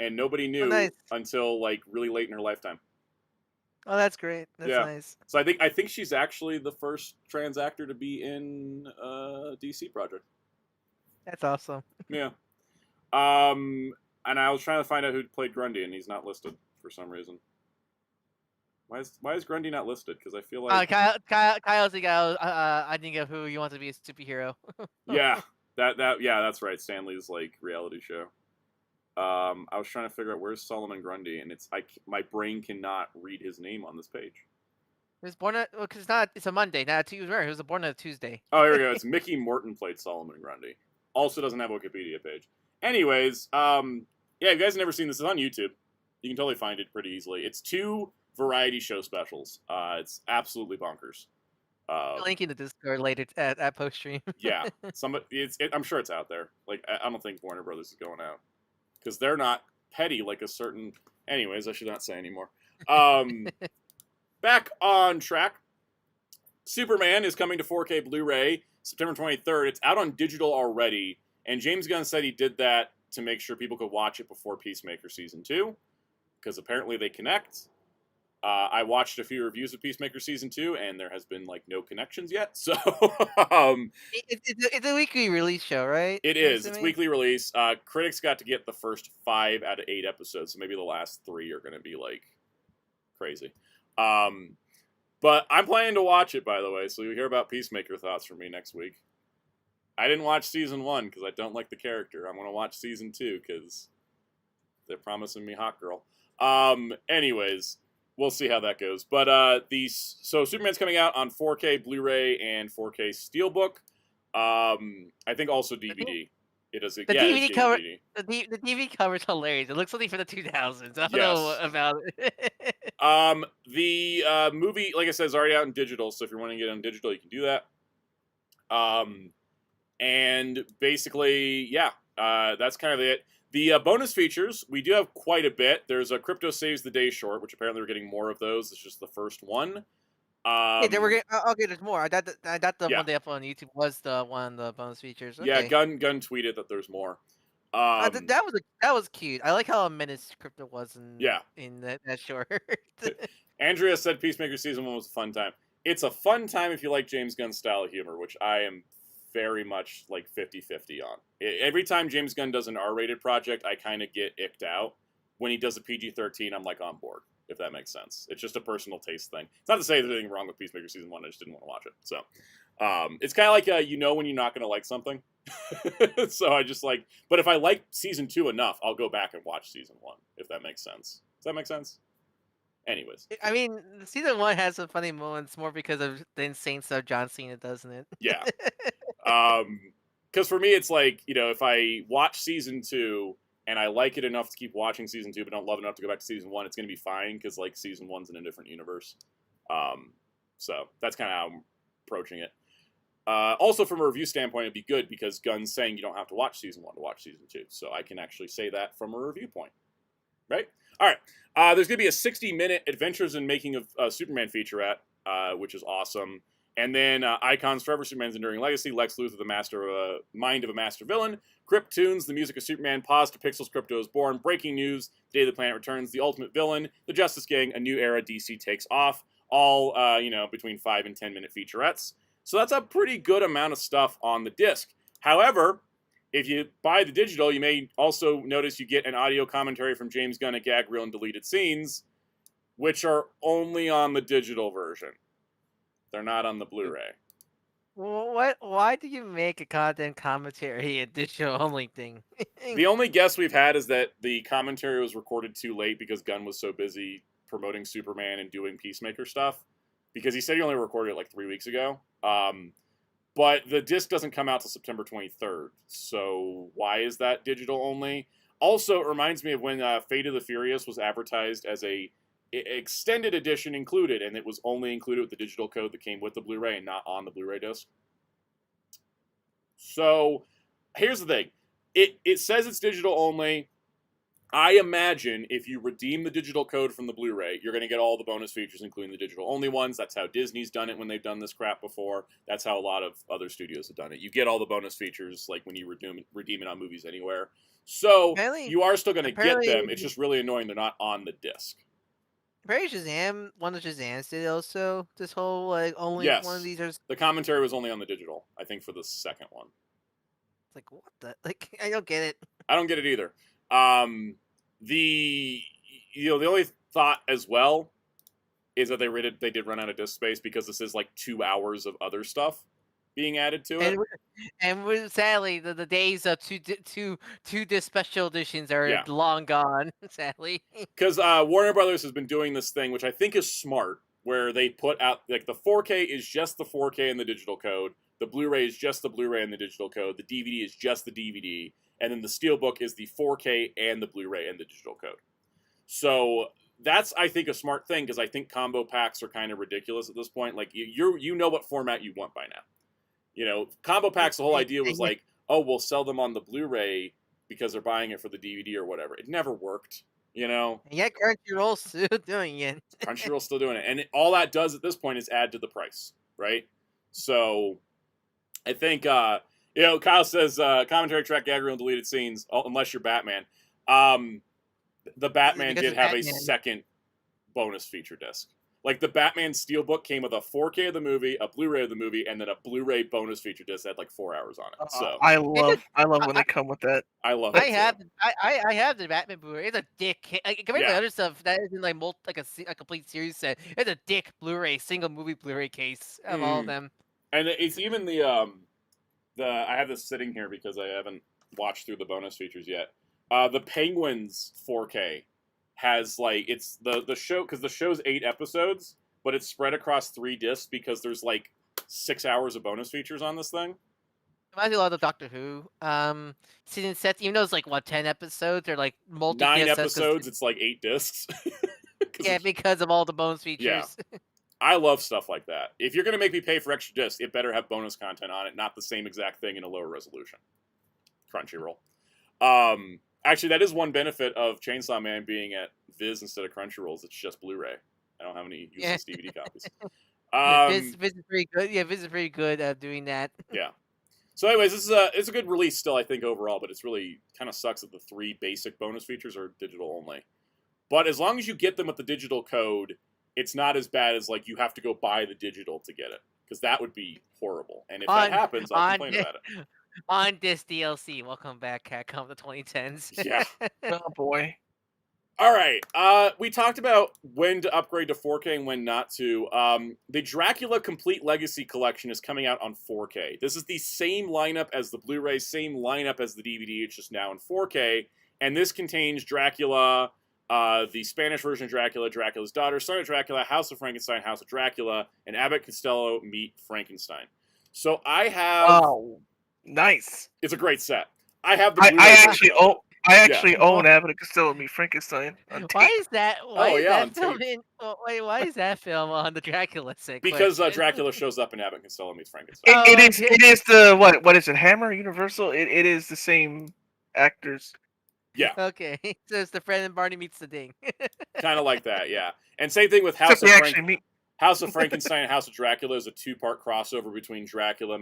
And nobody knew until, like, really late in her lifetime. Oh, that's great. That's nice. So I think she's actually the first trans actor to be in a DC project. That's awesome. Yeah. And I was trying to find out who played Grundy, and he's not listed for some reason. Why is Grundy not listed? Because I feel like Kyle's the guy. I think of who you want to be a superhero. Yeah, that's right. Stanley's like reality show. I was trying to figure out where's Solomon Grundy, and my brain cannot read his name on this page. He was born because it's a Monday, not a Tuesday. He was born on a Tuesday. Oh, here we go. It's Mickey Morton played Solomon Grundy. Also doesn't have a Wikipedia page. Anyways, yeah, if you guys have never seen this, it's on YouTube. You can totally find it pretty easily. It's 2 variety show specials. It's absolutely bonkers. Link in the Discord later at post stream. Yeah, I'm sure it's out there. Like I don't think Warner Brothers is going out because they're not petty like a certain. Anyways, I should not say anymore. Back on track. Superman is coming to 4K Blu-ray September 23rd. It's out on digital already, and James Gunn said he did that to make sure people could watch it before Peacemaker Season 2, because apparently they connect. I watched a few reviews of Peacemaker Season 2, and there has been, like, no connections yet, so... it's a weekly release show, right? It is. It's weekly release. Critics got to get the first 5 out of 8 episodes, so maybe the last 3 are going to be, like, crazy. But I'm planning to watch it, by the way, so you'll hear about Peacemaker thoughts from me next week. I didn't watch Season 1, because I don't like the character. I'm going to watch Season 2, because they're promising me Hot Girl. Anyways... We'll see how that goes. But so Superman's coming out on 4K Blu-ray and 4K Steelbook. I think also DVD. It is. DVD cover. The DVD cover is hilarious. It looks something from the 2000s. I don't know about it. The movie, like I said, is already out in digital. So if you're wanting to get it on digital, you can do that. And basically, yeah, that's kind of it. The bonus features, we do have quite a bit. There's a Crypto Saves the Day short, which apparently we're getting more of those. It's just the first one. Yeah, they were getting. Okay, there's more. I thought the yeah. one they uploaded on YouTube was the one of the bonus features. Okay. Yeah, Gun tweeted that there's more. That was cute. I like how a menace Crypto was in that short. Andrea said Peacemaker Season 1 was a fun time. It's a fun time if you like James Gunn's style of humor, which I am very much like 50-50 on. Every time James Gunn does an R-rated project, I kind of get icked out. When he does a PG-13, I'm like on board, if that makes sense. It's just a personal taste thing. It's not to say there's anything wrong with Peacemaker Season 1, I just didn't want to watch it. So, it's kind of like, when you're not going to like something. So I just like, but if I like Season 2 enough, I'll go back and watch Season 1, if that makes sense. Does that make sense? Anyways. I mean, Season 1 has some funny moments more because of the insane stuff John Cena doesn't it? Yeah. Because for me, it's like, if I watch Season 2 and I like it enough to keep watching Season 2 but don't love it enough to go back to Season 1, it's going to be fine because, like, Season 1's in a different universe. So that's kind of how I'm approaching it. Also, from a review standpoint, it'd be good because Gunn's saying you don't have to watch Season 1 to watch Season 2. So I can actually say that from a review point. Right? All right. There's going to be a 60-minute Adventures in Making of Superman featurette, which is awesome. And then Icons Forever, Superman's Enduring Legacy, Lex Luthor, the mind of a master villain, Kryptoons, the music of Superman, Pause to Pixels, Crypto is born, Breaking News, The Day the Planet Returns, The Ultimate Villain, The Justice Gang, A New Era, DC Takes Off, all, between 5 and 10-minute featurettes. So that's a pretty good amount of stuff on the disc. However, if you buy the digital, you may also notice you get an audio commentary from James Gunn at gag reel and deleted scenes, which are only on the digital version. They're not on the Blu-ray. What? Why do you make a content commentary a digital only thing? The only guess we've had is that the commentary was recorded too late because Gunn was so busy promoting Superman and doing Peacemaker stuff. Because he said he only recorded it like 3 weeks ago. But the disc doesn't come out till September 23rd. So why is that digital only? Also, it reminds me of when Fate of the Furious was advertised as a extended edition included, and it was only included with the digital code that came with the Blu-ray and not on the Blu-ray disc. So here's the thing. It says it's digital only. I imagine if you redeem the digital code from the Blu-ray, you're going to get all the bonus features, including the digital only ones. That's how Disney's done it when they've done this crap before. That's how a lot of other studios have done it. You get all the bonus features like when you redeem it on Movies Anywhere. So you are still going to get them. It's just really annoying they're not on the disc. Apparently Shazam, one of Shazam's did also this whole like only one of these are. The commentary was only on the digital, I think, for the second one. It's like what the I don't get it. I don't get it either. The only thought as well is that they did run out of disk space because this is like 2 hours of other stuff being added to it. And sadly, the days of two disc special editions are long gone. Sadly, because Warner Brothers has been doing this thing, which I think is smart, where they put out like the 4K is just the 4K in the digital code, the Blu-ray is just the Blu-ray in the digital code, the DVD is just the DVD, and then the Steelbook is the 4K and the Blu-ray and the digital code. So that's, I think, a smart thing because I think combo packs are kind of ridiculous at this point. Like you know what format you want by now. Combo packs, the whole idea was like, oh, we'll sell them on the Blu-ray because they're buying it for the DVD or whatever. It never worked, And yet Crunchyroll's still doing it. Crunchyroll's still doing it. And all that does at this point is add to the price, right? So I think, Kyle says, commentary track, gag reel, and deleted scenes, unless you're Batman. The Batman did have a second bonus feature disc. Like, the Batman Steelbook came with a 4K of the movie, a Blu-ray of the movie, and then a Blu-ray bonus feture disc that had like 4 hours on it. So I love when they come with that. I love it. I have the Batman Blu-ray. It's a dick. Compared to other stuff that isn't like a complete series set. It's a dick Blu-ray, single movie Blu-ray case of all of them. And it's even the I have this sitting here because I haven't watched through the bonus features yet. The Penguins 4K has like it's the show because the show's 8 episodes, but it's spread across 3 discs because there's like 6 hours of bonus features on this thing. Reminds me a lot of Doctor Who. Season sets, even though it's like 10 episodes, they're like multi 9 episodes. It's like 8 discs. Yeah, because of all the bonus features. Yeah. I love stuff like that. If you're gonna make me pay for extra discs, it better have bonus content on it, not the same exact thing in a lower resolution. Crunchyroll. Actually, that is one benefit of Chainsaw Man being at Viz instead of Crunchyroll's. It's just Blu-ray. I don't have any useless DVD copies. Viz is pretty good. Yeah, Viz is pretty good at doing that. Yeah. So, anyways, it's a good release still, I think, overall. But it's really kind of sucks that the 3 basic bonus features are digital only. But as long as you get them with the digital code, it's not as bad as like you have to go buy the digital to get it, because that would be horrible. And if that happens, I'll complain about it. On this DLC, welcome back, Capcom, the 2010s. Yeah. Oh boy. All right. We talked about when to upgrade to 4K and when not to. The Dracula Complete Legacy Collection is coming out on 4K. This is the same lineup as the Blu-ray, same lineup as the DVD. It's just now in 4K, and this contains Dracula, the Spanish version of Dracula, Dracula's Daughter, Son of Dracula, House of Frankenstein, House of Dracula, and Abbott Costello Meet Frankenstein. So I have. Oh, nice. It's a great set. I have the. I actually own Abbott and Costello Meet Frankenstein. Why is that? Why is that film on the Dracula set? Because Dracula shows up in Abbott and Costello Meets Frankenstein. It is the what is it? Hammer Universal. It is the same actors. Yeah. Okay, so it's the Fred and Barney meets the Ding. Kind of like that, yeah. And same thing with House of Frankenstein and House of Dracula is a 2-part crossover between Dracula,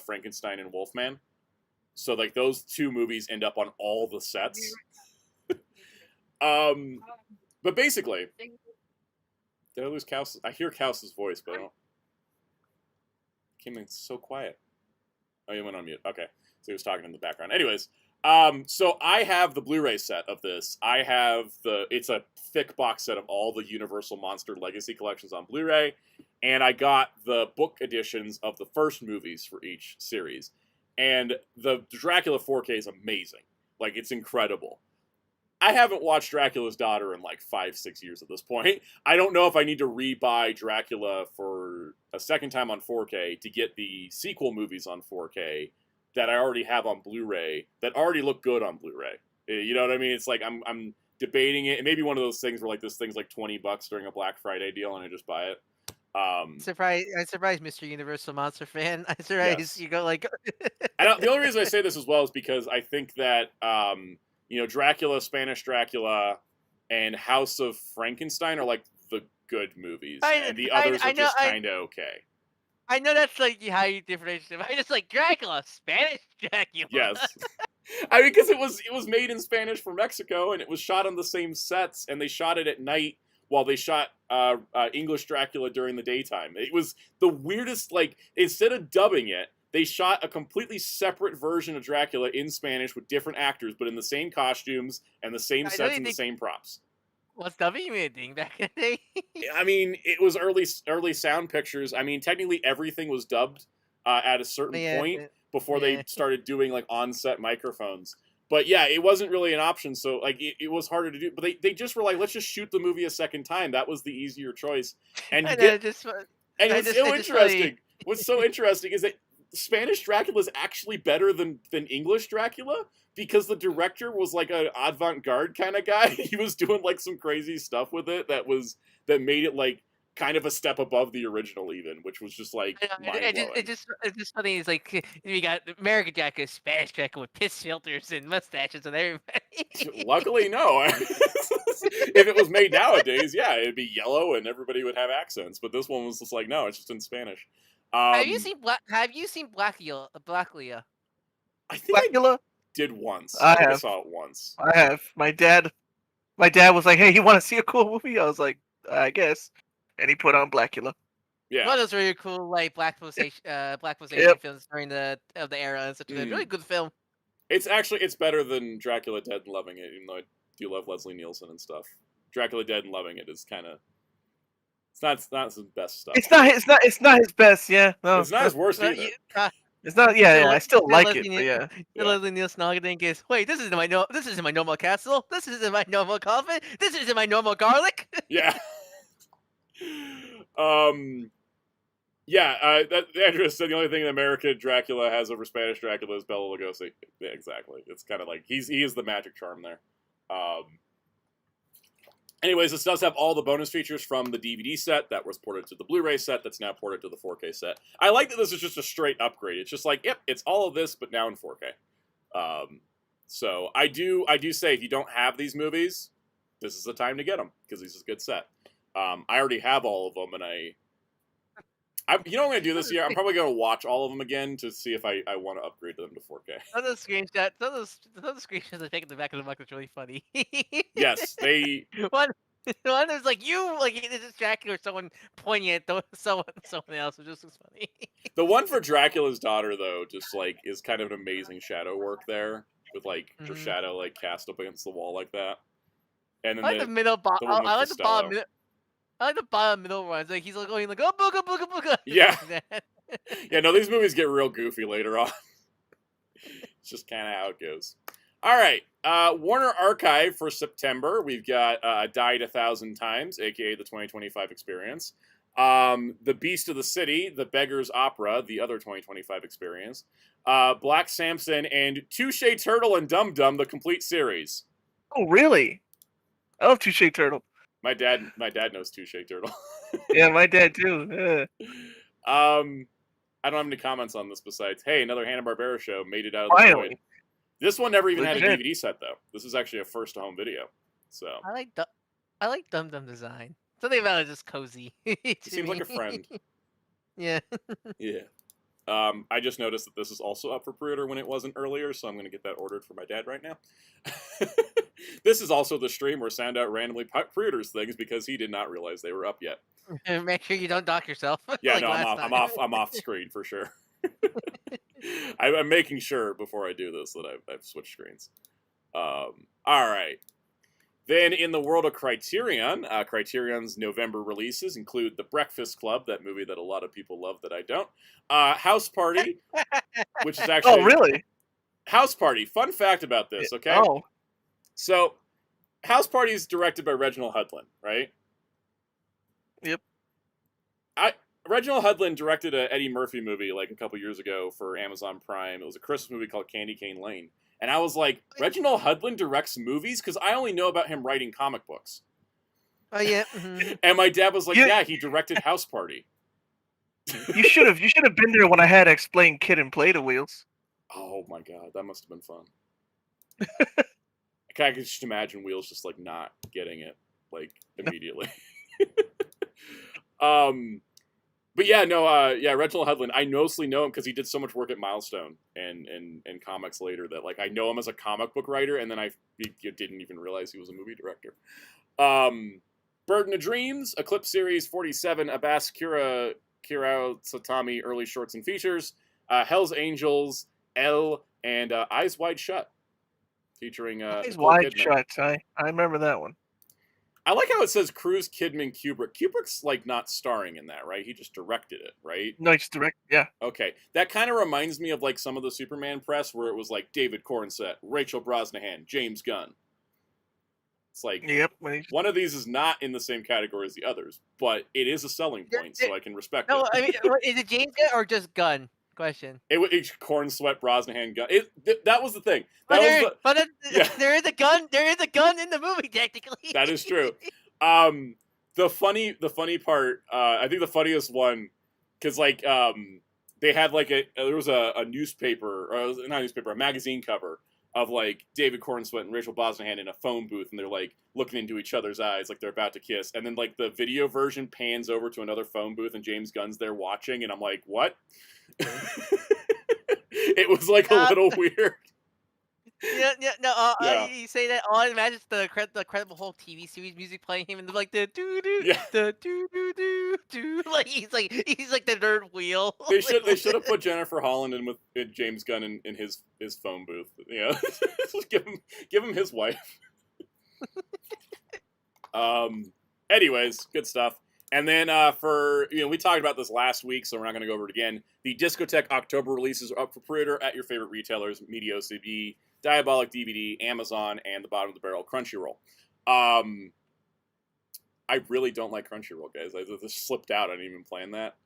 Frankenstein, and Wolfman. So like those 2 movies end up on all the sets. But basically, did I lose Kaus? I hear Kaus's voice, but I don't. Came in so quiet. Oh, he went on mute. Okay, so he was talking in the background. Anyways, so I have the Blu-ray set of this. I have it's a thick box set of all the Universal Monster Legacy collections on Blu-ray, and I got the book editions of the first movies for each series. And the Dracula 4K is amazing. Like, it's incredible. I haven't watched Dracula's Daughter in like 5-6 years at this point. I don't know if I need to re-buy Dracula for a second time on 4K to get the sequel movies on 4K that I already have on Blu-ray that already look good on Blu-ray. You know what I mean? It's like I'm debating it. It may be one of those things where like this thing's like $20 during a Black Friday deal and I just buy it. I'm surprised, Mr. Universal Monster fan. I'm surprised you go like. The only reason I say this as well is because I think that Dracula, Spanish Dracula, and House of Frankenstein are like the good movies, and the others are just kind of okay. I know that's like how you differentiate them. I just like Dracula, Spanish Dracula. Yes, I mean because it was made in Spanish for Mexico, and it was shot on the same sets, and they shot it at night while they shot English Dracula during the daytime. It was the weirdest, like, instead of dubbing it, they shot a completely separate version of Dracula in Spanish with different actors, but in the same costumes and the same sets and the same props. What's dubbing mean back in the day? I mean, it was early sound pictures. I mean, technically everything was dubbed at a certain point before they started doing, like, on-set microphones. But yeah, it wasn't really an option, so like it was harder to do. But they just were like, let's just shoot the movie a second time. That was the easier choice. And what's so interesting is that Spanish Dracula is actually better than English Dracula because the director was like an avant-garde kind of guy. He was doing like some crazy stuff with it that made it like kind of a step above the original even, which was just like mind-blowing. It's just funny. It's like you got American Dracula, Spanish Dracula with piss filters and mustaches and everybody. Luckily, no. If it was made nowadays, yeah, it'd be yellow and everybody would have accents. But this one was just like, no, it's just in Spanish. Have you seen Blackula? I think I did once. I saw it once. I have. My dad was like, "Hey, you want to see a cool movie?" I was like, "I guess." And he put on Blackula. Yeah, one of those really cool like Black films during the era. It's a really good film. It's better than Dracula Dead and Loving It, even though I do love Leslie Nielsen and stuff. Dracula Dead and Loving It is kind of it's not his best stuff. It's not his best. Yeah, no, it's not his worst either. It's not. Yeah, I still like it. But yeah. Leslie Nielsen again is, wait, this isn't my normal castle. This isn't my normal coffin. This isn't my normal garlic. Yeah. Andrew said the only thing in America Dracula has over Spanish Dracula is Bela Lugosi. Yeah, exactly. It's kind of like he is the magic charm there. Anyways, this does have all the bonus features from the DVD set that was ported to the Blu-ray set that's now ported to the 4K set. I like that this is just a straight upgrade. It's just like, yep, it's all of this, but now in 4K. So I do say if you don't have these movies, this is the time to get them because this is a good set. I already have all of them, and you know what I'm going to do this year? I'm probably going to watch all of them again to see if I want to upgrade them to 4K. Some of the screenshots I take in the back of the book is really funny. Yes, they... One is like you, like it's just Dracula or someone pointing at someone else, which just looks funny. The one for Dracula's daughter, though, just like is kind of an amazing shadow work there, with like her shadow like cast up against the wall like that. And then I like the middle bottom. I like the bottom. I like the bottom middle ones. Like he's like going like oh booga booga booga. Yeah. Yeah. No, these movies get real goofy later on. It's just kind of how it goes. All right, Warner Archive for September. We've got Died 1,000 Times, aka the 2025 Experience. The Beast of the City, The Beggar's Opera, the other 2025 Experience. Black Samson and Touche Turtle and Dum Dum, the complete series. Oh, really? I love Touche Turtle. My dad knows Touche Turtle. Yeah, my dad too. I don't have any comments on this besides, hey, another Hanna-Barbera show made it out of the void. This one never even had a DVD set though. This is actually a first-to-home video. So I like Dum Dum design. Something about it is just cozy. He seems like a friend. Yeah. Yeah. I just noticed that this is also up for pre-order when it wasn't earlier, so I'm going to get that ordered for my dad right now. This is also the stream where Soundout randomly pre-orders things because he did not realize they were up yet. And make sure you don't dock yourself. Yeah, like no, I'm off screen for sure. I'm making sure before I do this that I've switched screens. All right. Then in the world of Criterion, Criterion's November releases include The Breakfast Club, that movie that a lot of people love that I don't. House Party, which is actually... Oh, really? House Party. Fun fact about this, okay? Oh. So, House Party is directed by Reginald Hudlin, right? Yep. Reginald Hudlin directed an Eddie Murphy movie like a couple years ago for Amazon Prime. It was a Christmas movie called Candy Cane Lane. And I was like, Reginald Hudlin directs movies? Because I only know about him writing comic books. Oh, yeah. And my dad was like, yeah, he directed House Party. You should have been there when I had to explain Kid and Play the Wheels. Oh my god, that must have been fun. I can just imagine Wheels just like not getting it like immediately. But yeah, no, Reginald Hudlin, I mostly know him because he did so much work at Milestone and comics later that like I know him as a comic book writer, and then I didn't even realize he was a movie director. Burden of Dreams, Eclipse Series 47, Abbas Kirao Satami early shorts and features, Hell's Angels, L, and Eyes Wide Shut, featuring Eyes Wide Shut. I remember that one. I like how it says Cruz, Kidman, Kubrick. Kubrick's like not starring in that, right? He just directed it, right? No, he's yeah. Okay, that kind of reminds me of like some of the Superman press where it was like David Cornsett, Rachel Brosnahan, James Gunn. It's like, yep. One of these is not in the same category as the others, but it is a selling point, so I can respect it. No, I mean, is it James Gunn or just Gunn? Question. It's Corn Sweat Brosnahan Gun. That was the thing. There is a gun. There is a gun in the movie, technically. That is true. The funny part. I think the funniest one, because like they had like there was a newspaper, or not a newspaper, a magazine cover of like David Cornsweet and Rachel Brosnahan in a phone booth, and they're like looking into each other's eyes like they're about to kiss, and then like the video version pans over to another phone booth and James Gunn's there watching, and I'm like, what? It was like a little weird. You say that. All I imagine is the Incredible Hulk TV series music playing him, and like the doo doo, the doo doo doo doo. Like he's like the nerd wheel. They should have put Jennifer Holland in with James Gunn in his phone booth. You know, give him his wife. Anyways, good stuff. And then we talked about this last week, so we're not going to go over it again. The Discotek October releases are up for pre-order at your favorite retailers: Media OCB, Diabolic DVD, Amazon, and the bottom of the barrel Crunchyroll. I really don't like Crunchyroll, guys. I just slipped out. I didn't even plan that.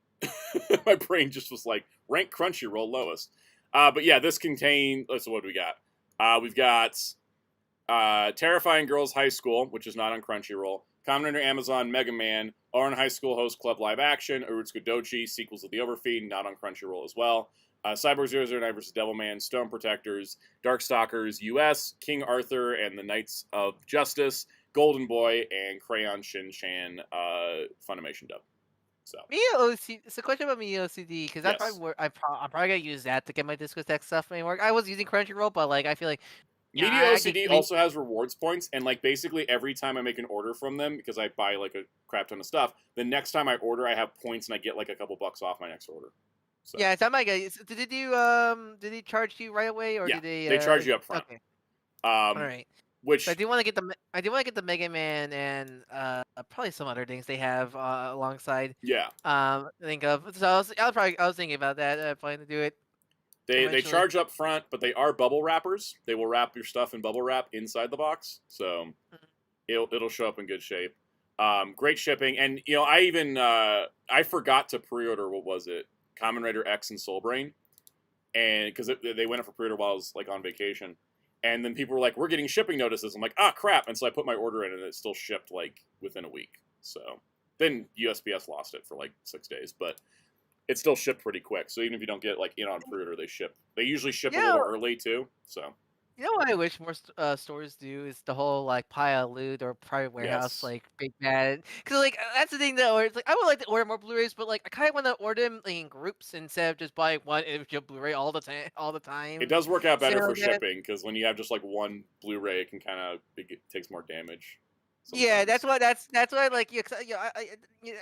My brain just was like, rank Crunchyroll lowest. But yeah, this contains. So what do we got? We've got Terrifying Girls High School, which is not on Crunchyroll. Common under Amazon, Mega Man, Oran High School Host Club Live Action, Urutsuka Dochi, sequels of the Overfeed, not on Crunchyroll as well. Cyborg 009 versus Devilman, Stone Protectors, Darkstalkers US, King Arthur and the Knights of Justice, Golden Boy, and Crayon Shin-Chan Funimation dub. So It's a question about me OCD because yes. I'm probably gonna use that to get my Discotek stuff to work. I was using Crunchyroll, but like I feel like Media OCD also has rewards points, and like basically every time I make an order from them, because I buy like a crap ton of stuff, the next time I order, I have points and I get like a couple bucks off my next order. So. Yeah, it's not my guy. Did they charge you right away, or did they charge you up front? Okay. All right. Which I do want to get the Mega Man and probably some other things they have alongside. Yeah. Think of so I was thinking about that. Planning to do it. They charge up front, but they are bubble wrappers. They will wrap your stuff in bubble wrap inside the box, so it'll show up in good shape. Great shipping, and you know I forgot to pre-order what was it, Kamen Rider X and Soul Brain, and because they went up for pre-order while I was like on vacation, and then people were like, "We're getting shipping notices." I'm like, "Ah, crap!" And so I put my order in, and it still shipped like within a week. So then USPS lost it for like 6 days, but it still shipped pretty quick. So even if you don't get like in on pre-order, they ship. They usually ship a little early too. So you know what I wish more stores do is the whole like pile loot or private warehouse like big bad. Because like that's the thing though. It's like I would like to order more Blu-rays, but like I kind of want to order them in groups instead of just buying one individual Blu-ray all the time. It does work out better for shipping because when you have just like one Blu-ray, it can kind of it takes more damage. Sometimes. Yeah, that's why like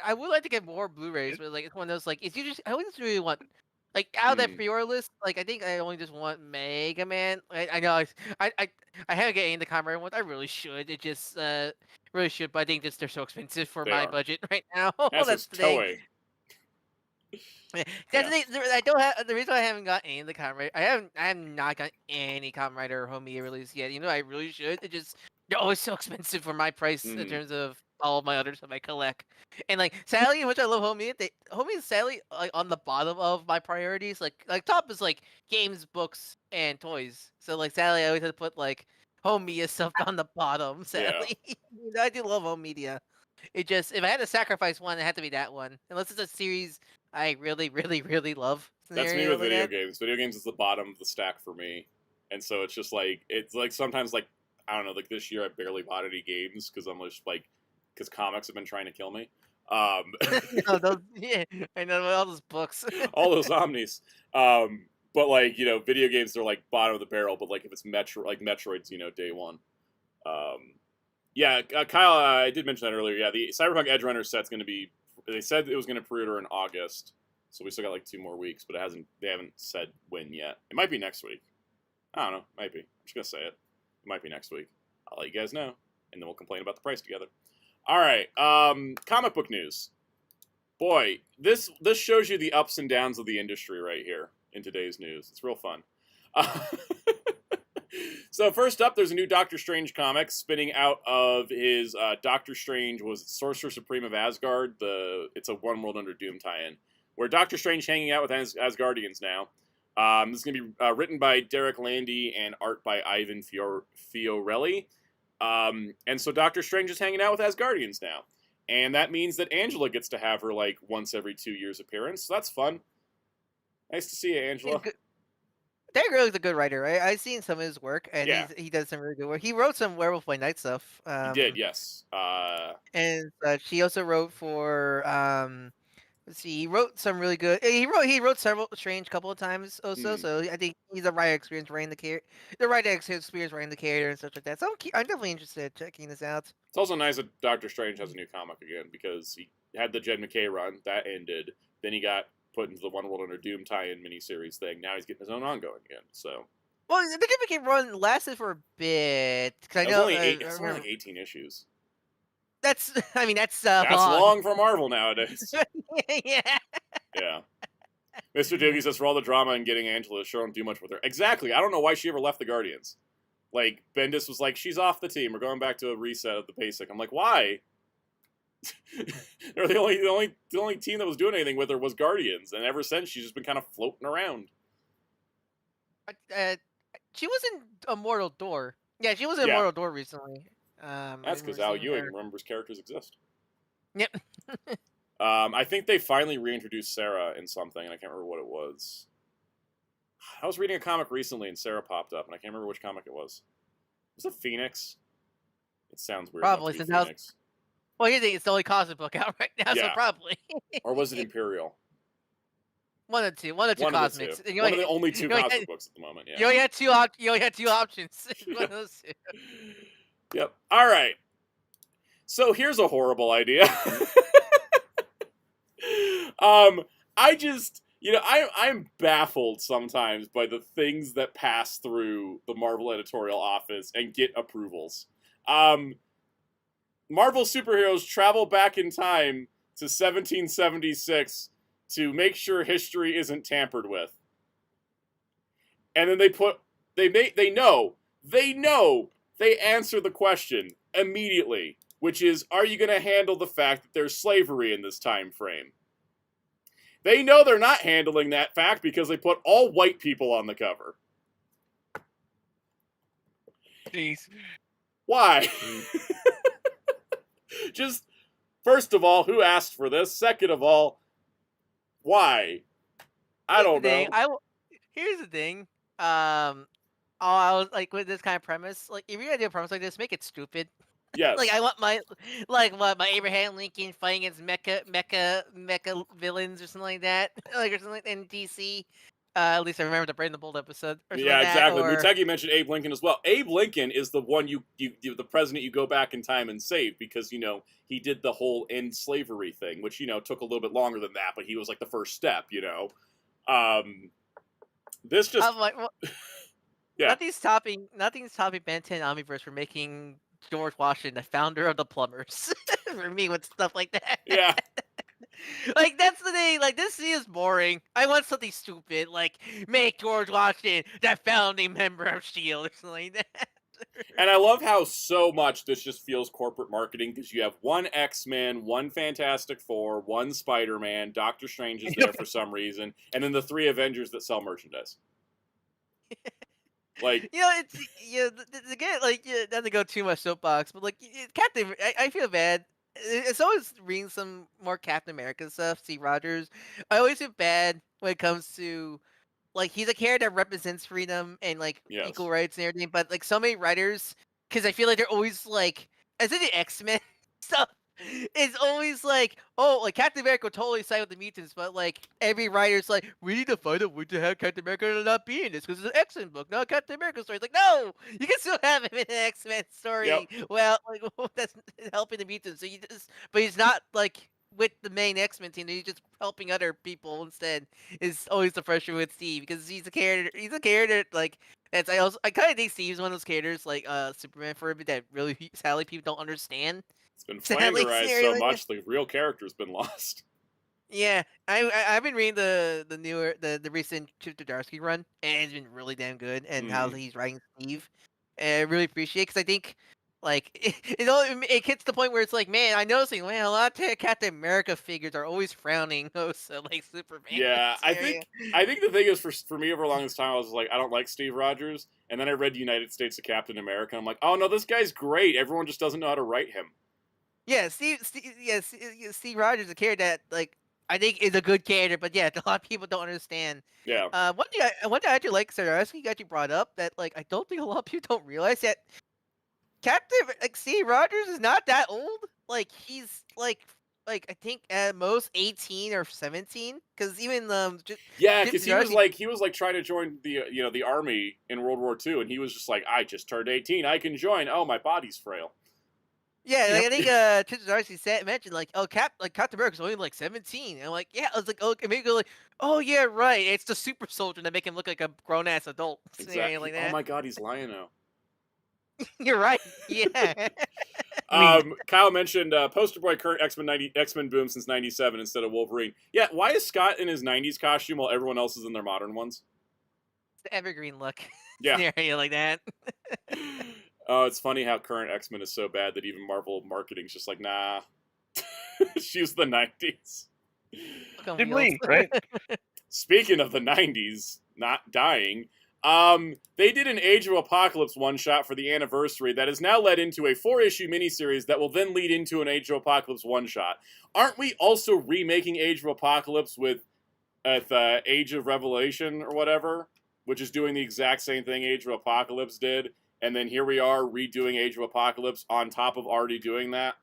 I would like to get more Blu-rays, but like it's one of those like it's usually I always really want like out of that pre-order list. Like I think I only just want Mega Man. I know I haven't getting into Kamen Rider one. I really should. It just really should, but I think just they're so expensive for my budget right now. That's the thing. That's the thing. I don't have the reason I haven't got any of the Kamen Rider. I have not got any Kamen Rider Homie release yet. You know I really should. It just they're always so expensive for my price in terms of all of my other stuff I collect. And like sadly, which I love Homie, Homie is sadly like on the bottom of my priorities. Like top is like games, books, and toys. So like sadly, I always have to put like home media stuff on the bottom. Sadly, I do love home media. It just if I had to sacrifice one, it had to be that one. Unless it's a series I really, really, really love. That's me with video games. Video games is the bottom of the stack for me, and so it's just like sometimes like I don't know, like this year I barely bought any games because I'm just like because comics have been trying to kill me. I know all those books, all those omnis. But like video games they're like bottom of the barrel. But like if it's Metroid's day one. Kyle, I did mention that earlier. Yeah, the Cyberpunk Edge Runner set's going to be. They said it was going to pre-order in August, so we still got like 2 more weeks, but they haven't said when yet. It might be next week. I don't know. Might be. I'm just going to say it. It might be next week. I'll let you guys know, and then we'll complain about the price together. All right. Comic book news. Boy, this shows you the ups and downs of the industry right here in today's news. It's real fun. So first up, there's a new Doctor Strange comic spinning out of his Doctor Strange was Sorcerer Supreme of Asgard. It's a One World Under Doom tie-in where Doctor Strange hanging out with Asgardians now. This is going to be written by Derek Landy and art by Ivan Fiorelli. And so Doctor Strange is hanging out with Asgardians now. And that means that Angela gets to have her like once every 2 years appearance. So that's fun. Nice to see you, Angela. Derek Landy's a good writer, right? I've seen some of his work, and he does some really good work. He wrote some Werewolf by Night stuff. He did, yes. And she also wrote for let's see, he wrote some really good. He wrote several Strange couple of times also. So I think he's a writer experience writing the character. The writer experience writing the character and stuff like that. So I'm definitely interested in checking this out. It's also nice that Doctor Strange has a new comic again because he had the Jed McKay run that ended. Then he got put into the One World Under Doom tie-in miniseries thing. Now he's getting his own ongoing again. So, well, the Jed McKay run lasted for a bit. Cause I know it's only like 18 issues. That's that's long for Marvel nowadays. Yeah. Mr. Doogie says for all the drama and getting Angela, sure don't do much with her. Exactly. I don't know why she ever left the Guardians. Like Bendis was like, she's off the team. We're going back to a reset of the basic. I'm like, why? They're the only team that was doing anything with her was Guardians, and ever since she's just been kind of floating around. She was in Immortal Door. Yeah, she was in Immortal Door recently. That's because Al Ewing remembers characters exist. Yep. I think they finally reintroduced Sarah in something, and I can't remember what it was. I was reading a comic recently and Sarah popped up, and I can't remember which comic it was. Was it Phoenix? It sounds weird. Probably, enough to since be Phoenix. Well, you think it's the only comic book out right now, so Yeah. probably. Or was it Imperial? One of two cosmics. Of the only two comic books at the moment. Yeah. You only had two options. One of those two. Yep. All right. So here's a horrible idea. I just, I'm baffled sometimes by the things that pass through the Marvel editorial office and get approvals. Marvel superheroes travel back in time to 1776 to make sure history isn't tampered with. And then they answer the question immediately, which is, are you going to handle the fact that there's slavery in this time frame? They know they're not handling that fact because they put all white people on the cover. Jeez. Why? Just, first of all, who asked for this? Second of all, why? I don't know. Here's the thing. I was like, with this kind of premise, like, if you're gonna do a premise like this, make it stupid. Yes. Like, I want my Abraham Lincoln fighting against mecha villains or something like that, or something like that in DC. At least I remember the Brave and the Bold episode. Yeah, exactly. Mutegi mentioned Abe Lincoln as well. Abe Lincoln is the one the president you go back in time and save because he did the whole end slavery thing, which took a little bit longer than that, but he was like the first step. This just I'm like, well, yeah. Nothing's stopping Ben 10 Omniverse for making George Washington the founder of the plumbers. For me, with stuff like that. Yeah. Like, that's the thing. Like, this scene is boring. I want something stupid, like make George Washington the founding member of S.H.I.E.L.D. or something like that. And I love how so much this just feels corporate marketing because you have one X-Men, one Fantastic Four, one Spider-Man, Doctor Strange is there for some reason, and then the 3 Avengers that sell merchandise. Like, it's again, like, not to go too much soapbox, but like Captain, I feel bad. It's always reading some more Captain America stuff. Steve Rogers, I always feel bad when it comes to, like, he's a character that represents freedom and like equal rights and everything. But like so many writers, because I feel like they're always like, as in the X-Men stuff, it's always like, oh, like Captain America would totally side with the mutants, but like every writer's like, we need to find a way to have Captain America not be in this because it's an X-Men book, not a Captain America story. It's like, no, you can still have him in an X-Men story. Yep. Well, like, that's helping the mutants. So but he's not like with the main X-Men team. He's just helping other people instead. Is always the frustration with Steve because he's a character. He's a character like. I kind of think Steve's one of those characters like Superman for a bit that really sadly people don't understand. It's been flanderized so much, the real character's been lost. Yeah, I've been reading the recent Chip Zdarsky run, and it's been really damn good. And how he's writing Steve, and I really appreciate it because I think like it gets to the point where it's like, man, I noticing, man, a lot of Captain America figures are always frowning, also like Superman. Yeah, I think the thing is for me over a long time, I was like, I don't like Steve Rogers, and then I read United States of Captain America, and I'm like, oh no, this guy's great. Everyone just doesn't know how to write him. Yeah, Steve Rogers is a character that, like, I think is a good character, but yeah, a lot of people don't understand. Yeah. One thing I actually like Zdarsky got you brought up that, like, I don't think a lot of people don't realize that Steve Rogers is not that old. Like, he's like I think at most 18 or 17. Because even because he was like trying to join the army in World War II, and he was just like, I just turned 18, I can join. Oh, my body's frail. Yeah, like, I think Chip Zdarsky mentioned like, oh, Captain America's only like 17. And I'm like, yeah, I was like, oh, and maybe go like, oh yeah, right. It's the super soldier that make him look like a grown ass adult. Exactly. Like that. Oh my God, he's Lion-O. You're right. Yeah. Kyle mentioned poster boy current X-Men boom since '97 instead of Wolverine. Yeah, why is Scott in his '90s costume while everyone else is in their modern ones? It's the evergreen look. Yeah. Scenario like that. Oh, it's funny how current X-Men is so bad that even Marvel marketing's just like, nah. She's the '90s. Didn't we, right? Speaking of the '90s not dying, they did an Age of Apocalypse one-shot for the anniversary that has now led into a 4-issue miniseries that will then lead into an Age of Apocalypse one-shot. Aren't we also remaking Age of Apocalypse with Age of Revelation or whatever? which is doing the exact same thing Age of Apocalypse did, and then here we are redoing Age of Apocalypse on top of already doing that.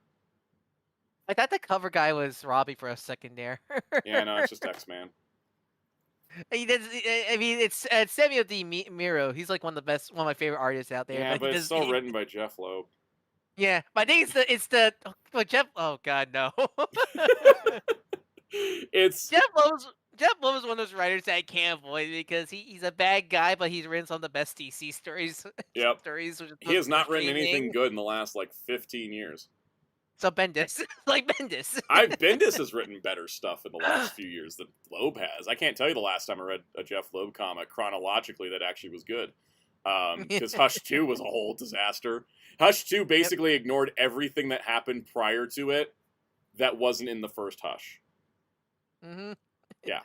I thought the cover guy was Robbie for a second there. Yeah, no, it's just X-Man. I mean, it's Samuel D. Miro. He's like one of my favorite artists out there. Yeah, but it's still written by Jeff Loeb. Yeah, but I think Jeff. Oh God, no. It's Jeff Loeb is one of those writers that I can't avoid because he's a bad guy, but he's written some of the best DC stories. Yep. Stories. He has not written anything good in the last like 15 years. So Bendis, like Bendis. Bendis has written better stuff in the last few years than Loeb has. I can't tell you the last time I read a Jeff Loeb comic chronologically that actually was good. Because Hush 2 was a whole disaster. Hush 2 basically ignored everything that happened prior to it that wasn't in the first Hush. Mm-hmm. Yeah.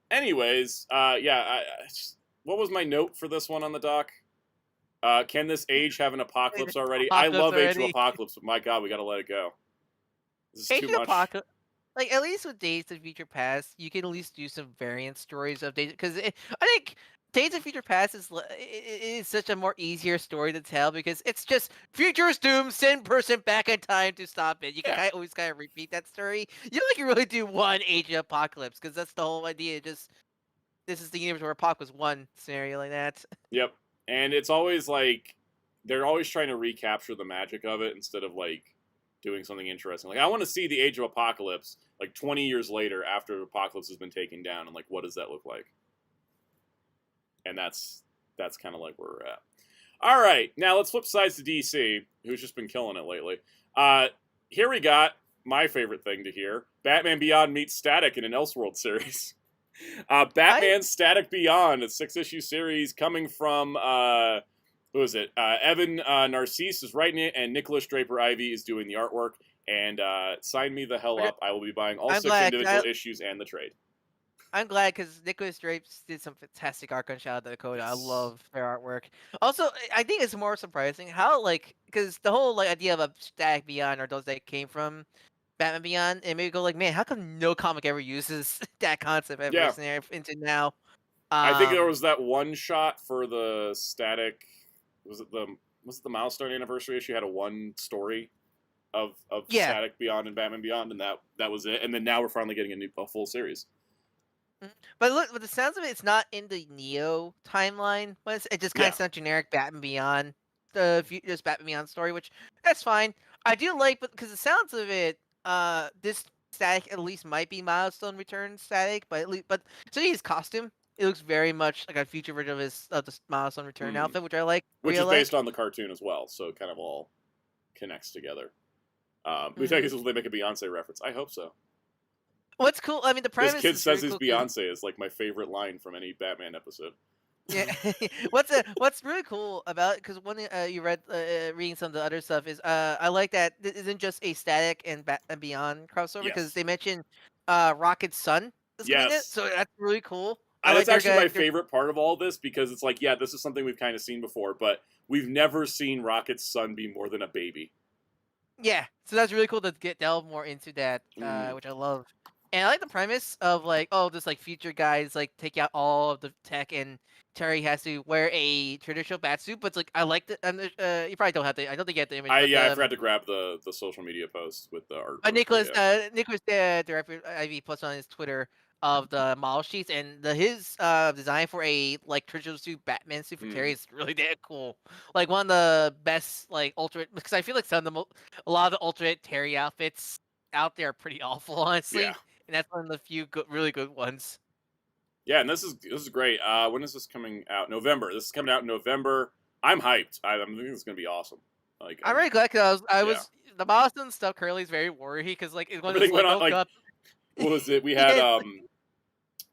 Anyways, what was my note for this one on the doc? Can this age have an apocalypse already? I love Age of Apocalypse, but my God, we gotta let it go. This is too much. Apocalypse, like at least with Days of Future Past, you can at least do some variant stories of Days, because I think Days of Future Past is such a more easier story to tell because it's just future's doomed, send person back in time to stop it. You can always kind of repeat that story. You don't can really do one Age of Apocalypse because that's the whole idea. Just this is the universe where Apocalypse one scenario like that. Yep. And it's always like they're always trying to recapture the magic of it instead of like doing something interesting. Like I want to see the Age of Apocalypse like 20 years later after Apocalypse has been taken down, and like what does that look like? And that's kind of like where we're at. All right, now let's flip sides to DC, who's just been killing it lately. Here we got my favorite thing to hear: Batman Beyond meets Static in an Elseworld series. Batman Static Beyond, a 6-issue series coming from who is it? Evan Narcisse is writing it, and Nicholas Draper-Ivy is doing the artwork. And sign me the hell up! I will be buying all 6 individual issues and the trade. I'm glad because Nicholas Drapes did some fantastic art on Shadow of the Dakota. I love their artwork. Also, I think it's more surprising how because the whole idea of a Static Beyond or those that came from Batman Beyond, and maybe go man, how come no comic ever uses that concept ever into now? I think there was that one shot for the Static. Was it the milestone anniversary issue? Had a one story of Static Beyond and Batman Beyond, and that was it. And then now we're finally getting a full series. But look, with the sounds of it, it's not in the Neo timeline, but it just kind of sounds generic Batman Beyond, just Batman Beyond story, which that's fine. I do like, but because the sounds of it, this Static at least might be Milestone Return Static, but so his costume, it looks very much like a future version of the Milestone Return outfit, which I like. Which is based on the cartoon as well, so it kind of all connects together. Will they make a Beyonce reference? I hope so. What's cool? I mean, the premise. This kid says his Beyonce is like my favorite line from any Batman episode. Yeah, what's really cool about it, because when you reading some of the other stuff is I like that this isn't just a Static and Beyond crossover, because they mentioned Rocket's son is in it, so that's really cool. That's actually my favorite part of all this, because it's like, this is something we've kind of seen before, but we've never seen Rocket's son be more than a baby. Yeah, so that's really cool to delve more into that, which I love. And I like the premise of this future guys take out all of the tech, and Terry has to wear a traditional bat suit. But it's I like the you probably don't have the, I don't think you have the image. I forgot to grab the social media post with the art. Nicholas Director Ivy posted on his Twitter of the model sheets, and his design for a traditional suit Batman suit for Terry is really damn cool. One of the best alternate, because I feel like a lot of the alternate Terry outfits out there are pretty awful, honestly. Yeah. And that's one of the few really good ones. Yeah, and this is great. When is this coming out? November. This is coming out in November. I'm hyped. I'm thinking it's gonna be awesome. I'm really glad, because I was the Boston stuff currently is very worried, because it's one of those what was it? We had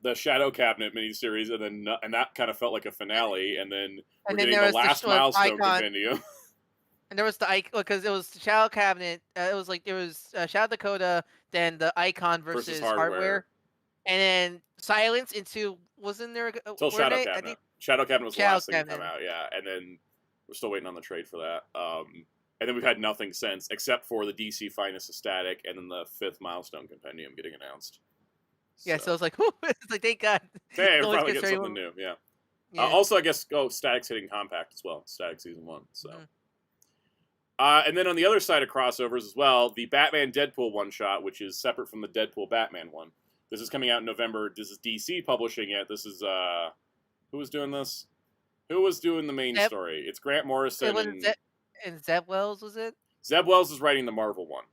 the Shadow Cabinet miniseries, and that kind of felt like a finale, and then we're getting the last Milestone compendium. And there was the icon, because it was Shadow Cabinet. It was there was Shadow Dakota, then the Icon versus Hardware, and then Silence into wasn't there? Till Shadow Cabinet. Shadow Cabinet was the last thing to come out, and then we're still waiting on the trade for that. And then we've had nothing since, except for the DC Finest of Static, and then the 5th Milestone compendium getting announced. Yeah, so it's like, whew, it's like, thank God. Hey, It's we're always finally getting concerning something new. Yeah. Yeah. Also, I guess Static's hitting Compact as well. Static Season 1. So. And then on the other side of crossovers as well, the Batman Deadpool one shot, which is separate from the Deadpool Batman one. This is coming out in November. This is DC publishing it. This is who was doing this? Who was doing the main story? It's Grant Morrison and Zeb Wells, was it? Zeb Wells is writing the Marvel one.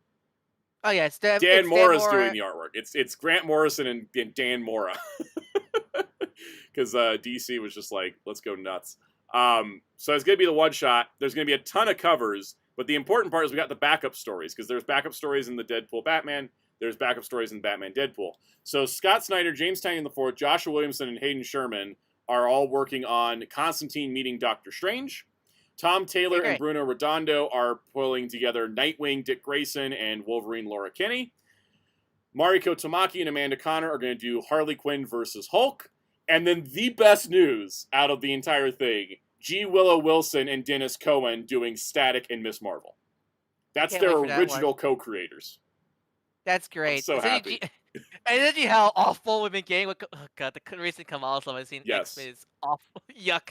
Oh yeah, Dan Mora's doing the artwork. It's Grant Morrison and Dan Mora. Because DC was just like, let's go nuts. So it's gonna be the one shot. There's gonna be a ton of covers, but the important part is we got the backup stories, because there's backup stories in the Deadpool Batman. There's backup stories in Batman Deadpool. So Scott Snyder, James Tynion IV, Joshua Williamson, and Hayden Sherman are all working on Constantine meeting Doctor Strange. Tom Taylor and Bruno Redondo are pulling together Nightwing, Dick Grayson, and Wolverine, Laura Kinney. Mariko Tamaki and Amanda Connor are going to do Harley Quinn versus Hulk. And then the best news out of the entire thing, G. Willow Wilson and Dennis Cohen doing Static and Miss Marvel. That's their original co-creators. That's great. I'm so happy. And then you how awful we've been getting with the recent Kamal I've seen. Yes, is awful, yuck.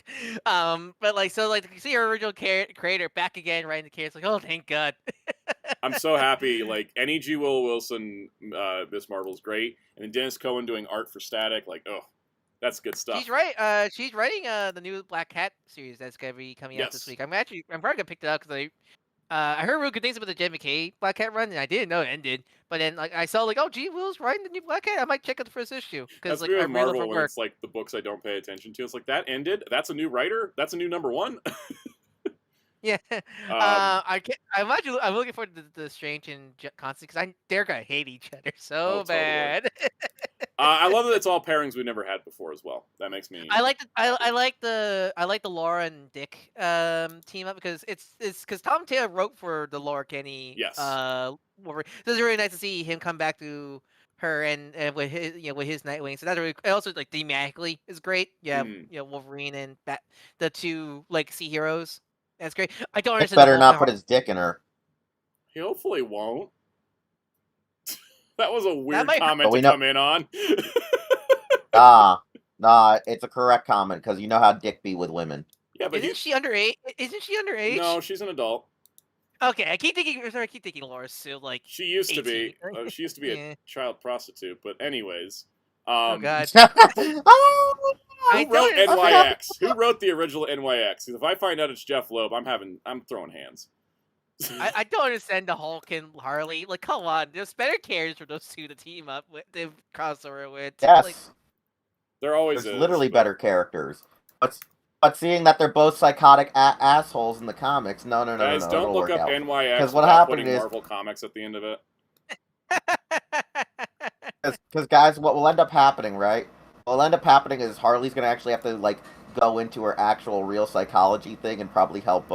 But like you see your original creator back again, right in the case. Like, oh, thank God. I'm so happy. Like any G. Willow Wilson, Miss Marvel's great, and then Dennis Cohen doing art for Static. Like, oh, that's good stuff. She's right. She's writing the new Black Cat series that's gonna be coming out this week. I'm probably gonna pick it up because I heard real good things about the Jed McKay Black Cat run, and I didn't know it ended. But then, like, I saw, like, oh, G. Will's writing the new Black Cat. I might check out the first issue. That's like, weird with Marvel when it's, like, the books I don't pay attention to. It's like, that ended? That's a new writer? That's a new #1? Yeah. I'm looking forward to the Strange and Constant, because they're going to hate each other so bad. I love that it's all pairings we've never had before as well. That makes me. I like the Laura and Dick team up, because it's because Tom Taylor wrote for the Laura Kinney. Yes. So it's really nice to see him come back to her and with his Nightwing. So that's really also like thematically is great. Yeah, Wolverine and the two like sea heroes. That's great. I don't understand. Better not put his dick in her. He hopefully won't. That was a weird comment to come in on. Nah, it's a correct comment, because you know how Dick be with women. Yeah, but Isn't she underage? No, she's an adult. Okay, I keep thinking Laura's still like. She used 18. To be. She used to be a child prostitute, but anyways. Oh God. Who wrote NYX? Who wrote the original NYX? Because if I find out it's Jeff Loeb, I'm throwing hands. I don't understand the Hulk and Harley. Like, come on, there's better characters for those two to team up with, to crossover with. Yes. Like, there always there's literally better characters. But seeing that they're both psychotic assholes in the comics, no. Guys, don't look up NYX. Because what happened is Marvel Comics at the end of it. Because guys, what will end up happening, right? What will end up happening is Harley's gonna actually have to like go into her actual real psychology thing and probably help.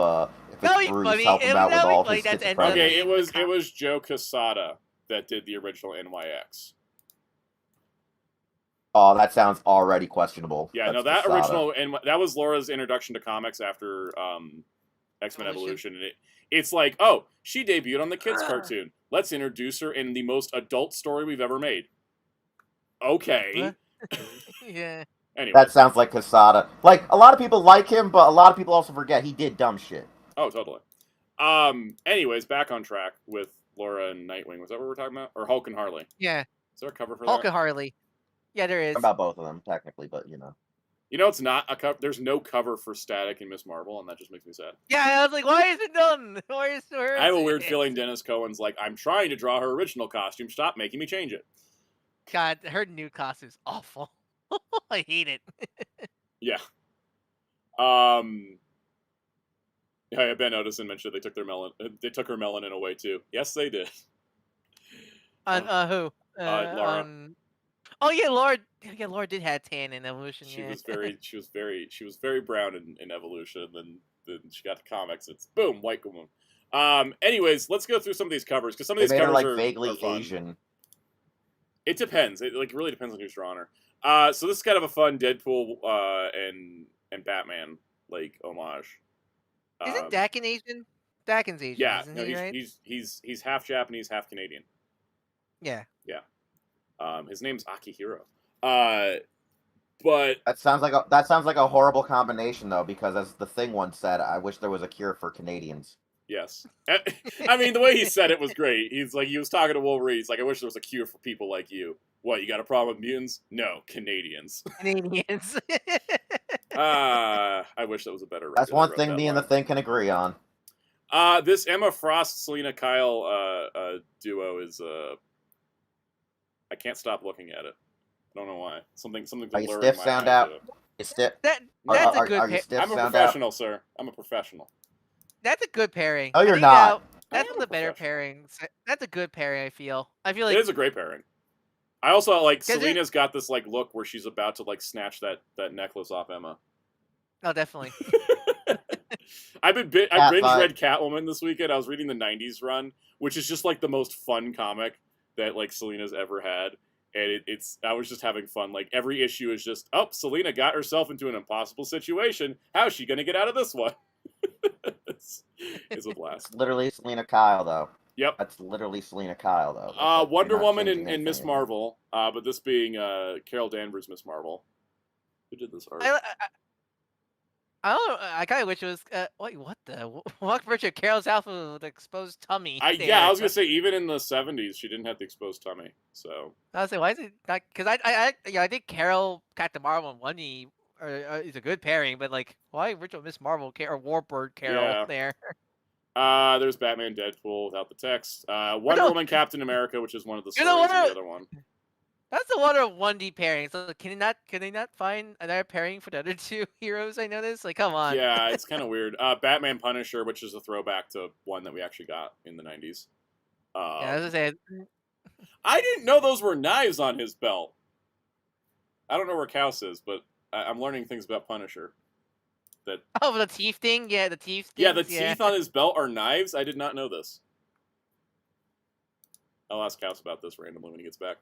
If it's Bruce, help him out with all his schizophrenia. Okay, it was Joe Quesada that did the original NYX. Oh, that sounds already questionable. Yeah, no, that original and that was Laura's introduction to comics after X-Men Evolution, and it's like, oh, she debuted on the kids' cartoon. Let's introduce her in the most adult story we've ever made. Okay. Yeah. Anyway. That sounds like Quesada. Like, a lot of people like him, but a lot of people also forget he did dumb shit. Oh, totally. Anyways, back on track with Laura and Nightwing. Was that what we're talking about? Or Hulk and Harley? Yeah. Is there a cover for Hulk that? and Harley. Yeah, there is. About both of them, technically, but you know. You know, it's not a cover. There's no cover for Static and Miss Marvel, and that just makes me sad. Yeah, I was like, why is it done? Why is it her? I have a weird feeling Dennis Cohen's like, I'm trying to draw her original costume. Stop making me change it. God, her new costume's awful. I hate it. Yeah. Yeah, Ben Otison mentioned they took their melon. They took her melanin away too. Yes, they did. On who? Laura. Oh yeah, Laura. Yeah, Laura did have tan in Evolution. She was very brown in Evolution. Then she got to comics. It's boom, white woman. Anyways, let's go through some of these covers because some of these covers like are vaguely fun. Asian. It depends. It like really depends on who's drawing her. So this is kind of a fun Deadpool and Batman like homage. Isn't Dakin Asian? Dakin's Asian. Yeah, isn't no, he, right? he's half Japanese, half Canadian. Yeah. Yeah. His name's Akihiro. But that sounds like a horrible combination though, because as the Thing once said, I wish there was a cure for Canadians. Yes. I mean, the way he said it was great. He was talking to Wolverine. He's like, I wish there was a cure for people like you. What, you got a problem with mutants? No, Canadians. Canadians. I wish that was a better. That's one thing me and the Thing can agree on. This Emma Frost, Selena Kyle duo is I can't stop looking at it. I don't know why. Something's Are you blurring stiff? my Sound eyes out. with it. You stiff? That's a good. Are you stiff? I'm a Sound professional, out? sir. I'm a professional. That's a good pairing. No, you're I think not. That's one of the better pairings. That's a good pairing. I feel like it is a great pairing. I also like 'Cause Selena's got this like look where she's about to like snatch that necklace off Emma. Oh, definitely. I binge Cat read fight. Catwoman this weekend. I was reading the '90s run, which is just like the most fun comic that like Selena's ever had, and I was just having fun. Like every issue is just, oh, Selena got herself into an impossible situation. How's she gonna get out of this one? it's a blast. It's literally Selena Kyle though. Yep. That's literally Selena Kyle though. Wonder You're not Woman changing and Miss anything. Marvel, but this being Carol Danvers' Miss Marvel. Who did this art? I don't know. I kind of wish it was. Wait, what the? What Richard Carroll's outfit with exposed tummy? I was gonna say even in the '70s she didn't have the exposed tummy. So I was like, why is it not? Because I think Carol, Captain Marvel, and Wundy is a good pairing, but like, why Richard Miss Marvel or Warbird Carol there? There's Batman, Deadpool without the text. Wonder Woman, Captain America, which is one of the stories of the other one. That's the one of 1D pairing. So can they not find another pairing for the other two heroes? I noticed. Like, come on. Yeah, it's kind of weird. Batman Punisher, which is a throwback to one that we actually got in the '90s. Yeah, I was gonna say. I didn't know those were knives on his belt. I don't know where Kaus is, but I'm learning things about Punisher. Oh, the teeth thing? Yeah, the teeth. Yeah, the teeth on his belt are knives. I did not know this. I'll ask Kaus about this randomly when he gets back.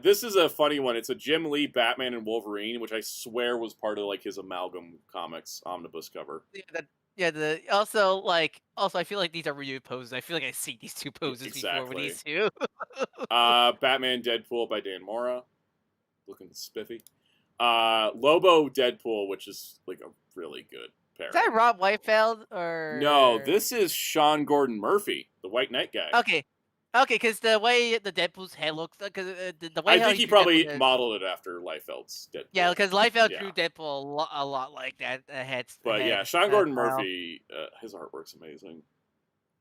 This is a funny one. It's a Jim Lee Batman and Wolverine, which I swear was part of like his Amalgam Comics omnibus cover. Also I feel like these are real poses. I feel like I see these two poses before with these two. Batman Deadpool by Dan Mora, looking spiffy. Lobo Deadpool, which is like a really good pairing. Is that Rob Liefeld or no? This is Sean Gordon Murphy, the White Knight guy. Okay, because the way the Deadpool's head looks, because the way I think he probably modeled it after Liefeld's Deadpool. Yeah, because Liefeld drew Deadpool a lot like that. But Sean Gordon Murphy, his artwork's amazing.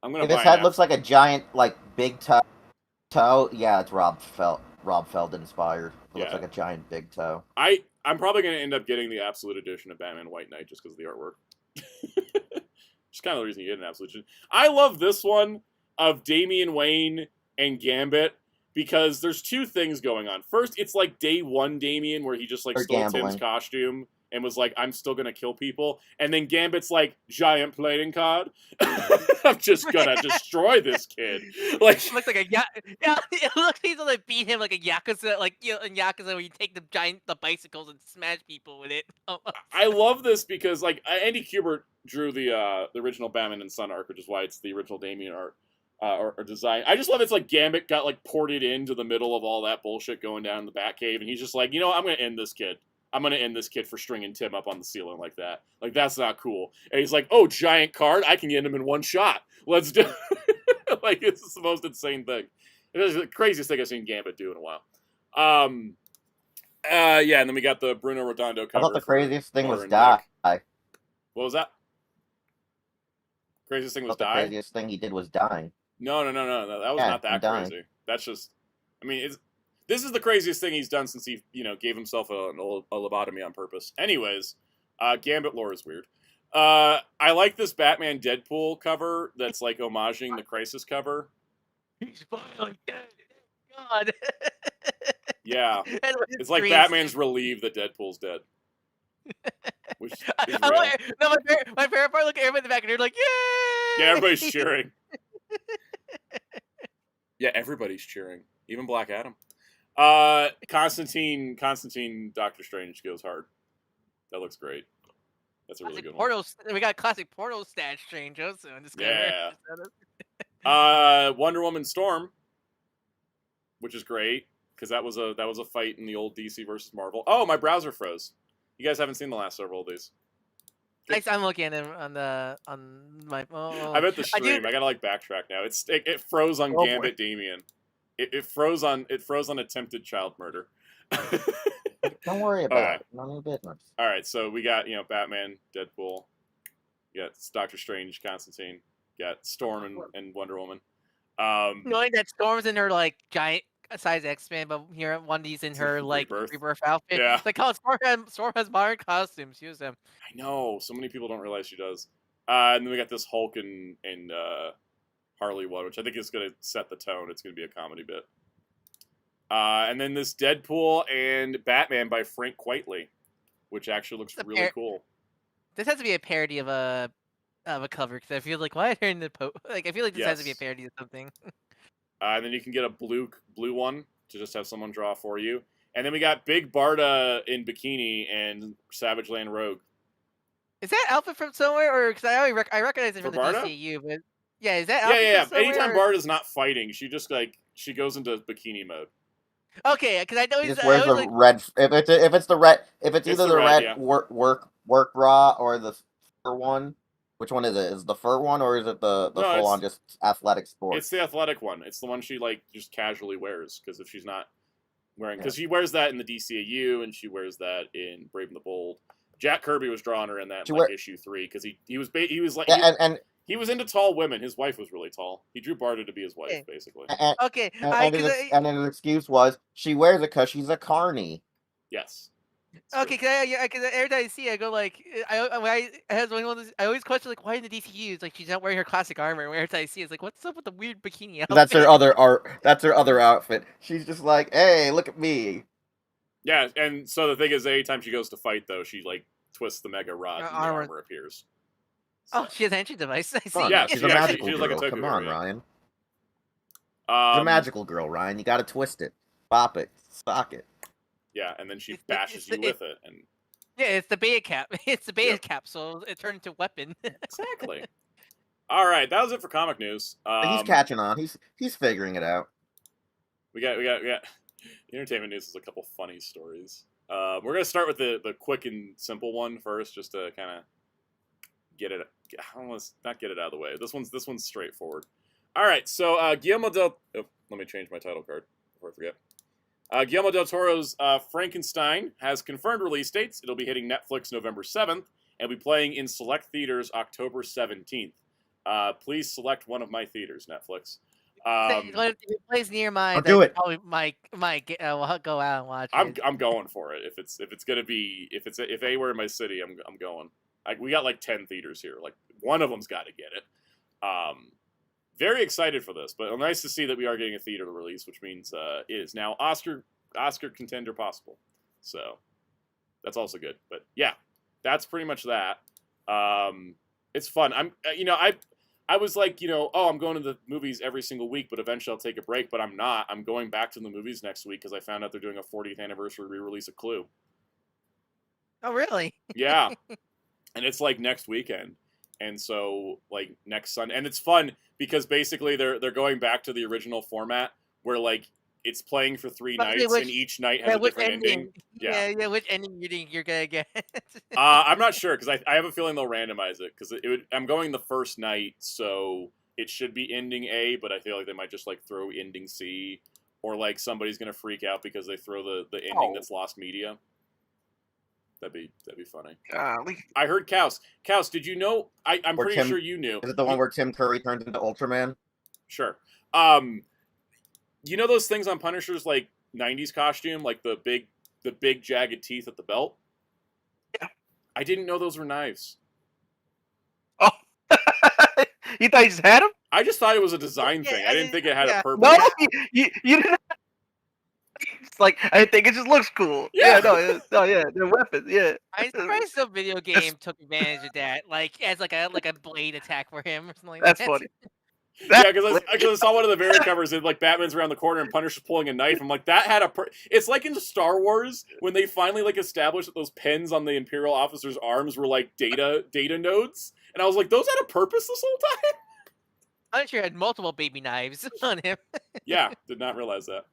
I'm gonna. If his head looks like a giant, like big toe. Yeah, it's Rob Feld inspired. It looks like a giant big toe. I'm probably gonna end up getting the Absolute Edition of Batman White Knight just because of the artwork. Just kind of the reason you get an Absolute Edition. I love this one of Damian Wayne and Gambit because there's two things going on. First, it's like day one Damian where he just like stole Tim's costume and was like, I'm still gonna kill people. And then Gambit's like, giant playing card. I'm just gonna destroy this kid. Like, it looks like a it looks like he's gonna beat him like a Yakuza, like in Yakuza where you take the bicycles and smash people with it. I love this because like Andy Kubert drew the original Batman and Son arc, which is why it's the original Damian art. Or design. I just love it's like Gambit got like ported into the middle of all that bullshit going down in the Batcave, and he's just like, you know what, I'm gonna end this kid. I'm gonna end this kid for stringing Tim up on the ceiling like that. Like that's not cool. And he's like, oh, giant card, I can end him in one shot. Let's do. Like it's the most insane thing. It is the craziest thing I've seen Gambit do in a while. And then we got the Bruno Redondo cover. I thought the craziest thing was die. What was that? Craziest thing was die. The craziest thing he did was dying. No. That was not that crazy. That's just, I mean, this is the craziest thing he's done since he, gave himself a lobotomy on purpose. Anyways, Gambit lore is weird. I like this Batman Deadpool cover that's like homaging the Crisis cover. He's finally dead. God. Yeah, it's like Batman's relieved that Deadpool's dead. Which is my favorite part. Look at everybody in the back, and they're like, "Yay!" Yeah, everybody's cheering. Yeah, everybody's cheering. Even Black Adam. Constantine, Doctor Strange goes hard. That looks great. That's a really good one. We got classic portal stash Strange also in this game. Yeah. Wonder Woman Storm, which is great. because that was a fight in the old DC versus Marvel. Oh, my browser froze. You guys haven't seen the last several of these. I'm looking at them on my. I'm at the stream. I gotta like backtrack now. It froze on Gambit Damien. It froze on attempted child murder. Don't worry about it. None of your business. All right, so we got Batman, Deadpool, you got Doctor Strange, Constantine, you got Storm and Wonder Woman. Knowing that Storm's in her like giant size X-Men, but here Wendy's in her like rebirth outfit. Yeah. Like how Storm has modern costumes. Use them. I know. So many people don't realize she does. And then we got this Hulk and Harley one, which I think is going to set the tone. It's going to be a comedy bit. And then this Deadpool and Batman by Frank Quitely, which actually looks really cool. This has to be a parody of a cover because I feel like why in the I feel like this has to be a parody of something. And then you can get a blue one to just have someone draw for you. And then we got Big Barda in bikini and Savage Land Rogue. Is that outfit from somewhere, or because I recognize it from the DCU, but yeah, is that outfit from somewhere? Anytime Barda's not fighting, she just she goes into bikini mode. Okay, because I know he just wears the red. If it's either the red work bra or the fur one. Which one is it? Is it the fur one or is it the full on just athletic sports? It's the athletic one. It's the one she just casually wears because if she's not wearing, because she wears that in the DCAU and she wears that in Brave and the Bold. Jack Kirby was drawing her in that issue 3 because he was he was into tall women. His wife was really tall. He drew Barda to be his wife, basically. And then his excuse was she wears it because she's a carny. Yes. Okay, because every time I see it, I go like, I always question like, why in the DCU it's like she's not wearing her classic armor, and every time I see it's like, what's up with the weird bikini outfit? That's her other outfit. She's just like, hey, look at me. Yeah, and so the thing is, anytime she goes to fight, though, she twists the mega rod and the armor appears. So. Oh, she has an entry device. I see. Yeah, she's a magical girl. Like a Come on, Ryan. She's a magical girl, Ryan. You got to twist it, bop it, sock it. Yeah, and then she bashes you with it, and yeah, it's the beta cap. It's the beta cap, so it turned into a weapon. Exactly. All right, that was it for comic news. He's catching on. He's figuring it out. We got entertainment news is a couple funny stories. We're gonna start with the quick and simple one first, just to kind of not get it out of the way. This one's straightforward. All right, so Guillermo del. Oh, let me change my title card before I forget. Guillermo del Toro's Frankenstein has confirmed release dates. It'll be hitting Netflix November 7th and be playing in select theaters October 17th. Please select one of my theaters, Netflix. If it plays near mine, do it. Probably might go out and watch it. I'm going for it. If anywhere in my city, I'm going. We got like 10 theaters here. Like one of them's got to get it. Very excited for this, but nice to see that we are getting a theater release, which means it is now Oscar contender possible. So that's also good. But yeah, that's pretty much that. It's fun. I was like, I'm going to the movies every single week, but eventually I'll take a break. But I'm not. I'm going back to the movies next week because I found out they're doing a 40th anniversary re-release of Clue. Oh, really? Yeah, and it's like next weekend. And so, like, next Sunday, and it's fun because basically they're going back to the original format where like it's playing for 3 nights and each night has a different ending. Yeah, which ending you think you're gonna get? I'm not sure because I have a feeling they'll randomize it because I'm going the first night, so it should be ending A, but I feel like they might just like throw ending C, or like somebody's gonna freak out because they throw the ending that's lost media. That'd be funny. I heard Kaus. Kaus, did you know? I'm pretty sure you knew. Is it the one where Tim Curry turns into Ultraman? Sure. You know those things on Punisher's like 90s costume, like the big jagged teeth at the belt? Yeah. I didn't know those were knives. Oh. You thought you just had them? I just thought it was a design thing. I didn't think it had a purpose. No, you didn't. It's like I think it just looks cool. Yeah, they're weapons. Yeah, I'm surprised the video game took advantage of that, like as like a blade attack for him or something like that. That's funny. Yeah, because I saw one of the variant covers and like Batman's around the corner and Punisher's pulling a knife. I'm like, that had it's like in Star Wars when they finally like established that those pens on the Imperial officers' arms were like data nodes, and I was like, those had a purpose this whole time. Punisher had multiple baby knives on him. Yeah, did not realize that.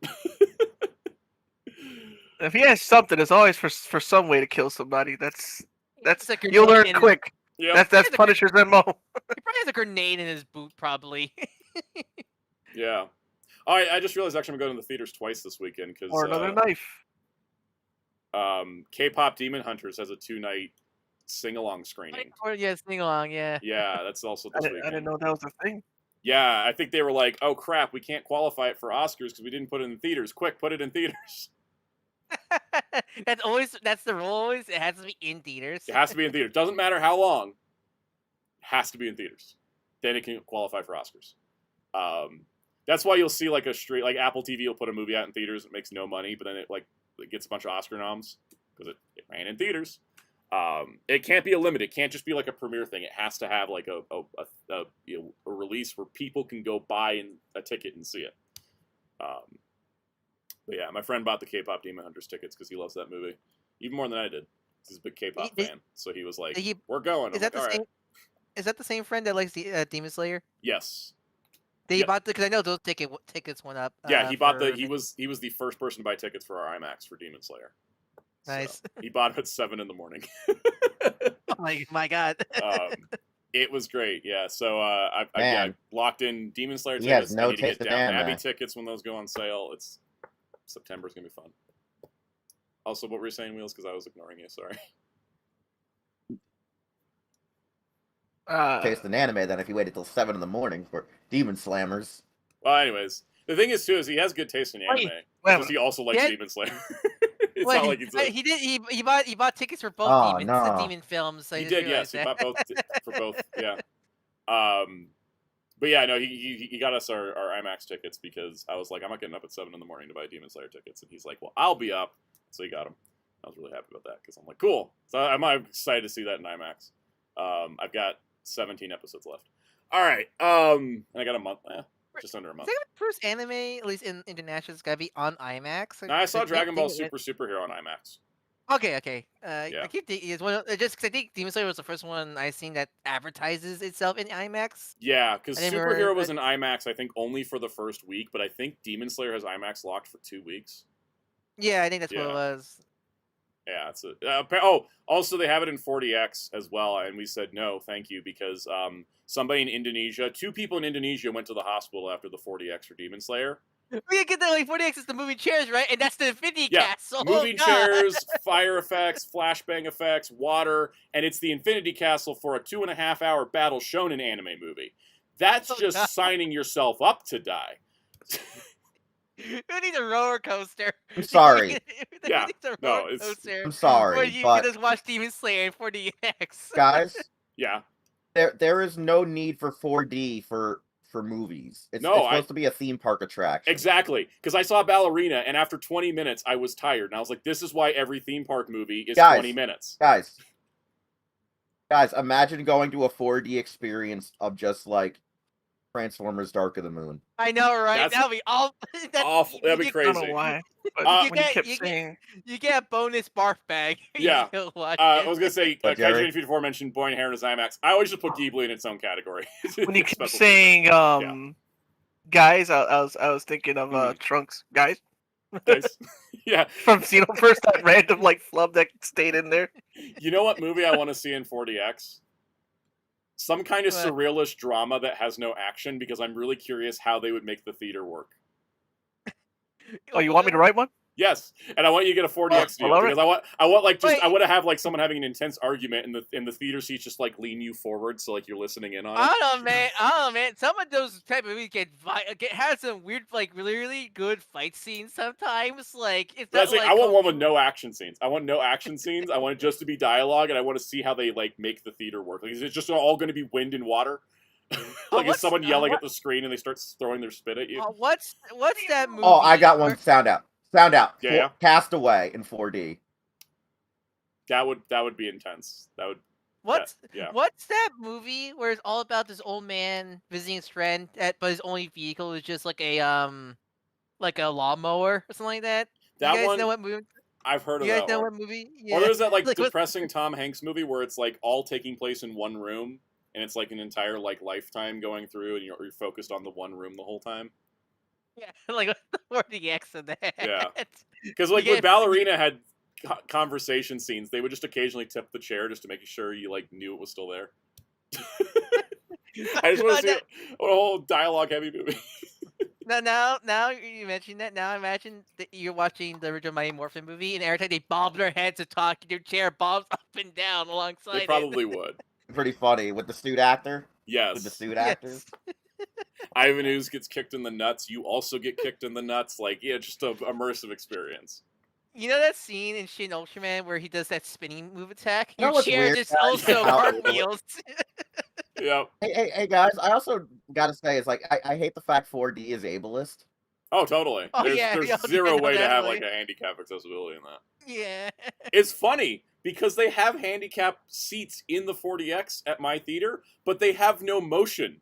If he has something, it's always for some way to kill somebody. That's you'll learn in quick. Yep. That's Punisher's MO. He probably has a grenade in his boot, probably. Yeah. All right, I just realized actually I'm going to the theaters twice this weekend because Or another knife. K-pop Demon Hunters has a 2-night sing-along screening. Or yeah, sing along, yeah. Yeah, that's also this weekend. I didn't know that was a thing. Yeah, I think they were like, "Oh crap, we can't qualify it for Oscars because we didn't put it in theaters. Quick, put it in theaters." That's the rule. Always, it has to be in theaters. It has to be in theaters. Doesn't matter how long. It has to be in theaters. Then it can qualify for Oscars. That's why you'll see like a straight like Apple TV will put a movie out in theaters. It makes no money, but then it gets a bunch of Oscar noms because it ran in theaters. It can't be a limit. It can't just be like a premiere thing. It has to have like a release where people can go buy a ticket and see it. But yeah, my friend bought the K-pop Demon Hunters tickets because he loves that movie even more than I did. He's a big K-pop fan, so he was like, "We're going." Is that the same? Is that the same friend that likes the Demon Slayer? Yes. They bought because I know those tickets went up. Yeah, he bought he was the first person to buy tickets for our IMAX for Demon Slayer. Nice. So he bought it at 7 in the morning. Oh my god. It was great. Yeah. So I locked in Demon Slayer tickets. He has no I need to get taste of Downton anime. Abbey tickets when those go on sale. September's gonna be fun. Also, what were you saying, Wheels? Because I was ignoring you. Sorry. Taste an anime then if you waited till 7 in the morning for Demon Slammers. Well, anyways, the thing is too is he has good taste in anime because he also likes Demon Slayer. It's not like he bought tickets for both demon films. So he did, yes. He bought both for both. Yeah. But yeah, no, he got us our IMAX tickets because I was like, I'm not getting up at 7 in the morning to buy Demon Slayer tickets, and he's like, well, I'll be up, so he got them. I was really happy about that because I'm like, cool. So I'm excited to see that in IMAX. I've got 17 episodes left. All right, and I got a month, just under a month. Is that the first anime, at least in international, it's gotta be on IMAX? No, I saw Dragon Ball Superhero on IMAX. Okay. Yeah. I keep thinking just because I think Demon Slayer was the first one I seen that advertises itself in IMAX. Yeah, because Superhero was in IMAX, I think, only for the first week, but I think Demon Slayer has IMAX locked for 2 weeks. Yeah, I think that's what it was. Yeah, it's also they have it in 40X as well, and we said no, thank you, because somebody in Indonesia, 2 people in Indonesia went to the hospital after the 40X for Demon Slayer. We get that like 40X is the moving chairs, right? And that's the Infinity Castle. Moving chairs, fire effects, flashbang effects, water, and it's the Infinity Castle for a 2.5-hour battle shonen anime movie. That's just signing yourself up to die. Who needs a roller coaster? I'm sorry. I'm sorry, or you but can just watch Demon Slayer in 40X. Guys, yeah, there is no need for 4D for movies. It's supposed to be a theme park attraction. Exactly, because I saw Ballerina, and after 20 minutes, I was tired, and I was like, "This is why every theme park movie is 20 minutes." Guys, imagine going to a 4D experience of just like Transformers: Dark of the Moon. I know, right? That'd be awful. Awful. That'd be crazy. I don't know why. But you get a bonus barf bag. Yeah. I was gonna say, Kaiju 54 mentioned Boy and Heron as IMAX. I always just put Ghibli in its own category. When you keep saying, guys, I was thinking of Trunks, guys. Yeah. From Xenoverse, that random flub that stayed in there. You know what movie I want to see in 40X? Some kind of surrealist drama that has no action, because I'm really curious how they would make the theater work. Oh, you want me to write one? Yes, and I want you to get a 40X deal because I want to have someone having an intense argument in the theater seats, just lean you forward so you're listening in on it. I don't know, man. Some of those type of movies have some weird really good fight scenes sometimes. It's not I want one with no action scenes. I want no action scenes. I want it just to be dialogue, and I want to see how they make the theater work. Is it just all going to be wind and water? Is someone yelling at the screen and they start throwing their spit at you? What's that movie? Oh, I got one. Soundout. Yeah. Castaway in 4D. That would be intense. That would. What's that movie where it's all about this old man visiting his friend, but his only vehicle is just a lawnmower or something like that? That you guys one. Know what movie? I've heard of that. You guys know what movie? Yeah. Or there's that depressing Tom Hanks movie where it's all taking place in one room, and it's an entire lifetime going through, and you're focused on the one room the whole time. Yeah, like the 40X of that. Yeah. Because like when Ballerina had conversation scenes, they would just occasionally tip the chair just to make sure you like knew it was still there. I just want to see a whole dialogue-heavy movie. Now you mentioned that. Now imagine that you're watching the original Mighty Morphin movie, and every time they bob their heads to talk, your chair bobs up and down alongside They probably would. Pretty funny with the suit actor. Yes. With the suit actors. Ivan Ooze gets kicked in the nuts. You also get kicked in the nuts. Like, yeah, just a immersive experience. You know that scene in Shin Ultraman where he does that spinning move attack? You know Your chair just also cartwheels. Yep. Hey, guys, I also gotta say, it's like, I hate the fact 4D is ableist. Oh, totally. Oh, there's zero way to have, like, a handicap accessibility in that. Yeah. It's funny, because they have handicap seats in the 40X at my theater, but they have no motion.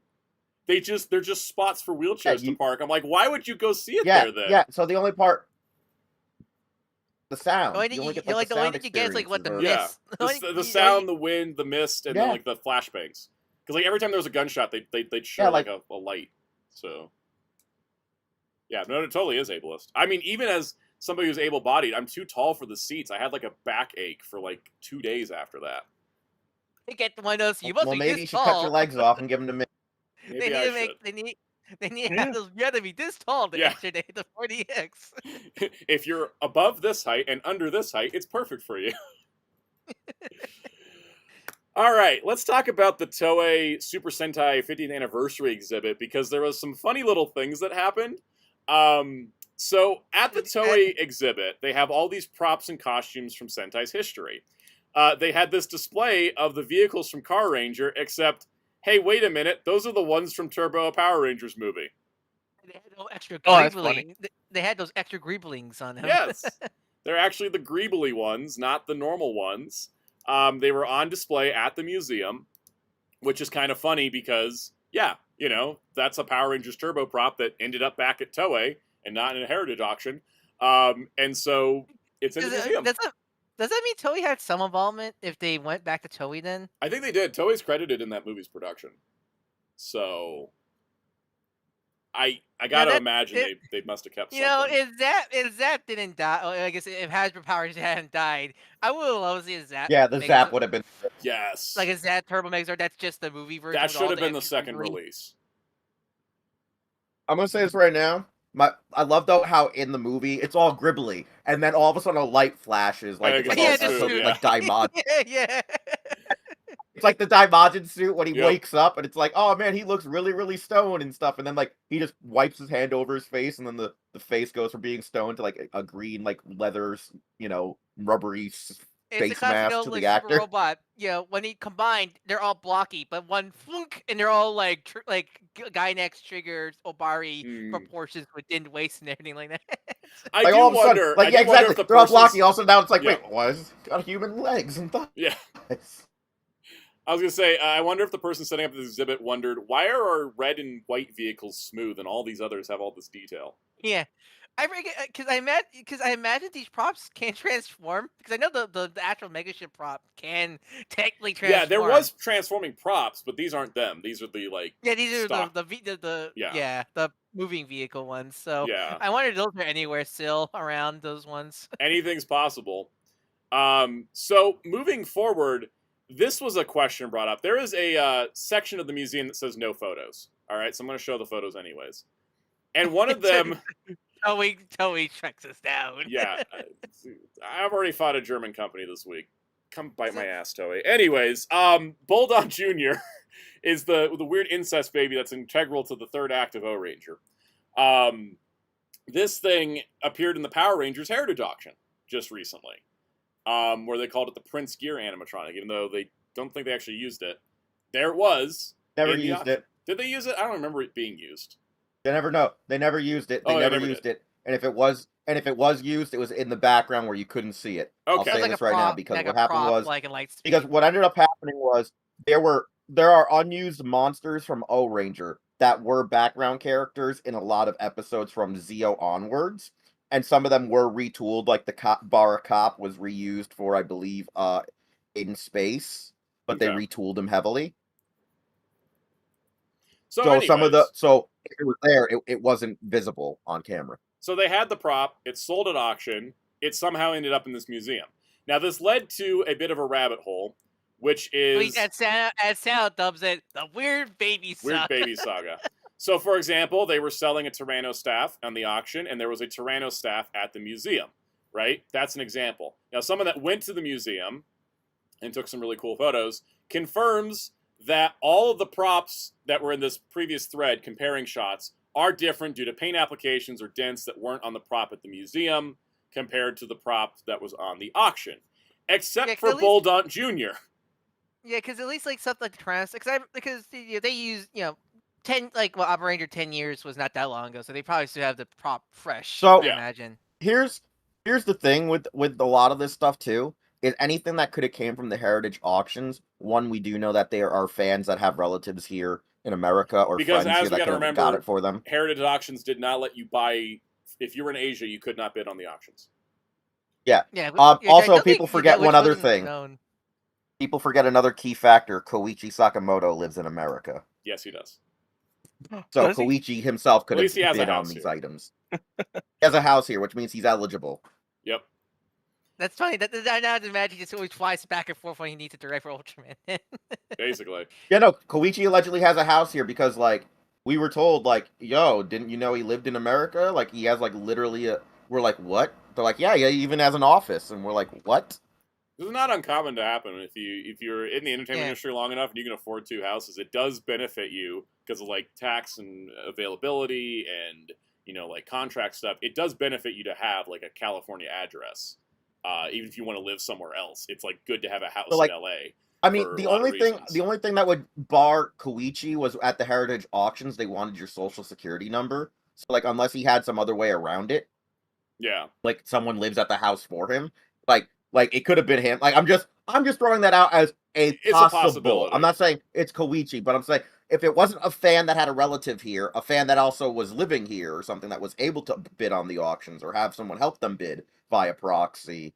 They're just spots for wheelchairs to park. I'm like, why would you go see it there then? Yeah, so the only part... The sound. You only get, like, the only thing you get is, like, what, the mist. Yeah. The sound, the wind, the mist, and then, like, the flashbangs. Because, like, every time there was a gunshot, they'd show, like, a light. So... Yeah, no, it totally is ableist. I mean, even as somebody who's able-bodied, I'm too tall for the seats. I had, like, a backache for, like, 2 days after that. They get one of those, you must be maybe this you should tall. cut your legs off and give them to me. Maybe I should. They need to have those, you have to be this tall to enter the 40X. If you're above this height and under this height, it's perfect for you. All right, let's talk about the Toei Super Sentai 50th Anniversary exhibit, because there was some funny little things that happened. So at the Toei exhibit, they have all these props and costumes from Sentai's history. They had this display of the vehicles from Car Ranger, except, hey, wait a minute, those are the ones from Turbo, a Power Rangers movie. They had no extra that's funny. They had those extra greeblings on them. Yes, they're actually the greebly ones, not the normal ones. They were on display at the museum, which is kind of funny because, yeah, you know, that's a Power Rangers Turbo prop that ended up back at Toei and not in a heritage auction. And so it's in the museum. Does that mean Toei had some involvement if they went back to Toei then? I think they did. Toei's credited in that movie's production. So I gotta imagine they must have kept something. You know, if Zap didn't die, I guess if Hasbro Powers hadn't died, I would love to see a Zap. Yeah, the Zap would have been... Yes. Like a Zap Turbo Megazord, that's just the movie version. That should have been the second release. I'm gonna say this right now. I love though how in the movie it's all gribbly, and then all of a sudden a light flashes like like Daimon. Yeah. It's like the Daimajin suit when he wakes up, and it's like, oh man, he looks really, really stoned and stuff, and then like he just wipes his hand over his face, and then the face goes from being stoned to like a green like leather, you know, rubbery face mask to the actor. Robot, you know, when he combined, they're all blocky, but one flunk, and they're all like Gynex triggers, Obari proportions with thinned waist and everything like that. I do wonder. Like, yeah, exactly. They're all blocky. Also, now it's like, wait, why is it got human legs and thighs? Yeah. I was gonna say, I wonder if the person setting up this exhibit wondered, why are our red and white vehicles smooth and all these others have all this detail? Yeah. Because I imagine these props can transform. Because I know the actual Megaship prop can technically transform. Yeah, there was transforming props, but these aren't them. These are the these stock. are the moving vehicle ones. So yeah, I wonder if those are anywhere still around those ones. Anything's possible. So moving forward, this was a question brought up. There is a section of the museum that says no photos. All right, so I'm going to show the photos anyways. And one of them. Toei tracks us down. Yeah. I've already fought a German company this week. Come bite my ass, Toei. Anyways, Bulldog Jr. is the weird incest baby that's integral to the third act of O-Ranger. This thing appeared in the Power Rangers Heritage Auction just recently, where they called it the Prince Gear animatronic, even though they don't think they actually used it. There it was. Never used it. Did they use it? I don't remember it being used. They never know. They never used it. They never used it. And if it was used, it was in the background where you couldn't see it. Okay. I'll say this right now because what happened was because what ended up happening was there are unused monsters from O-Ranger that were background characters in a lot of episodes from Zeo onwards, and some of them were retooled. Like the Bara Cop was reused for, I believe, in space, but they retooled him heavily. So some of the if it was there, it wasn't visible on camera. So they had the prop. It sold at auction. It somehow ended up in this museum. Now this led to a bit of a rabbit hole, which is as Sound dubs it, the weird baby saga. Weird baby saga. So, for example, they were selling a Tyrannostaff on the auction, and there was a Tyrannostaff at the museum, right? That's an example. Now, someone that went to the museum and took some really cool photos confirms that all of the props that were in this previous thread comparing shots are different due to paint applications or dents that weren't on the prop at the museum compared to the prop that was on the auction. Except for Bulldog Jr. Yeah, because at least like something like Tyrannosaurus, because they use 10 Opera Ranger 10 years was not that long ago, so they probably still have the prop fresh. So I imagine. Here's the thing with a lot of this stuff too. Is anything that could have came from the heritage auctions. One, we do know that there are fans that have relatives here in America or friends here that could have got it for them. Heritage auctions did not let you buy. If you were in Asia, you could not bid on the auctions. Yeah. Also, people forget one other thing. People forget another key factor. Koichi Sakamoto lives in America. Yes, he does. So Koichi himself could have bid on these items. He has a house here, which means he's eligible. Yep. That's funny. I now imagine he just always flies back and forth when he needs to direct for Ultraman. Basically. Yeah, no, Koichi allegedly has a house here because, we were told, yo, didn't you know he lived in America? He has, literally we're like, what? They're like, yeah, he even has an office. And we're like, what? This is not uncommon to happen if you're in the entertainment industry long enough and you can afford 2 houses. It does benefit you because of tax and availability and contract stuff. It does benefit you to have a California address, even if you want to live somewhere else. It's good to have a house in LA. I mean, the only thing that would bar Koichi was at the heritage auctions. They wanted your social security number. So unless he had some other way around it. Yeah. Someone lives at the house for him. It could have been him. I'm just throwing that out as a possibility. I'm not saying it's Koichi, but I'm saying if it wasn't a fan that had a relative here, a fan that also was living here or something that was able to bid on the auctions or have someone help them bid via proxy,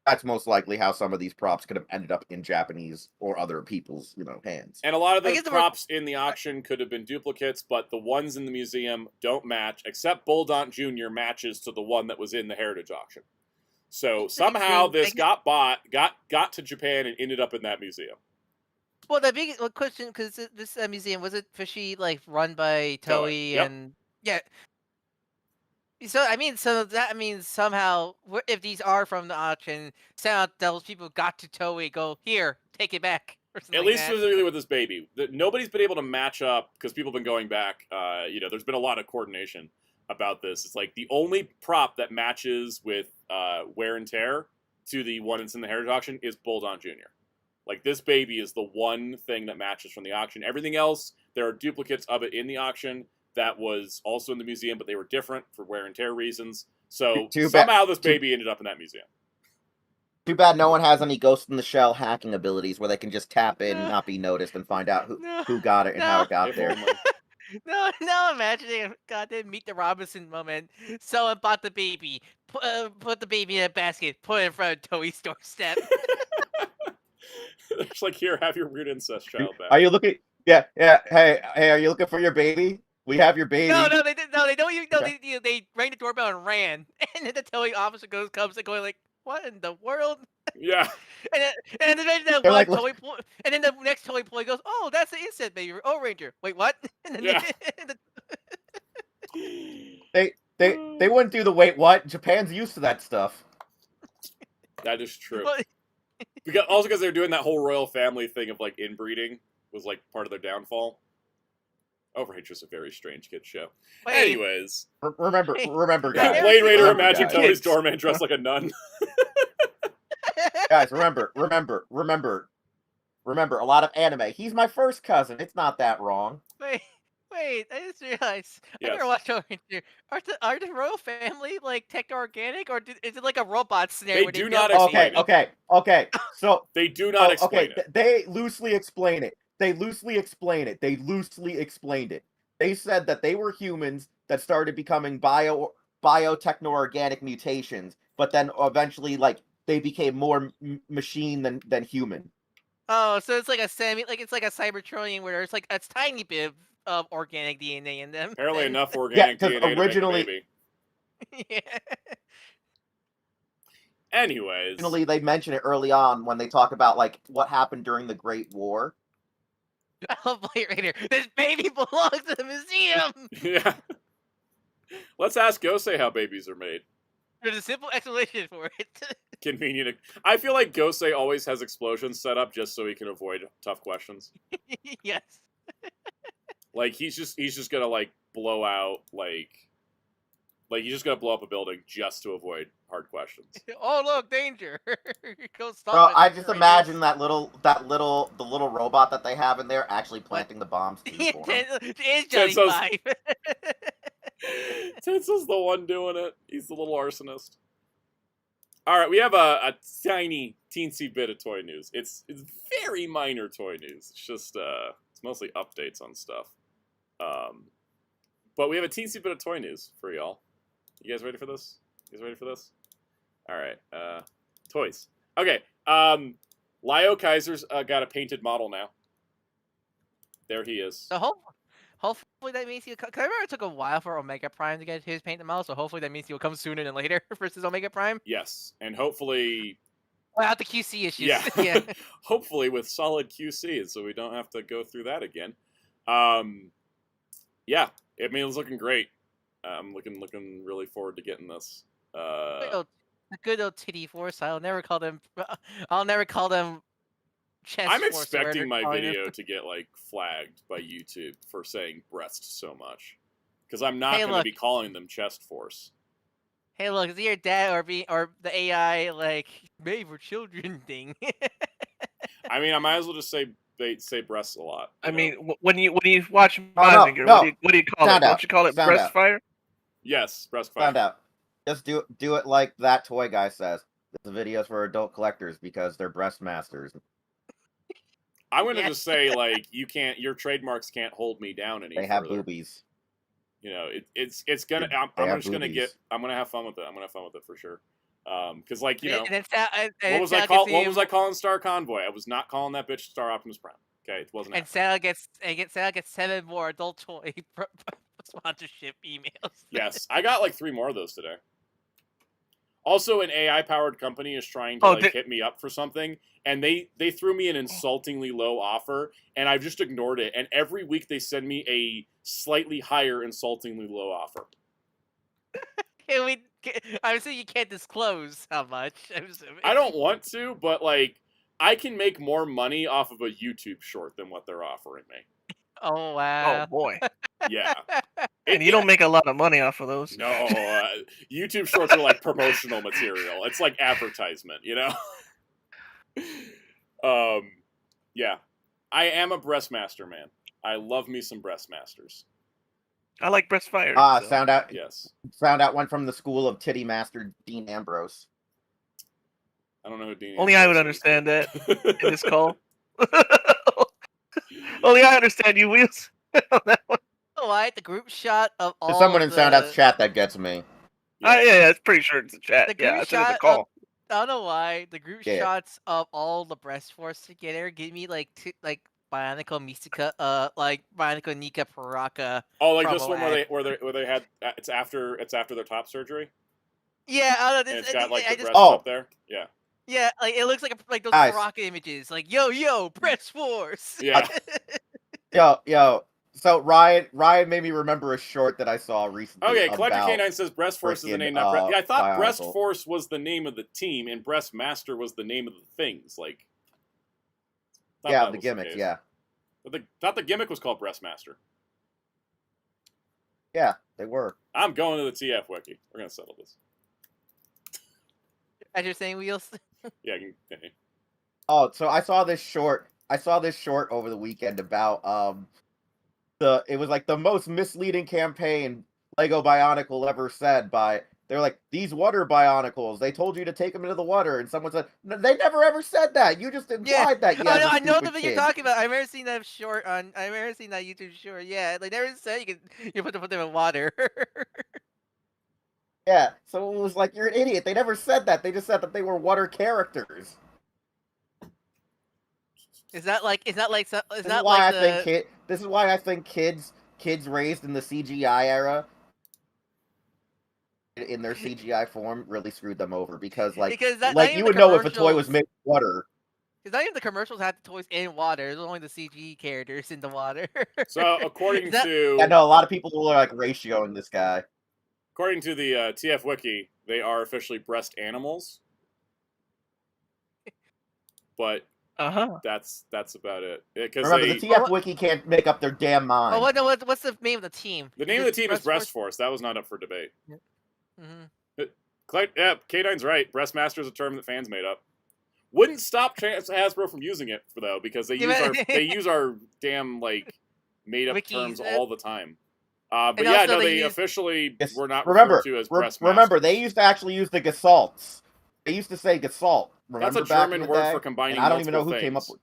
that's most likely how some of these props could have ended up in Japanese or other people's, hands. And a lot of the props in the auction could have been duplicates, but the ones in the museum don't match, except Bulldog Jr. matches to the one that was in the heritage auction. So somehow this got to Japan and ended up in that museum. Well, the big question, because this museum, was it fishy, run by Toei? Yep. And yeah. So that means somehow, if these are from the auction, those people got to Toei, go, here, take it back. At least specifically with this baby. Nobody's been able to match up, because people have been going back, there's been a lot of coordination about this. It's the only prop that matches with wear and tear to the one that's in the heritage auction is Bulldog Jr. This baby is the one thing that matches from the auction. Everything else, there are duplicates of it in the auction that was also in the museum, but they were different for wear and tear reasons. So somehow this baby ended up in that museum. Too bad no one has any Ghost in the Shell hacking abilities where they can just tap in and not be noticed and find out who got it and how it got there. No, imagining goddamn Meet the Robinson moment. Someone bought the baby, put the baby in a basket, put it in front of Toei's doorstep. It's here, have your weird incest child back. Are you looking? Yeah. Hey, are you looking for your baby? We have your baby. No, they didn't. No, they don't even. No, they rang the doorbell and ran, and then the Toei officer comes and going "What in the world?" Yeah. And then that one Toei and then the next Toei employee goes, "Oh, that's the instant baby. Oh, Ranger. Wait, what?" And then they wouldn't do the wait what. Japan's used to that stuff. That is true. Because they're doing that whole royal family thing of inbreeding was part of their downfall. Overrate's just a very strange kid show. Anyways, remember, guys. Blade Raider Magic Toei's doorman dressed like a nun. Guys, remember. A lot of anime. He's my first cousin. It's not that wrong. Wait, I just realized. Yes. I never watched Ranger. Are the royal family techno-organic, or is it a robot scenario? They do not explain it. Okay. So they do not explain it. They loosely explain it. They loosely explained it. They said that they were humans that started becoming biotechno-organic mutations, but then eventually, they became more machine than human. Oh, so it's a it's like a Cybertronian where it's a tiny bit of organic DNA in them. Apparently enough organic Yeah, 'cause DNA originally- to make a baby. Yeah. Anyways, Originally, they mention it early on when they talk about like what happened during the Great War. I'll play it right here. This baby belongs to the museum. yeah. Let's ask Gosei how babies are made. There's a simple explanation for it. Convenient. I feel like Gosei always has explosions set up just so he can avoid tough questions. Yes. Like he's just gonna like blow out like he's just gonna blow up a building just to avoid hard questions. Oh look, danger! Go stop Bro, it. I just Right, imagine the little robot that they have in there actually planting the bombs too for him. It is Johnny Tenso's- Five. Tenso's the one doing it. He's the little arsonist. All right, we have a tiny, teensy bit of toy news. It's very minor toy news. It's just it's mostly updates on stuff. But we have a teensy bit of toy news for y'all. You guys ready for this? All right, toys. Okay, Lio Kaiser's got a painted model now. There he is. So hopefully that means he'll. Cause I remember it took a while for Omega Prime to get his painted model, so hopefully that means he'll come sooner than later versus Omega Prime. Yes, and hopefully, Without the QC issues. yeah, Yeah. hopefully with solid QC, so we don't have to go through that again. Yeah, I mean it's looking great. I'm looking really forward to getting this. The good old Titty Force. I'll never call them. Chest I'm Force or expecting my whatever they're calling video to get like flagged by YouTube for saying breast so much, because I'm not Hey, going to look. be calling them chest force. Hey, look, is it your dad or the AI like made for children thing? I mean, I might as well just say breasts a lot. I you mean, know? when you watch no, Mazinger, no. what do you call it? Sound out. Don't you call it Sound breast out. fire? Yes, breast Found fire. out. Just do it like that toy guy says. The videos for adult collectors because they're breast masters. I'm going to Yeah. just say like your trademarks can't hold me down any They have further. boobies. You know, it's gonna. They I'm have just gonna boobies. I'm gonna have fun with it. I'm gonna have fun with it for sure. Because like you know, And then Sal, what was I calling Star Convoy? I was not calling that bitch Star Optimus Prime. Okay, it wasn't. And Sal gets 7 more adult toy sponsorship emails. Yes, I got like 3 more of those today. Also, an AI-powered company is trying to hit me up for something, and they threw me an insultingly low offer, and I've just ignored it. And every week they send me a slightly higher, insultingly low offer. I'm assuming you can't disclose how much. I'm assuming. I don't want to, but like, I can make more money off of a YouTube short than what they're offering me. Oh wow. Oh boy! Yeah. And you don't make a lot of money off of those. No, YouTube shorts are like promotional material. It's like advertisement, you know? Yeah. I am a breastmaster, man. I love me some breastmasters. I like breast fire. So. Sound out. Yes. Found out one from the school of titty master Dean Ambrose. I don't know who Dean Only I would understand that in this call. Only I understand you, Wheels. On that one. Oh, why the group shot of all. There's someone in the... Soundout's chat that gets me. Yeah, it's pretty sure it's a chat. The group Yeah, it's in the shot call. I don't know why the group Yeah. shots of all the breast force together give me like Bionicle Mystica, like Bionicle Nika Paraka. Oh, like promo this one ad. where they had it's after their top surgery. Yeah, I don't know. And This, it's got like I the just, breasts up there. Yeah. yeah, like it looks like those Guys. Paraka images. Like yo, breast force. Yeah. Yo. So Ryan made me remember a short that I saw recently. Okay, Collector about K9 says Breast Force is the frickin', name, not Breast. Yeah, I thought Breast Bionicle. Force was the name of the team, and Breast Master was the name of the things. Like, thought Yeah, that the was gimmicks. case. Yeah, But thought the gimmick was called Breast Master. yeah, they were. I'm going to the TF wiki. We're gonna settle this. As you're saying, Wheels. Yeah, you can continue. Oh, so I saw this short over the weekend about it was like the most misleading campaign Lego Bionicle ever said by they're like, these water Bionicles, they told you to take them into the water, and someone said, no, they never ever said that. You just implied that. You I know the thing you're talking about. I've never seen that short on. I've never seen that YouTube short. Yeah, they never said you put them in water. Yeah, so it was like, you're an idiot. They never said that. They just said that they were water characters. Is that like? Is that like? Is This is that why like I think this is why I think kids raised in the CGI era in their CGI form really screwed them over because because you would know if a toy was made of water. Because not even the commercials had the toys in water. It was only the CG characters in the water. So according to I know a lot of people were like ratioing this guy. According to the TF Wiki, they are officially breast animals. But that's about it. Remember, the TF Wiki can't make up their damn mind. Oh, what's the name of the team? The name of the team is Breast Force. That was not up for debate. Mm-hmm. Yeah, K9's right. Breastmaster is a term that fans made up. Wouldn't stop Hasbro from using it, though, because they use our damn made up terms all the time. But yeah, no, they officially were not referred to as Breastmasters. Remember, they used to actually use the Gesalts. They used to say Gesalt. Remember, that's a German word for combining. I don't even know who came up with.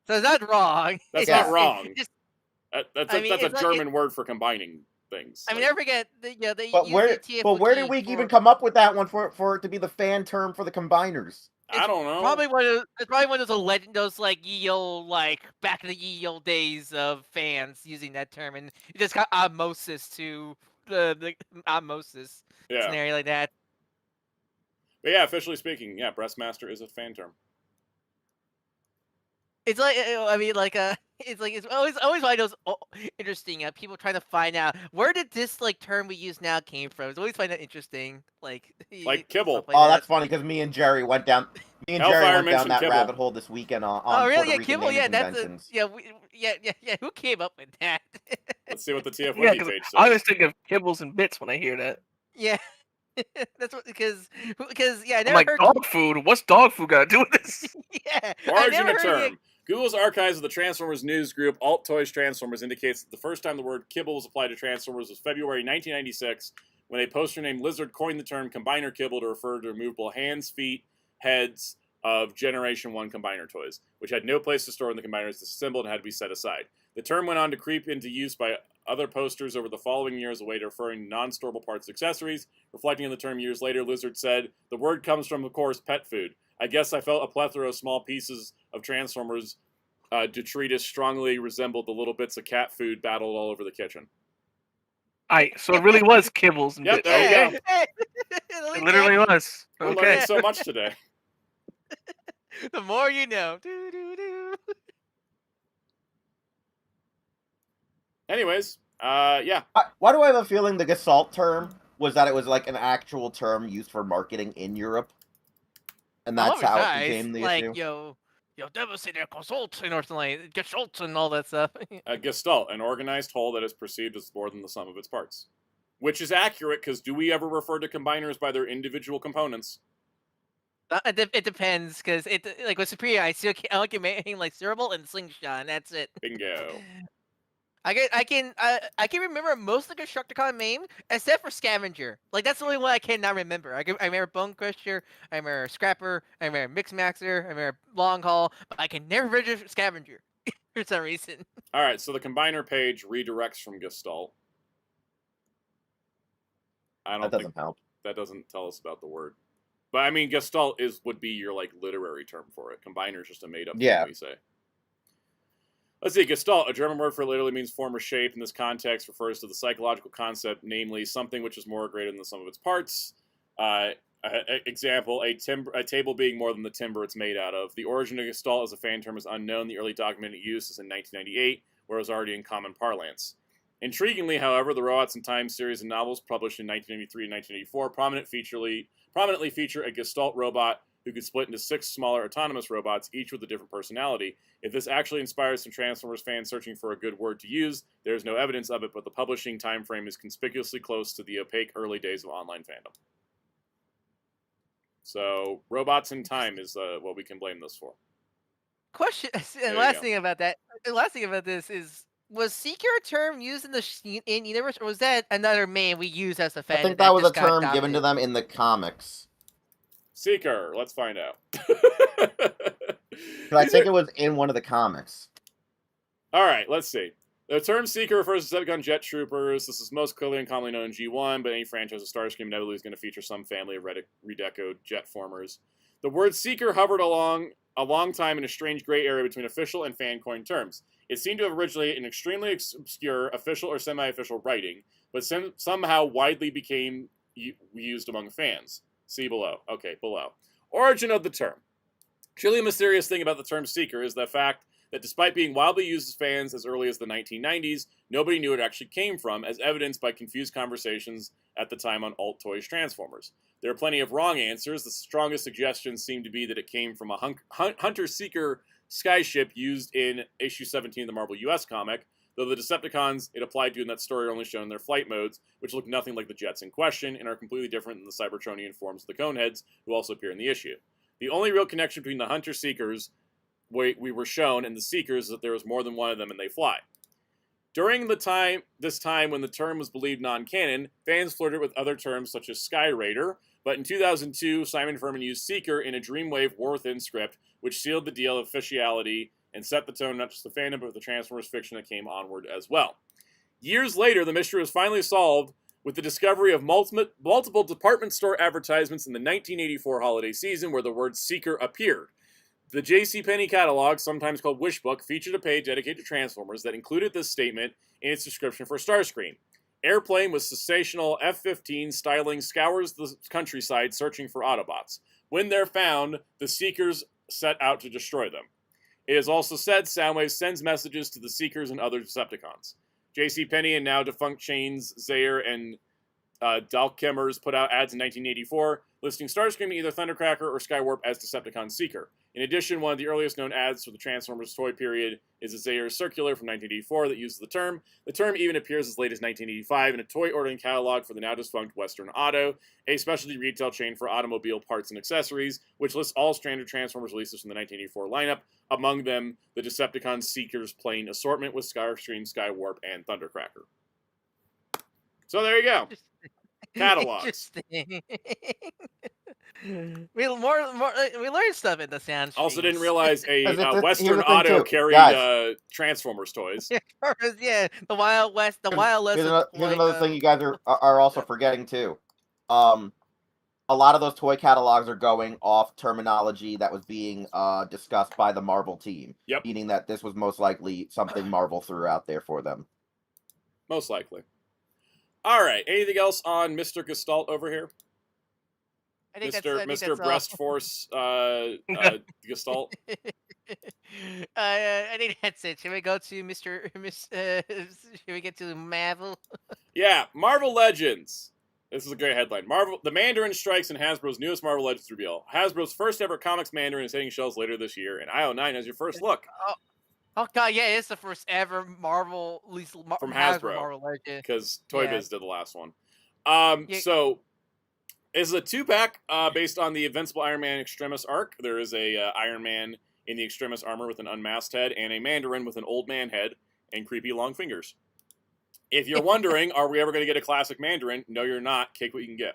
So is that wrong? That's not wrong. That's a German word for combining things. I mean, never forget. They but where did we even come up with that one for it to be the fan term for the combiners? I don't know. It's probably one of those legend, those back in the ye old days of fans using that term, and it just got osmosis to the osmosis scenario like that. But yeah, officially speaking, yeah, Breastmaster is a fan term. It's like, I mean, it's always one of those interesting people trying to find out where did this term we use now came from. It's always find that interesting, like kibble. That's funny because me and Jerry went down that rabbit hole this weekend on really? Puerto Rican kibble. Yeah, conventions. Yeah. Who came up with that? Let's see what the TF Wiki page says. I always think of kibbles and bits when I hear that. Yeah. That's what because yeah, I never I'm like, heard dog food. What's dog food got to do with this? Yeah. Origin of term. Google's archives of the Transformers news group Alt Toys Transformers indicates that the first time the word kibble was applied to Transformers was February 1996, when a poster named Lizard coined the term combiner kibble to refer to removable hands, feet, heads of Generation 1 combiner toys, which had no place to store in the combiners, disassembled, and had to be set aside. The term went on to creep into use by other posters over the following years as a way to referring to non-storable parts and accessories. Reflecting on the term years later, Lizard said, "The word comes from, of course, pet food. I guess I felt a plethora of small pieces of Transformers detritus strongly resembled the little bits of cat food battled all over the kitchen." So it really was kibbles and bits. There you go. It literally was. We're learning so much today. The more you know. Do. Anyways, yeah. Why do I have a feeling the Gesalt term was that it was an actual term used for marketing in Europe? And that's how it became the issue? Yo, devastator consult and Gestalt and all that stuff. A gestalt, an organized whole that is perceived as more than the sum of its parts. Which is accurate, because do we ever refer to combiners by their individual components? It depends, because with Superior, I like it Cerebral and Slingshot, and that's it. Bingo. I can remember most of the Constructicon name except for Scavenger. That's the only one I cannot remember. I remember Bone Crusher, I remember Scrapper, I remember Mixmaxer, I remember Long Haul, but I can never register Scavenger for some reason. All right, so the combiner page redirects from Gestalt. That doesn't help. That doesn't tell us about the word. But I mean, Gestalt would be your literary term for it. Combiner is just a made up thing we say. Let's see, Gestalt, a German word for literally means form or shape. In this context, refers to the psychological concept, namely something which is more or greater than the sum of its parts. Example, a table being more than the timber it's made out of. The origin of Gestalt as a fan term is unknown. The early documented use is in 1998, where it was already in common parlance. Intriguingly, however, the Robots in Time series of novels published in 1983 and 1984 prominently feature a Gestalt robot who could split into 6 smaller autonomous robots, each with a different personality. If this actually inspires some Transformers fans searching for a good word to use, there is no evidence of it, but the publishing time frame is conspicuously close to the opaque early days of online fandom. So, Robots in Time is what we can blame this for. Question, and last thing about this is, was Seeker a term used in the universe, or was that another name we use as a fan? I think that was a term given to them in the comics. Seeker, let's find out. I think it was in one of the comics. All right, let's see. The term Seeker refers to Decepticon jet troopers. This is most clearly and commonly known in G1, but any franchise of Starscream inevitably is going to feature some family of Redeco jet formers. The word Seeker hovered along a long time in a strange gray area between official and fan-coined terms. It seemed to have originated in extremely obscure official or semi-official writing, but somehow widely became used among fans. See below. Okay, below. Origin of the term. Truly a mysterious thing about the term seeker is the fact that despite being wildly used as fans as early as the 1990s, nobody knew it actually came from, as evidenced by confused conversations at the time on Alt Toys Transformers. There are plenty of wrong answers. The strongest suggestions seem to be that it came from a hunter-seeker skyship used in issue 17 of the Marvel US comic, though the Decepticons it applied to in that story are only shown in their flight modes, which look nothing like the jets in question, and are completely different than the Cybertronian forms of the Coneheads, who also appear in the issue. The only real connection between the hunter-seekers we were shown and the seekers is that there was more than one of them and they fly. During this time when the term was believed non-canon, fans flirted with other terms such as Sky Raider, but in 2002, Simon Furman used Seeker in a Dreamwave War Within script, which sealed the deal of officiality and set the tone not just the fandom, but the Transformers fiction that came onward as well. Years later, the mystery was finally solved with the discovery of multiple department store advertisements in the 1984 holiday season where the word Seeker appeared. The JCPenney catalog, sometimes called Wishbook, featured a page dedicated to Transformers that included this statement in its description for Starscream. Airplane with sensational F-15 styling scours the countryside searching for Autobots. When they're found, the Seekers set out to destroy them. It is also said Soundwave sends messages to the Seekers and other Decepticons. JCPenney and now defunct chains Zaire and Dalkemers put out ads in 1984 listing Starscream, either Thundercracker or Skywarp as Decepticon Seeker. In addition, one of the earliest known ads for the Transformers toy period is a Zaire circular from 1984 that uses the term. The term even appears as late as 1985 in a toy ordering catalog for the now defunct Western Auto, a specialty retail chain for automobile parts and accessories, which lists all standard Transformers releases from the 1984 lineup, among them the Decepticon Seekers plain assortment with Starscream, Skywarp, and Thundercracker. So there you go. Catalogs. We learned stuff in the sound. Also, didn't realize a Western thing Auto too. carried Transformers toys. Yeah, the Wild West. The Wild West. Here's another thing you guys are also forgetting too. A lot of those toy catalogs are going off terminology that was being discussed by the Marvel team. Yep. Meaning that this was most likely something Marvel threw out there for them. Most likely. All right. Anything else on Mr. Gestalt over here? I think Mr. Breast Force Gestalt. I think that's it. Should we go to should we get to Marvel? Yeah, Marvel Legends. This is a great headline. The Mandarin strikes in Hasbro's newest Marvel Legends reveal. Hasbro's first ever comics Mandarin is hitting shelves later this year, and IO9 has your first look. Oh god, yeah, it's the first ever Marvel, at least from Hasbro, Marvel Legend. Because Toy Biz did the last one. So this is a 2-pack based on the Invincible Iron Man Extremis arc. There is a Iron Man in the Extremis armor with an unmasked head, and a Mandarin with an old man head and creepy long fingers. If you're wondering, are we ever going to get a classic Mandarin? No, you're not. Cake what you can get.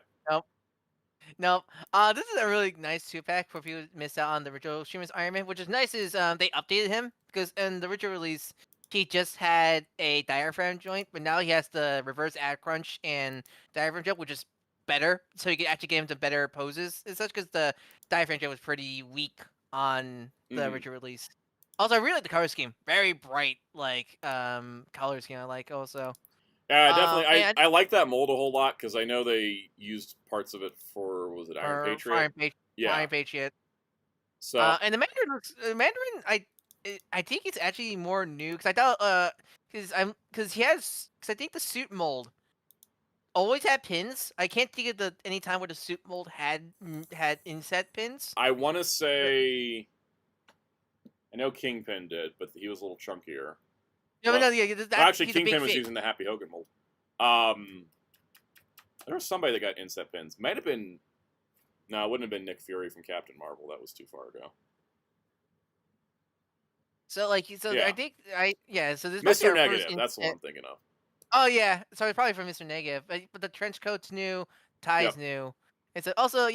Nope. This is a really nice 2-pack for people who missed out on the original Extremis Iron Man. Which is nice is they updated him because in the original release he just had a diaphragm joint, but now he has the reverse ad crunch and diaphragm joint, which is better. So you can actually get him to better poses and such because the diaphragm joint was pretty weak on the original release. Also, I really like the color scheme. Very bright, like color scheme. I like also. Yeah, definitely. I like that mold a whole lot because I know they used parts of it for Iron Patriot? Iron Patriot. So and the Mandarin, I think it's actually more new because I thought because I think the suit mold always had pins. I can't think of any time where the suit mold had inset pins. I want to say, I know Kingpin did, but he was a little chunkier. Actually, Kingpin was using the Happy Hogan mold. There was somebody that got inset pins. Might have been, no, it wouldn't have been Nick Fury from Captain Marvel. That was too far ago. So I think so this Mr. Negative. That's the one I'm thinking of. Oh yeah, so it's probably from Mr. Negative, but the trench coat's new, tie's new. It's also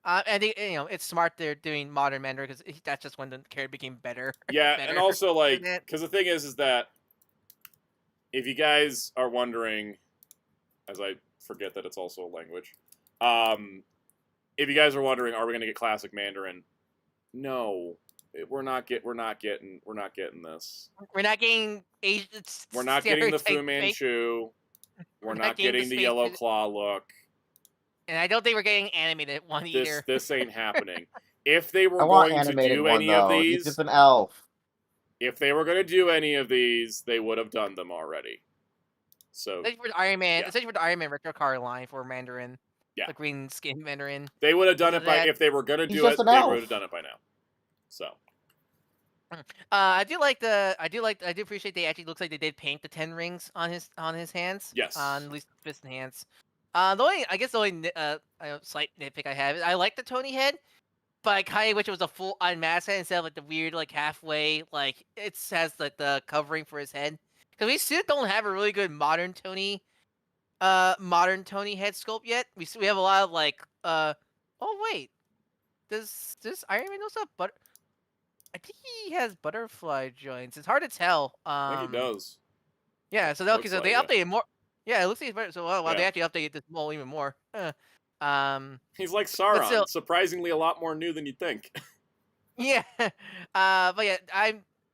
I think it's smart they're doing modern Mandarin because that's just when the character became better. Yeah, and also because the thing is that if you guys are wondering, as I forget that it's also a language, if you guys are wondering, are we going to get classic Mandarin? No. we're not getting this. We're not getting Asian. We're not getting the Fu stereotype Manchu. We're not getting the space yellow claw look. And I don't think we're getting animated one either. This ain't happening. If they were I want going to animated do one, any though. of these, He's just an elf. if they were going to do any of these, they would have done them already. So Especially for the Iron Man, yeah. especially for the Iron Man retro car line for Mandarin. Yeah. The green skin Mandarin. They would have done it by if they were going to do it. They would have done it by now. So. I do appreciate they actually looks like they did paint the 10 rings on his hands. Yes. On at least fist and hands. The only slight nitpick I have is I like the Tony head, but I kind of wish it was a full unmasked head instead of like the weird like halfway like it has like the covering for his head. Because we still don't have a really good modern Tony head sculpt yet. We have a lot of like oh wait, does Iron Man also have I think he has butterfly joints. It's hard to tell. I think he does. Yeah, so they updated more. Yeah, it looks like he's better. So they actually updated this mole even more. He's like Sauron, surprisingly a lot more new than you'd think. Yeah, but yeah,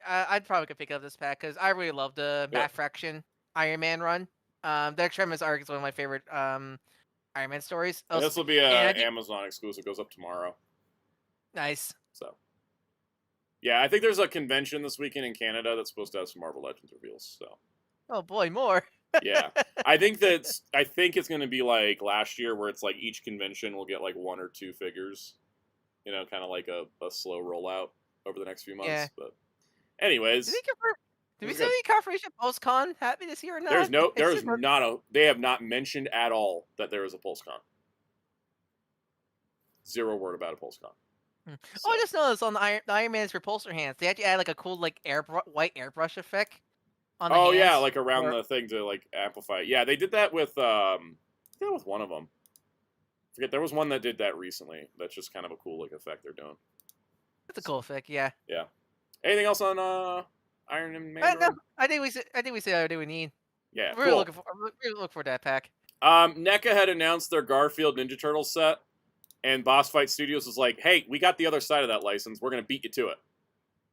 I'd probably could pick up this pack because I really love the Matt Fraction Iron Man run. The Extremis arc is one of my favorite Iron Man stories. This will be an Amazon exclusive. Goes up tomorrow. Nice. So. Yeah, I think there's a convention this weekend in Canada that's supposed to have some Marvel Legends reveals. So. Oh boy, more. Yeah, I think it's going to be like last year, where it's like each convention will get like 1 or 2 figures. You know, kind of like a slow rollout over the next few months. Yeah. But, anyways, did we see any confirmation post-con happening this year or not? They have not mentioned at all that there is a post-con. 0 word about a post-con. So. Oh, I just noticed on the Iron Man's repulsor hands, they actually add like a cool like white airbrush effect on the hands. Yeah, like around the thing to like amplify it. Yeah, they did that with with one of them. I forget, there was one that did that recently. That's just kind of a cool like effect they're doing. It's a cool effect, yeah. Yeah. Anything else on Iron Man? No, I think we said everything we need. Yeah, we're looking for that pack. NECA had announced their Garfield Ninja Turtles set. And Boss Fight Studios was like, hey, we got the other side of that license. We're going to beat you to it.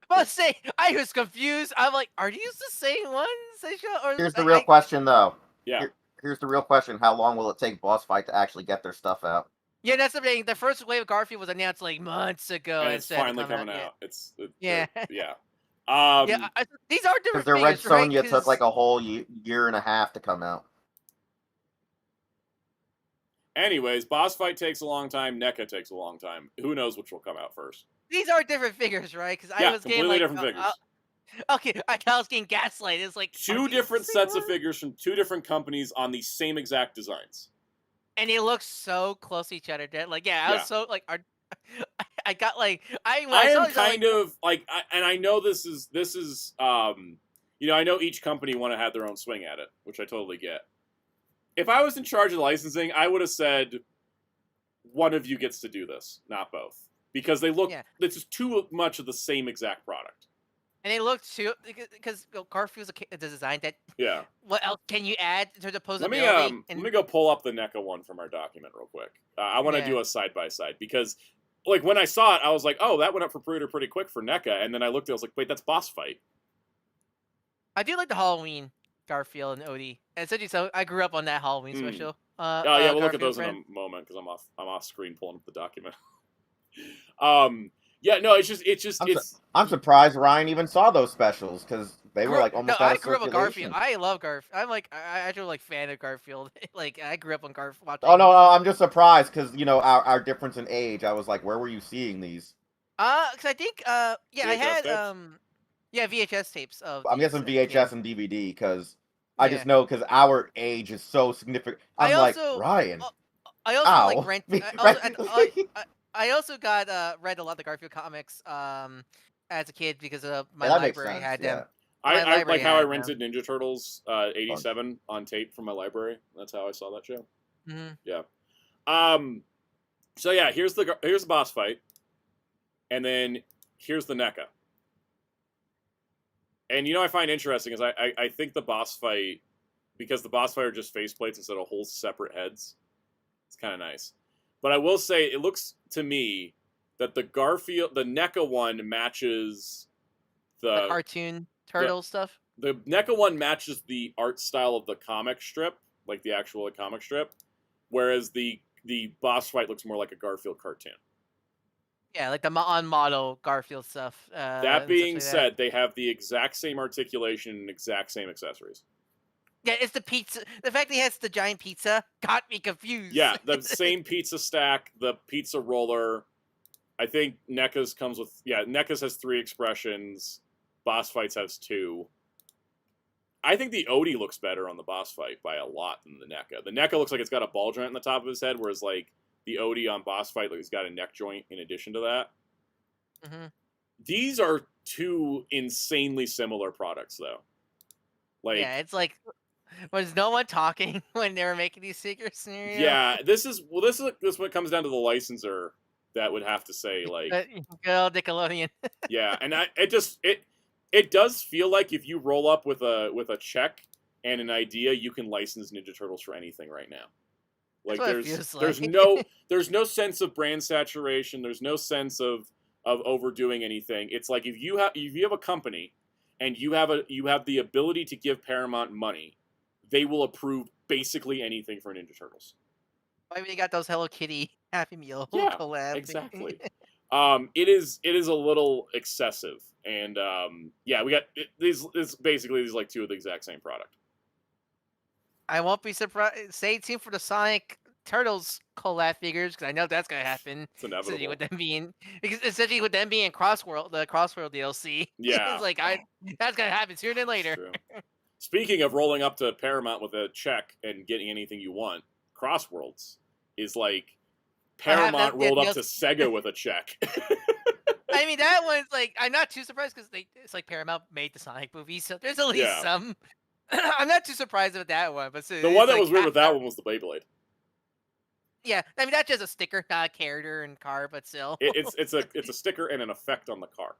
I must say, I was confused. I'm like, are these the same ones? Here's the real question, though. Yeah. Here's the real question. How long will it take Boss Fight to actually get their stuff out? Yeah, that's the thing. The first wave of Garfield was announced like months ago. And it's finally coming out. Yeah. Yeah. These are different because their Red Sonja took like a whole year and a half to come out. Anyways, Boss Fight takes a long time. NECA takes a long time. Who knows which will come out first? These are different figures, right? Because I was completely different figures. Okay, I was getting gaslight. It's like 2 different sets of figures from 2 different companies on the same exact designs, and they look so close to each other. Like, I was so like, I got like, I am kind of like, and I know this is I know each company want to have their own swing at it, which I totally get. If I was in charge of the licensing, I would have said, one of you gets to do this, not both. Because they look, it's just too much of the same exact product. And they look too, because Garfield's a design that, what else can you add to the posability? Let me go pull up the NECA one from our document real quick. I want to do a side-by-side, because, like, when I saw it, I was like, oh, that went up for pre-order pretty quick for NECA, and then I looked at it, I was like, wait, that's Boss Fight. I do like the Halloween Garfield and Odie. And essentially, so I grew up on that Halloween special. We'll look at those in a moment because I'm off screen pulling up the document. I'm surprised Ryan even saw those specials because they were like almost out of circulation. I grew up with Garfield. I love Garfield. I'm like I actually like fan of Garfield. Like I grew up on Garfield. Oh no, I'm just surprised because our difference in age. I was like, where were you seeing these? Because I think I had tapes? VHS tapes of. I'm guessing VHS and DVD because I just know because our age is so significant. I'm like Ryan. I also like rent. I also got read a lot of the Garfield comics as a kid because my library had them. I like how I rented Ninja Turtles 87 on tape from my library. That's how I saw that show. Mm-hmm. Yeah. So yeah, here's the boss fight, and then here's the NECA. And I find interesting is I think the boss fight, because the boss fight are just faceplates instead of whole separate heads. It's kind of nice. But I will say, it looks to me that the NECA one matches the cartoon turtle stuff. The NECA one matches the art style of the comic strip, like the actual comic strip, whereas the boss fight looks more like a Garfield cartoon. Yeah, like the on-model Garfield stuff. That being said, they have the exact same articulation and exact same accessories. Yeah, it's the pizza. The fact that he has the giant pizza got me confused. Yeah, the same pizza stack, the pizza roller. I think NECA's comes with... Yeah, NECA's has 3 expressions. Boss fights has 2. I think the Odie looks better on the boss fight by a lot than the NECA. The NECA looks like it's got a ball joint on the top of his head, whereas like the Odie on boss fight, like, he's got a neck joint in addition to that. Mm-hmm. These are 2 insanely similar products, though. Like, yeah, it's like, was no one talking when they were making these figure scenarios? Yeah, this what comes down to the licensor that would have to say, like, good old Nickelodeon. Yeah, and it does feel like if you roll up with a check and an idea, you can license Ninja Turtles for anything right now. Like there's no sense of brand saturation. There's no sense of overdoing anything. It's like if you have a company and you have the ability to give Paramount money, they will approve basically anything for Ninja Turtles. I mean, you got those Hello Kitty Happy Meal collab. Exactly. It is a little excessive, and yeah, we got these. It's basically these like 2 of the exact same product. I won't be surprised. Stay tuned for the Sonic Turtles collab figures because I know that's gonna happen. It's inevitable. Especially with them being the Crossworld DLC. Yeah, it's like that's gonna happen sooner than later. Speaking of rolling up to Paramount with a check and getting anything you want, Crossworlds is like Paramount rolled up to Sega with a check. I mean, that one's like, I'm not too surprised because it's like Paramount made the Sonic movies, so there's at least some. I'm not too surprised with that one, but the one that was weird with that one was the Beyblade. Yeah, I mean that's just a sticker, not a character and car, but still. It's a sticker and an effect on the car.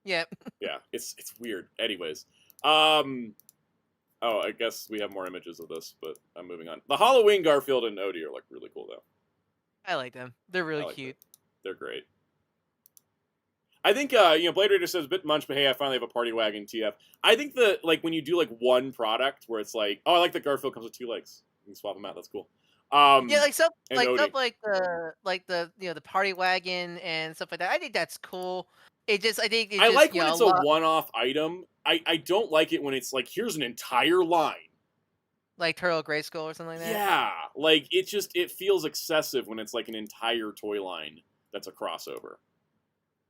Yeah. Yeah, it's weird. Anyways, oh, I guess we have more images of this, but I'm moving on. The Halloween Garfield and Odie are like really cool though. I like them. They're really cute. They're great. I think Blade Raider says bit munch, but hey, I finally have a party wagon TF. I think like when you do like one product where it's like, oh, I like that Garfield comes with 2 legs. You can swap them out. That's cool. Yeah, like stuff like the party wagon and stuff like that. I think that's cool. I think I like when it's a one-off item. I don't like it when it's like, here's an entire line. Like Turtle Grayskull or something like that? Yeah. Like, it feels excessive when it's like an entire toy line that's a crossover.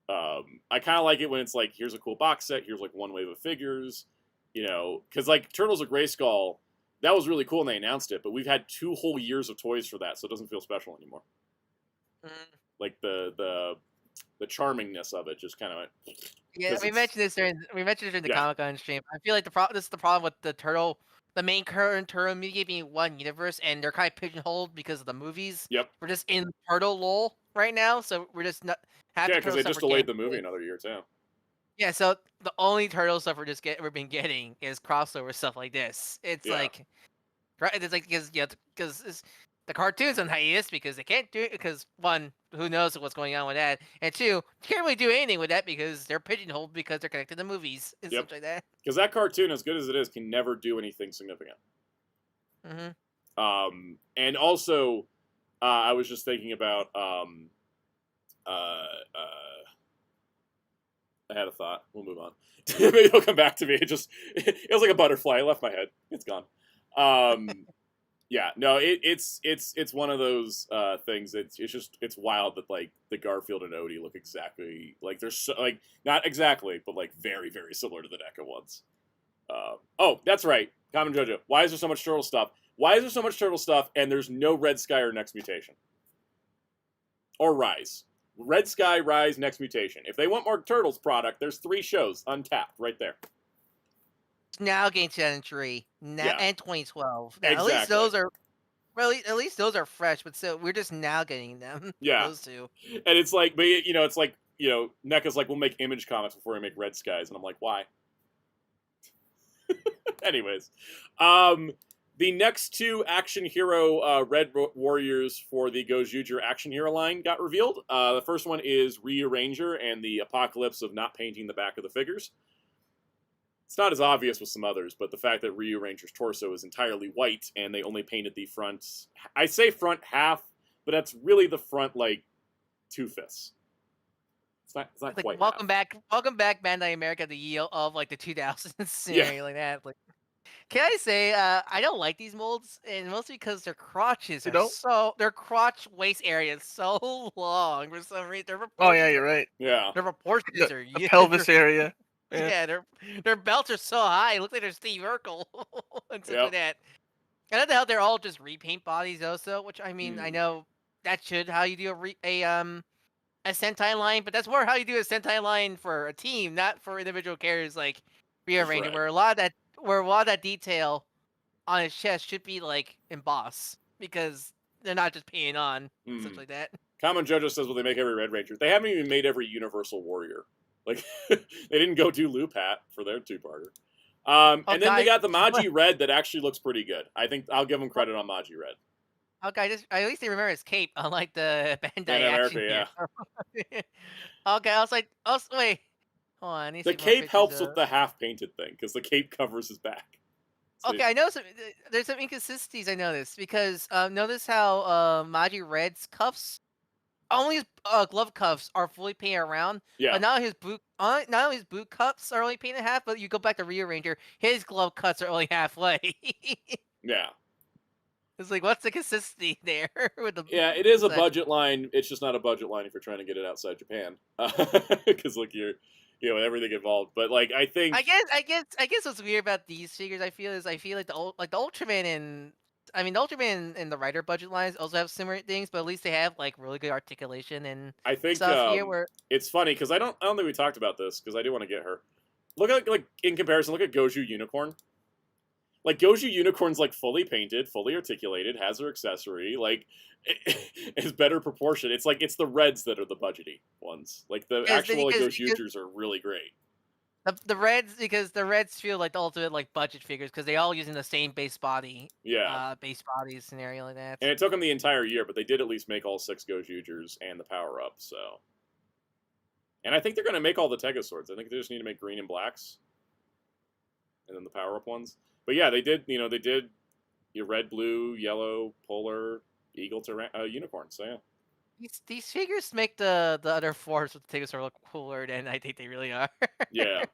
I kind of like it when it's like, here's a cool box set, here's like one wave of figures, because like Turtles of Grayskull, that was really cool when they announced it, but we've had 2 whole years of toys for that, so it doesn't feel special anymore. Like the charmingness of it just kind of went. Yeah, we mentioned this during the Comic-Con stream. I feel like this is the problem with the main current Turtle media being one universe, and they're kind of pigeonholed because of the movies. Yep. We're just in Turtle lore right now, so we're just not. Because they just delayed the movie another year too. Yeah, so the only Turtle stuff we've been getting is crossover stuff like this. It's like, right? It's like because the cartoon's on hiatus because they can't do it because 1, who knows what's going on with that, and 2, you can't really do anything with that because they're pigeonholed because they're connected to the movies and stuff like that. Because that cartoon, as good as it is, can never do anything significant. Mm-hmm. And also, I was just thinking about I had a thought. We'll move on. Maybe it'll come back to me. It was like a butterfly. It left my head. It's gone. Yeah, no, it's one of those things. It's wild that like the Garfield and Odie look exactly like they're so, like not exactly, but like very very similar to the NECA ones. Oh, that's right, Common Jojo. Why is there so much turtle stuff? Why is there so much turtle stuff and there's no Red Sky or Next Mutation or Rise? Red Sky, Rise, Next Mutation. If they want more Turtles product, there's 3 shows untapped right there. Now Game Century and 2012. Now, exactly. At least those are fresh, but still, we're just now getting them. Yeah, those 2. And it's like, but it's like NECA's like, we'll make Image Comics before we make Red Skies, and I'm like, why? Anyways, The next two action hero Red Warriors for the Gojuger action hero line got revealed. The first one is Rearranger and the apocalypse of not painting the back of the figures. It's not as obvious with some others, but the fact that Rearranger's torso is entirely white and they only painted the front, I say front half, but that's really the front like 2/5. It's not like, quite. Welcome back, Bandai America, the year of like the 2000s scenario like that. Like, can I say I don't like these molds, and mostly because their crotches are their crotch waist area is so long for some reason. Oh yeah, you're right. Yeah, their proportions are the pelvis area. Yeah, their belts are so high. It looks like they're Steve Urkel and such like that. I know they're all just repaint bodies also, which I mean I know that should how you do a Sentai line, but that's more how you do a Sentai line for a team, not for individual characters like Rearranger, where a lot of that detail on his chest should be like embossed because they're not just painting on stuff like that. Common Jojo says, "Well, they make every Red Ranger. They haven't even made every Universal Warrior. Like they didn't go do Lupat for their two-parter. And then they got the Maji Red that actually looks pretty good. I think I'll give them credit on Maji Red. Okay, at least they remember his cape, unlike the Bandai America, yeah. Okay, I was like, wait, hold on. The cape helps with the half-painted thing because the cape covers his back. So okay, I know there's some inconsistencies I noticed because notice how Maji Red's cuffs, only his glove cuffs are fully painted around. Yeah. But now his boot, not only his boot cuffs are only painted half, but you go back to Rearranger, his glove cuts are only halfway. Yeah. It's like, what's the consistency there with the? Yeah, it is a budget line. It's just not a budget line if you're trying to get it outside Japan, because like everything involved. But like I think, I guess what's weird about these figures, I feel like the Ultraman and the Rider budget lines also have similar things, but at least they have like really good articulation and I think stuff here. Where it's funny because I don't think we talked about this because I do want to get her. Look at like in comparison, look at Goju Unicorn. Like, Goju Unicorn's, like, fully painted, fully articulated, has her accessory, like, is better proportion. It's like, it's the reds that are the budgety ones. Like, the actual Gojujers are really great. The reds, because the reds feel like the ultimate, like, budget figures, because they all using the same base body. Yeah. Base body scenario like that. And it took them the entire year, but they did at least make all 6 Gojujers and the power-up, so. And I think they're going to make all the Tegaswords. I think they just need to make green and blacks. And then the power-up ones. But yeah, they did your red, blue, yellow, polar, eagle to unicorn. So yeah, these figures make the other fours with the Tegasword look cooler than I think they really are. Yeah.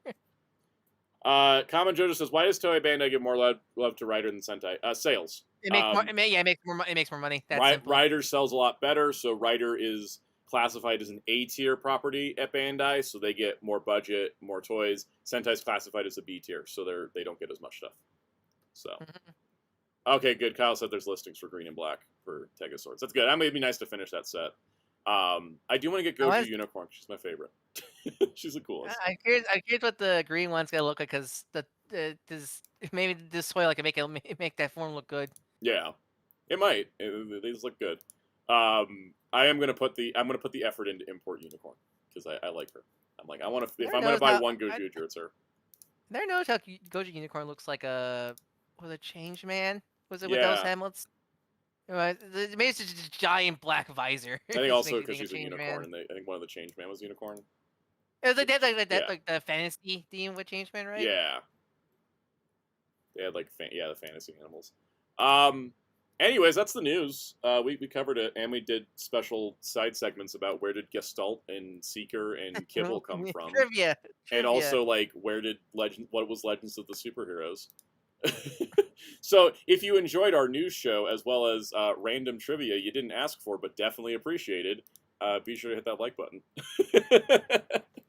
Common Jojo says, "Why does Toei Bandai give more love to Rider than Sentai? Sales. It makes more money. That's Rider sells a lot better, so Rider is classified as an A-tier property at Bandai, so they get more budget, more toys. Sentai's classified as a B-tier, so they don't get as much stuff. So, okay, good. Kyle said there's listings for green and black for Tegaswords. That's good. That may be nice to finish that set. I do want to get Goju Unicorn. She's my favorite. She's the coolest. I'm curious what the green one's gonna look like because maybe this way can make that form look good. Yeah, it might. They just look good. I'm gonna put the effort into import Unicorn because I like her. I'm like if I'm gonna buy one Gojuger, it's her. Never noticed how Goju Unicorn looks like a Change Man? Was it with those helmets? Maybe it's just a giant black visor. I think also because she's a unicorn, and I think one of the Change Man was unicorn. It was like the fantasy theme with Change Man, right? Yeah. They had the fantasy animals. Anyways, that's the news. We covered it, and we did special side segments about where did Gestalt and Seeker and Kibble come from. Trivia. And also, what was Legends of the Superheroes? So, if you enjoyed our news show, as well as random trivia you didn't ask for, but definitely appreciated, be sure to hit that like button.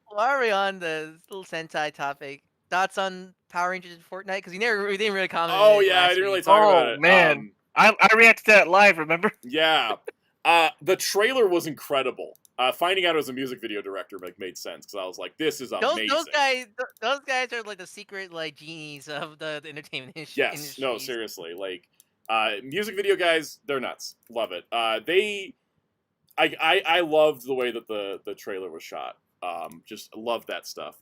While we're on the little Sentai topic, thoughts on Power Rangers in Fortnite? Because we didn't really comment. Oh, yeah, I didn't really talk about it. Oh, man. I reacted to that live, remember? Yeah. The trailer was incredible. Finding out it was a music video director made sense because I was like, "This is amazing." Those guys are like the secret genies of the entertainment industry. Yes, no, seriously. Like, music video guys, they're nuts. Love it. I loved the way that the trailer was shot. Just loved that stuff.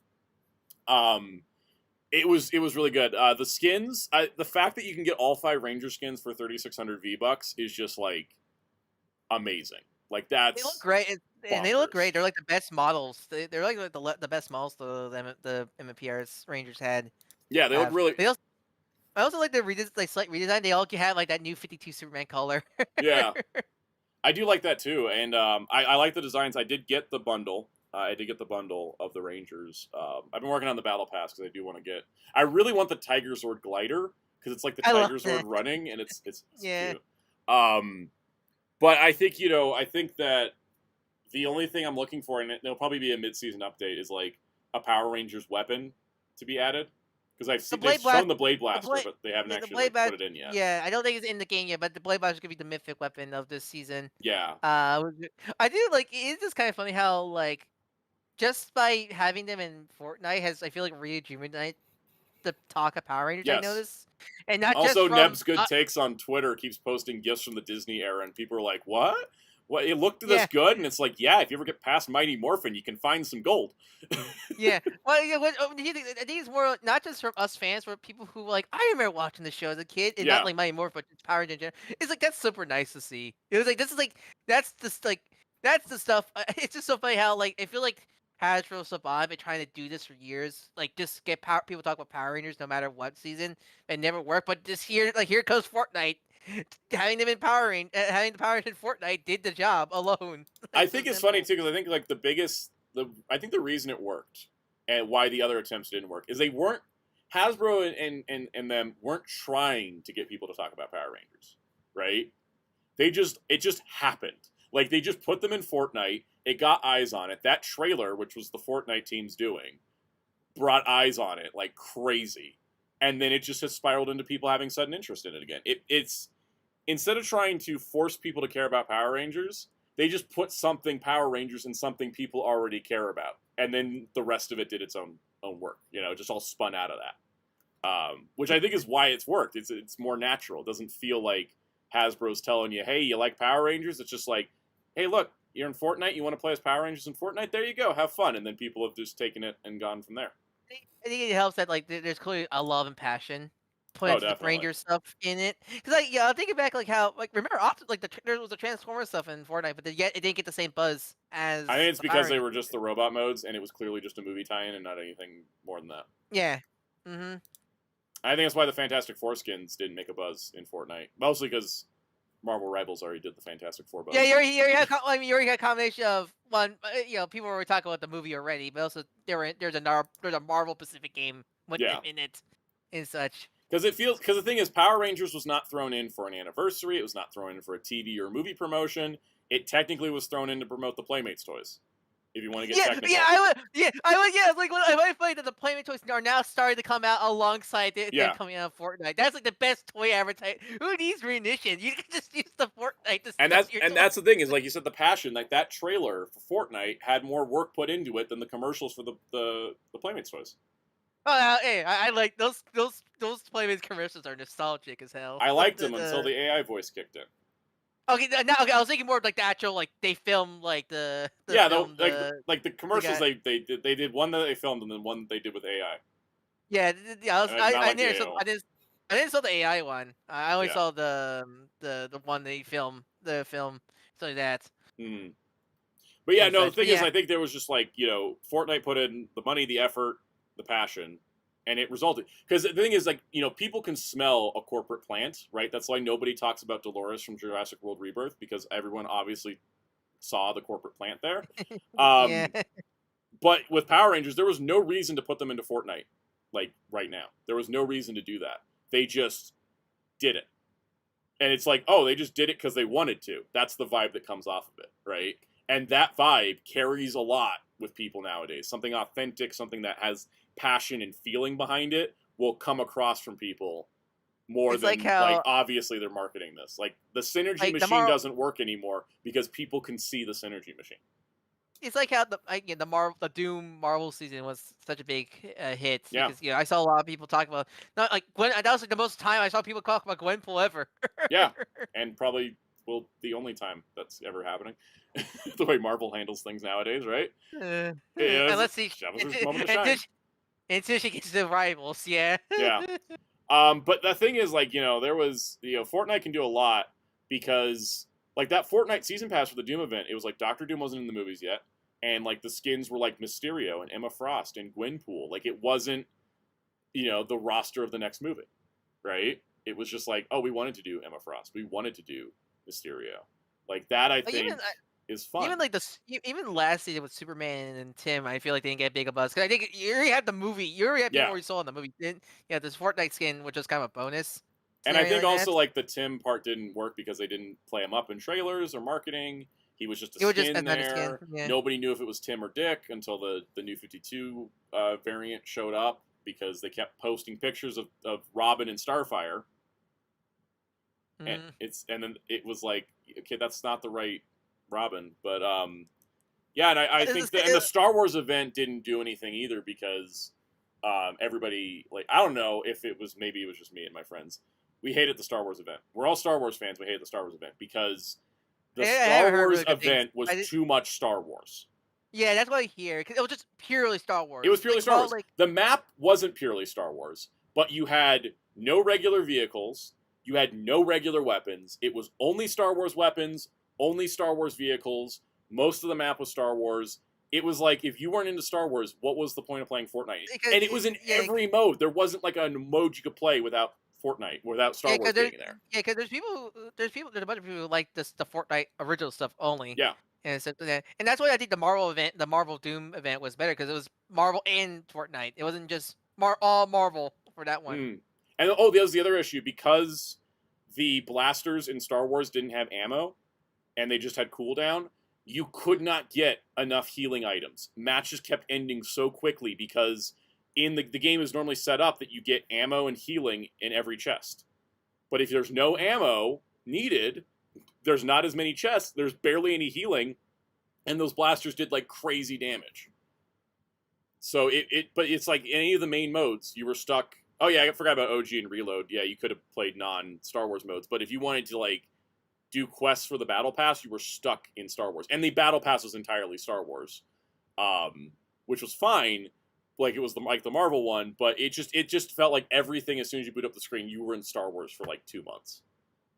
It was really good. The skins, the fact that you can get all 5 Ranger skins for 3,600 V-Bucks is just like amazing. Like that's they look great, and they look bonkers. great. They're like the best models. They're like the best models the MMPR's Rangers had. Yeah, they look really. I also like the slight redesign. They all had like that new 52 Superman color. Yeah, I do like that too, and I like the designs. I did get the bundle. I did get the bundle of the Rangers. I've been working on the Battle Pass because I do want to get. I really want the Tiger Sword glider because it's like the Tiger Sword running, and it's yeah. cute. But I think I think that the only thing I'm looking for, and it'll probably be a mid-season update, is like a Power Rangers weapon to be added. Because they've shown the Blade Blaster, but they haven't actually put it in yet. Yeah, I don't think it's in the game yet, but the Blade Blaster is going to be the mythic weapon of this season. Yeah. I do like, it's just kind of funny how, like, just by having them in Fortnite I feel like, rejuvenated the talk of Power Rangers, yes. I noticed. And not also, just from, Neb's Good Takes on Twitter keeps posting gifs from the Disney era, and people are like, what? What, it looked this good? And it's like, yeah, if you ever get past Mighty Morphin, you can find some gold. Yeah. Well, yeah, I think it's more not just from us fans, but people who like, I remember watching the show as a kid, and not like Mighty Morphin, but just Power Rangers. It's like, that's super nice to see. It was like, this is like, that's the stuff. It's just so funny how, like, I feel like Hasbro Saban been trying to do this for years. Like, just get people talk about Power Rangers no matter what season, and never work. But just here comes Fortnite. Having them in having the Power Rangers in Fortnite did the job alone. I think it's funny too, because I think like I think the reason it worked and why the other attempts didn't work is they weren't Hasbro and them weren't trying to get people to talk about Power Rangers, right? It just happened. Like they just put them in Fortnite. It got eyes on it. That trailer, which was the Fortnite team's doing, brought eyes on it like crazy. And then it just has spiraled into people having sudden interest in it again. It's instead of trying to force people to care about Power Rangers, they just put something Power Rangers in something people already care about, and then the rest of it did its own work. Just all spun out of that, which I think is why it's worked. It's more natural. It doesn't feel like Hasbro's telling you, "Hey, you like Power Rangers?" It's just like, "Hey, look, you're in Fortnite. You want to play as Power Rangers in Fortnite? There you go. Have fun." And then people have just taken it and gone from there. I think it helps that like there's clearly a love and passion put into the Ranger stuff in it. Because I'm thinking back like how remember often like there was the Transformer stuff in Fortnite, but yet it didn't get the same buzz as. I think it's because they were just the robot modes, and it was clearly just a movie tie-in and not anything more than that. Yeah. Mm-hmm. I think that's why the Fantastic Four skins didn't make a buzz in Fortnite, mostly because Marvel Rivals already did the Fantastic Four buzz. Yeah, you already got a combination of one. People were talking about the movie already, but also there's a Marvel Pacific game in it, and such. Because the thing is, Power Rangers was not thrown in for an anniversary. It was not thrown in for a TV or movie promotion. It technically was thrown in to promote the Playmates toys. If you want to get technical. I would. Like when I find that the Playmate toys are now starting to come out alongside them coming out of Fortnite. That's like the best toy advertising. Who needs munitions? You can just use the Fortnite to. That's the thing is, like you said, the passion. Like that trailer for Fortnite had more work put into it than the commercials for the Playmates toys. Oh, hey, I like those Playmates commercials are nostalgic as hell. I liked them until the AI voice kicked in. Okay, I was thinking more of like the actual like they filmed like the like the commercials they did one that they filmed and then one they did with AI. Yeah, I didn't saw the AI one. I only saw the one they filmed so like that. Mm. But yeah, no, the thing is, I think there was just like Fortnite put in the money, the effort, the passion. And it resulted because the thing is, like people can smell a corporate plant, right? That's why nobody talks about Dolores from Jurassic World Rebirth because everyone obviously saw the corporate plant there. But with Power Rangers, there was no reason to put them into Fortnite, like right now. There was no reason to do that. They just did it, and it's like, oh, they just did it because they wanted to. That's the vibe that comes off of it, right? And that vibe carries a lot with people nowadays. Something authentic, something that has passion and feeling behind it will come across from people more than like obviously they're marketing this. Like the synergy machine doesn't work anymore because people can see the synergy machine. It's like how the Doom Marvel season was such a big hit. Yeah. Because, I saw a lot of people talk about not like Gwen. That was like the most time I saw people talk about Gwenpool ever. Yeah, and probably the only time that's ever happening. The way Marvel handles things nowadays, right? And let's see. Until she gets the rivals, yeah. Yeah. But the thing is, like, there was, Fortnite can do a lot because, like, that Fortnite season pass for the Doom event, it was like Doctor Doom wasn't in the movies yet, and like the skins were like Mysterio and Emma Frost and Gwenpool. Like, it wasn't, the roster of the next movie, right? It was just like, oh, we wanted to do Emma Frost, we wanted to do Mysterio, like that. I think is fun. Even like even last season with Superman and Tim, I feel like they didn't get big a buzz because I think you already had the movie. You already had people already saw in the movie. Yeah, this Fortnite skin, which was kind of a bonus. And I think also like the Tim part didn't work because they didn't play him up in trailers or marketing. He was just a skin there. Yeah. Nobody knew if it was Tim or Dick until the New 52 variant showed up because they kept posting pictures of Robin and Starfire. And then it was like, okay, that's not the right Robin, but yeah, and I think the Star Wars event didn't do anything either because everybody, like, I don't know if maybe it was just me and my friends, we hated the Star Wars event. We're all Star Wars fans. We hated the Star Wars event because the Star Wars event was too much Star Wars. Yeah, that's what I hear. Because it was just purely Star Wars. It was purely Star Wars. The map wasn't purely Star Wars, but you had no regular vehicles. You had no regular weapons. It was only Star Wars weapons, only Star Wars vehicles. Most of the map was Star Wars. It was like, if you weren't into Star Wars, what was the point of playing Fortnite? And it was in every mode. There wasn't like a mode you could play without Fortnite, without Star Wars being there. Yeah, because there's a bunch of people who like the Fortnite original stuff only. Yeah. And that's why I think the Marvel Doom event was better, because it was Marvel and Fortnite. It wasn't just all Marvel for that one. And that was the other issue, because the blasters in Star Wars didn't have ammo, and they just had cooldown. You could not get enough healing items. Matches kept ending so quickly because in the game is normally set up that you get ammo and healing in every chest. But if there's no ammo needed, there's not as many chests, there's barely any healing, and those blasters did like crazy damage. So but it's like any of the main modes, you were stuck. Oh yeah, I forgot about OG and Reload. Yeah, you could have played non-Star Wars modes, but if you wanted to like do quests for the Battle Pass, you were stuck in Star Wars. And the Battle Pass was entirely Star Wars, which was fine. Like, it was the Marvel one, but it just felt like everything, as soon as you boot up the screen, you were in Star Wars for like 2 months.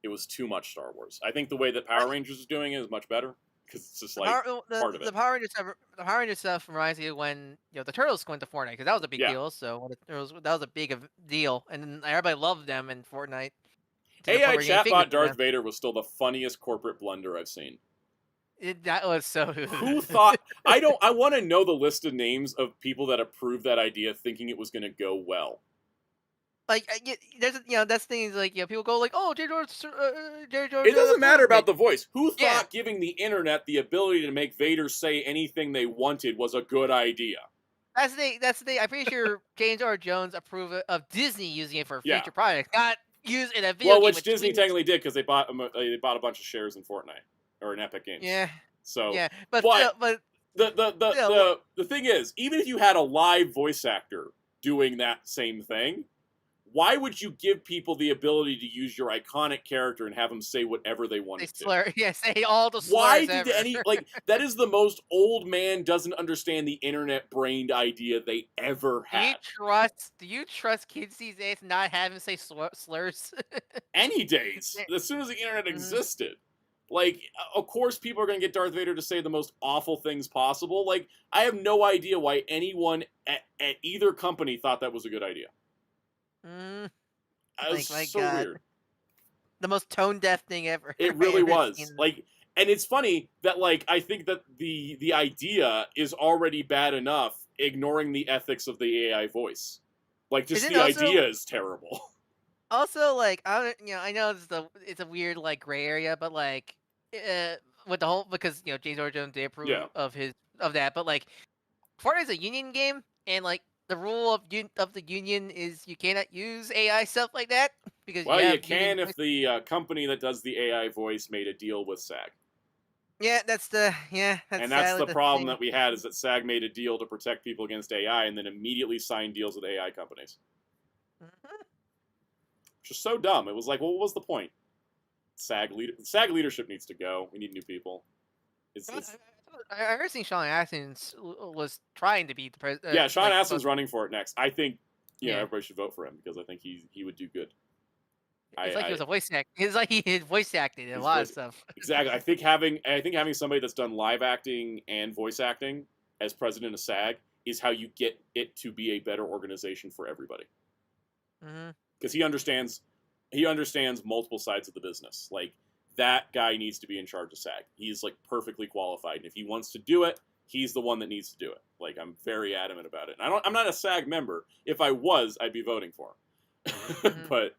It was too much Star Wars. I think the way that Power Rangers is doing it is much better, because it's just like part of it. The Power Rangers stuff reminds me of when the Turtles went to Fortnite, because that was a big deal. So that was a big deal, and then everybody loved them in Fortnite. AI chatbot Darth Vader was still the funniest corporate blunder I've seen. That was so. Who thought? I want to know the list of names of people that approved that idea, thinking it was going to go well. Like, there's that's things like people go like, oh, J. George. It doesn't matter about the voice. Who thought giving the internet the ability to make Vader say anything they wanted was a good idea? That's the thing. I'm pretty sure James R. Jones approved of Disney using it for future projects, not use it in a video game. Well, which Disney technically did, because they bought a bunch of shares in Fortnite or in Epic Games. Yeah. So but the thing is, even if you had a live voice actor doing that same thing, why would you give people the ability to use your iconic character and have them say whatever they wanted to? Yeah, say all the slurs. Why did that is the most old man doesn't understand the internet brained idea they ever had. Do you trust kids these days not having say slurs? Any days, as soon as the internet existed. Like, of course people are going to get Darth Vader to say the most awful things possible. Like, I have no idea why anyone at either company thought that was a good idea. It was so weird. The most tone-deaf thing ever. It really was. Like, and it's funny that, like, I think that the idea is already bad enough, ignoring the ethics of the AI voice. Like, just the idea is terrible. Also, like, I know it's a weird, like, gray area, but like, with the whole, because James R. Jones did approve of that, but like, Fortnite's a union game, and like the rule of the union is you cannot use AI stuff like that, because you can if the company that does the AI voice made a deal with SAG. Yeah, that's the problem that we had, is that SAG made a deal to protect people against AI, and then immediately signed deals with AI companies. Just so dumb. It was like, well, what was the point? SAG leadership needs to go. We need new people. I I heard Sean Astin was trying to be the president. Yeah, Sean Astin's running for it next. I think Yeah. everybody should vote for him because I think he would do good. It's like he was a voice act. It's like he had voice acted in a lot of stuff. Exactly. I think having somebody that's done live acting and voice acting as president of SAG is how you get it to be a better organization for everybody. Because he understands multiple sides of the business. Like, that guy needs to be in charge of SAG. He's like perfectly qualified, and if he wants to do it, he's the one that needs to do it. Like, I'm very adamant about it. And I'm not a SAG member. If I was, I'd be voting for him. But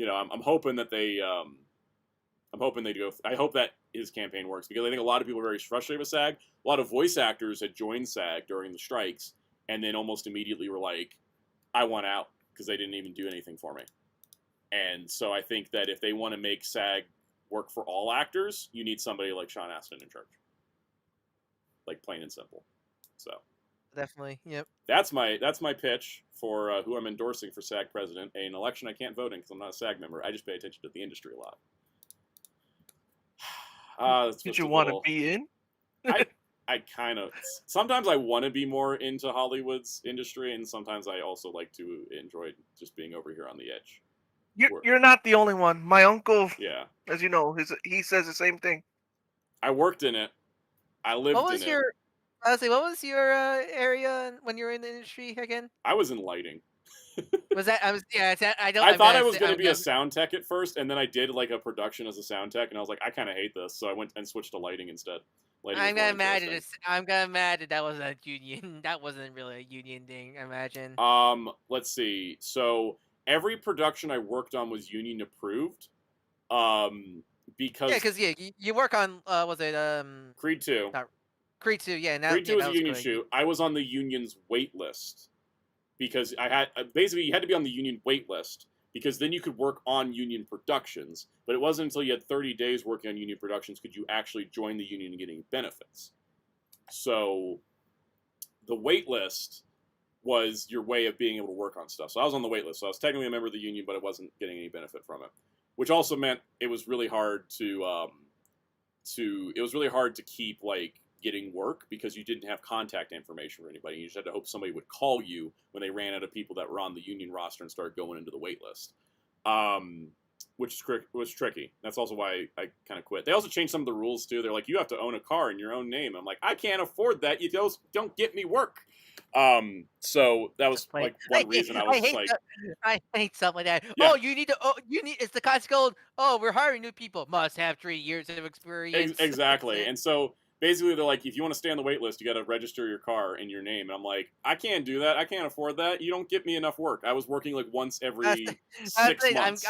I'm hoping that they do. I hope that his campaign works because I think a lot of people are very frustrated with SAG. A lot of voice actors had joined SAG during the strikes and then almost immediately were like, "I want out," because they didn't even do anything for me. And so I think that if they want to make SAG work for all actors, you need somebody like Sean Astin in charge. Like, plain and simple. So definitely, yep. That's my pitch for who I'm endorsing for SAG president. An election I can't vote in because I'm not a SAG member. I just pay attention to the industry a lot. Did you want to be in? I kind of sometimes I want to be more into Hollywood's industry, and sometimes I also like to enjoy just being over here on the edge. You're not the only one. My uncle, yeah, as you know, he says the same thing. I worked in it. I lived in it. Honestly, what was your area when you were in the industry again? I was in lighting. Was that? I thought I was going to be a sound tech at first, and then I did like a production as a sound tech, and I was like, I kind of hate this, so I went and switched to lighting instead. I'm gonna imagine that wasn't a union. That wasn't really a union thing. I imagine. Let's see. So every production I worked on was union approved. Because you work on was it Creed 2. Creed 2, yeah. Creed 2 was a union shoot. I was on the union's wait list because I had basically you had to be on the union wait list because then you could work on union productions. But it wasn't until you had 30 days working on union productions could you actually join the union and get any benefits. So the wait list was your way of being able to work on stuff. So I was on the wait list. So I was technically a member of the union, but I wasn't getting any benefit from it, which also meant it was really hard to keep like getting work because you didn't have contact information for anybody. You just had to hope somebody would call you when they ran out of people that were on the union roster and started going into the wait list, which was tricky. That's also why I kind of quit. They also changed some of the rules too. They're like, you have to own a car in your own name. I'm like, I can't afford that. You don't get me work. So that was like one reason I hate stuff like that. Yeah. It's the classic old, we're hiring new people, must have 3 years of experience. Exactly. And so basically they're like, if you want to stay on the wait list, you got to register your car in your name. And I'm like, I can't do that. I can't afford that. You don't get me enough work. I was working like once every 6 months.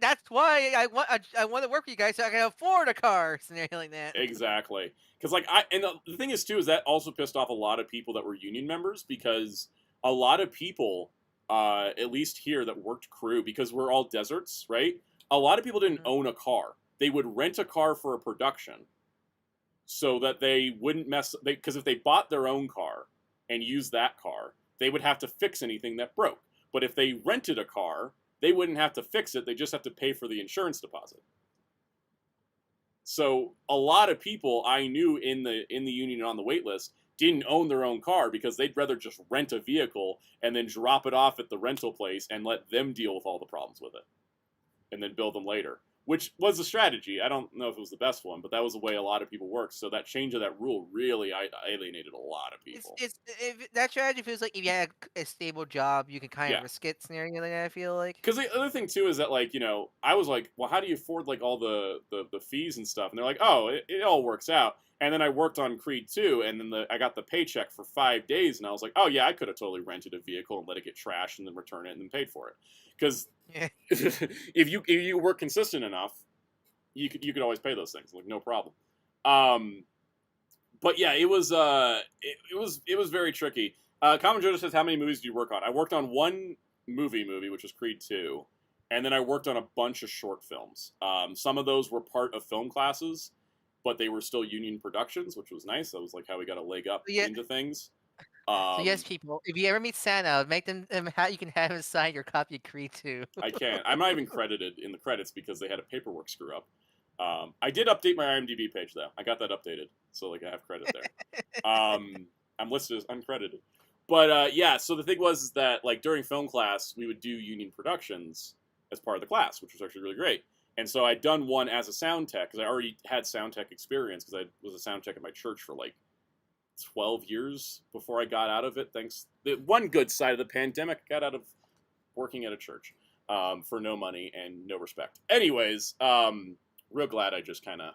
That's why I want to work with you guys so I can afford a car. Scenario like that. Exactly. Because the thing is too is that also pissed off a lot of people that were union members because a lot of people, at least here that worked crew, because we're all deserts, right? A lot of people didn't own a car. They would rent a car for a production, so that they wouldn't because if they bought their own car and used that car, they would have to fix anything that broke. But if they rented a car, they wouldn't have to fix it. They just have to pay for the insurance deposit. So a lot of people I knew in the union and on the wait list didn't own their own car because they'd rather just rent a vehicle and then drop it off at the rental place and let them deal with all the problems with it and then bill them later, which was a strategy. I don't know if it was the best one, but that was the way a lot of people worked. So that change of that rule really alienated a lot of people. That strategy feels like if you had a stable job, you can kind of risk it scenario like that, I feel like. Because the other thing, too, is that, like, I was like, well, how do you afford, like, all the fees and stuff? And they're like, oh, it all works out. And then I worked on Creed 2, and then I got the paycheck for 5 days, and I was like, oh, yeah, I could have totally rented a vehicle and let it get trashed and then return it and then paid for it. Because if you work consistent enough, you could always pay those things, like, no problem. But yeah, it was very tricky. Common Jojo says, how many movies do you work on? I worked on one movie, which was Creed 2, and then I worked on a bunch of short films. Some of those were part of film classes, but they were still union productions, which was nice. That was like how we got a leg up into things. So yes, people, if you ever meet Santa, make them you can have him sign your copy of Creed 2. I can't. I'm not even credited in the credits because they had a paperwork screw up. I did update my IMDb page though. I got that updated, so like I have credit there. I'm listed as uncredited. But yeah, so the thing was that like during film class, we would do union productions as part of the class, which was actually really great. And so I'd done one as a sound tech because I already had sound tech experience because I was a sound tech at my church for like 12 years before I got out of it. The one good side of the pandemic, I got out of working at a church for no money and no respect. Anyways, real glad I just kind of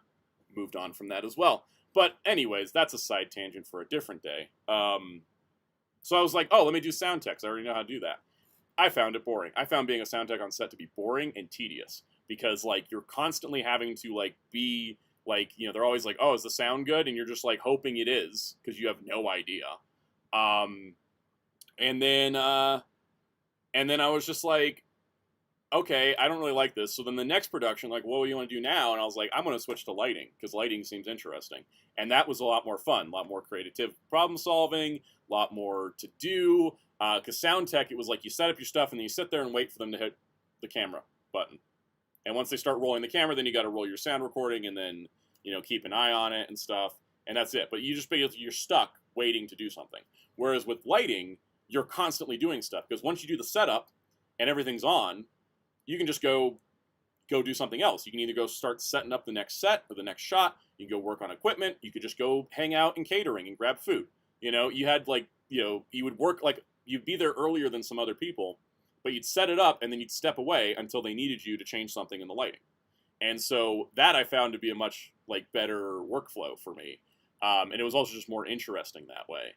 moved on from that as well. But anyways, that's a side tangent for a different day. So I was like, oh, let me do sound tech. I already know how to do that. I found it boring. I found being a sound tech on set to be boring and tedious because like you're constantly having to like be like, you know, they're always like, oh, is the sound good? And you're just like hoping it is because you have no idea. And then I was just like, okay, I don't really like this. So then the next production, like, what do you want to do now? And I was like, I'm going to switch to lighting because lighting seems interesting. And that was a lot more fun, a lot more creative problem solving, a lot more to do. Because sound tech, it was like you set up your stuff and then you sit there and wait for them to hit the camera button. And once they start rolling the camera, then you got to roll your sound recording and then, you know, keep an eye on it and stuff. And that's it. But you're stuck waiting to do something. Whereas with lighting, you're constantly doing stuff because once you do the setup and everything's on, you can just go do something else. You can either go start setting up the next set or the next shot. You can go work on equipment. You could just go hang out in catering and grab food. You know, you had like, you know, you would work like you'd be there earlier than some other people, but you'd set it up and then you'd step away until they needed you to change something in the lighting. And so that I found to be a much like better workflow for me. And it was also just more interesting that way.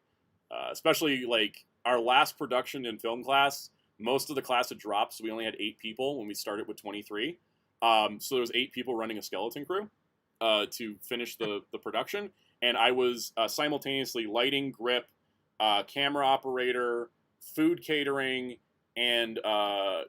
Especially like our last production in film class, most of the class had dropped, so we only had 8 people when we started with 23. So there was 8 people running a skeleton crew to finish the production. And I was simultaneously lighting, grip, camera operator, food catering, and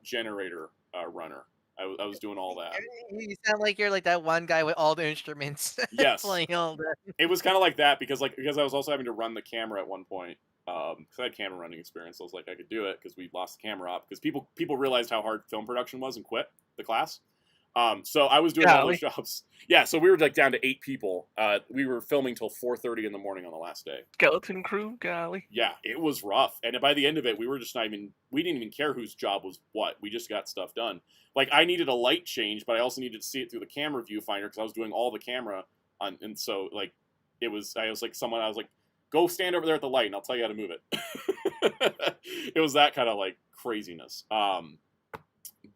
generator runner. I was doing all that. You sound like you're like that one guy with all the instruments. Yes. Playing all the... It was kind of like that because I was also having to run the camera at one point. Because I had camera running experience, so I was like, I could do it because we lost the camera up because people realized how hard film production was and quit the class. So I was doing all those jobs. Yeah, so we were like down to 8 people. We were filming till 4:30 in the morning on the last day. Skeleton crew, golly. Yeah, it was rough. And by the end of it, we didn't even care whose job was what. We just got stuff done. Like I needed a light change, but I also needed to see it through the camera viewfinder because I was doing all the camera on. And so like I was like, go stand over there at the light and I'll tell you how to move it. It was that kind of like craziness.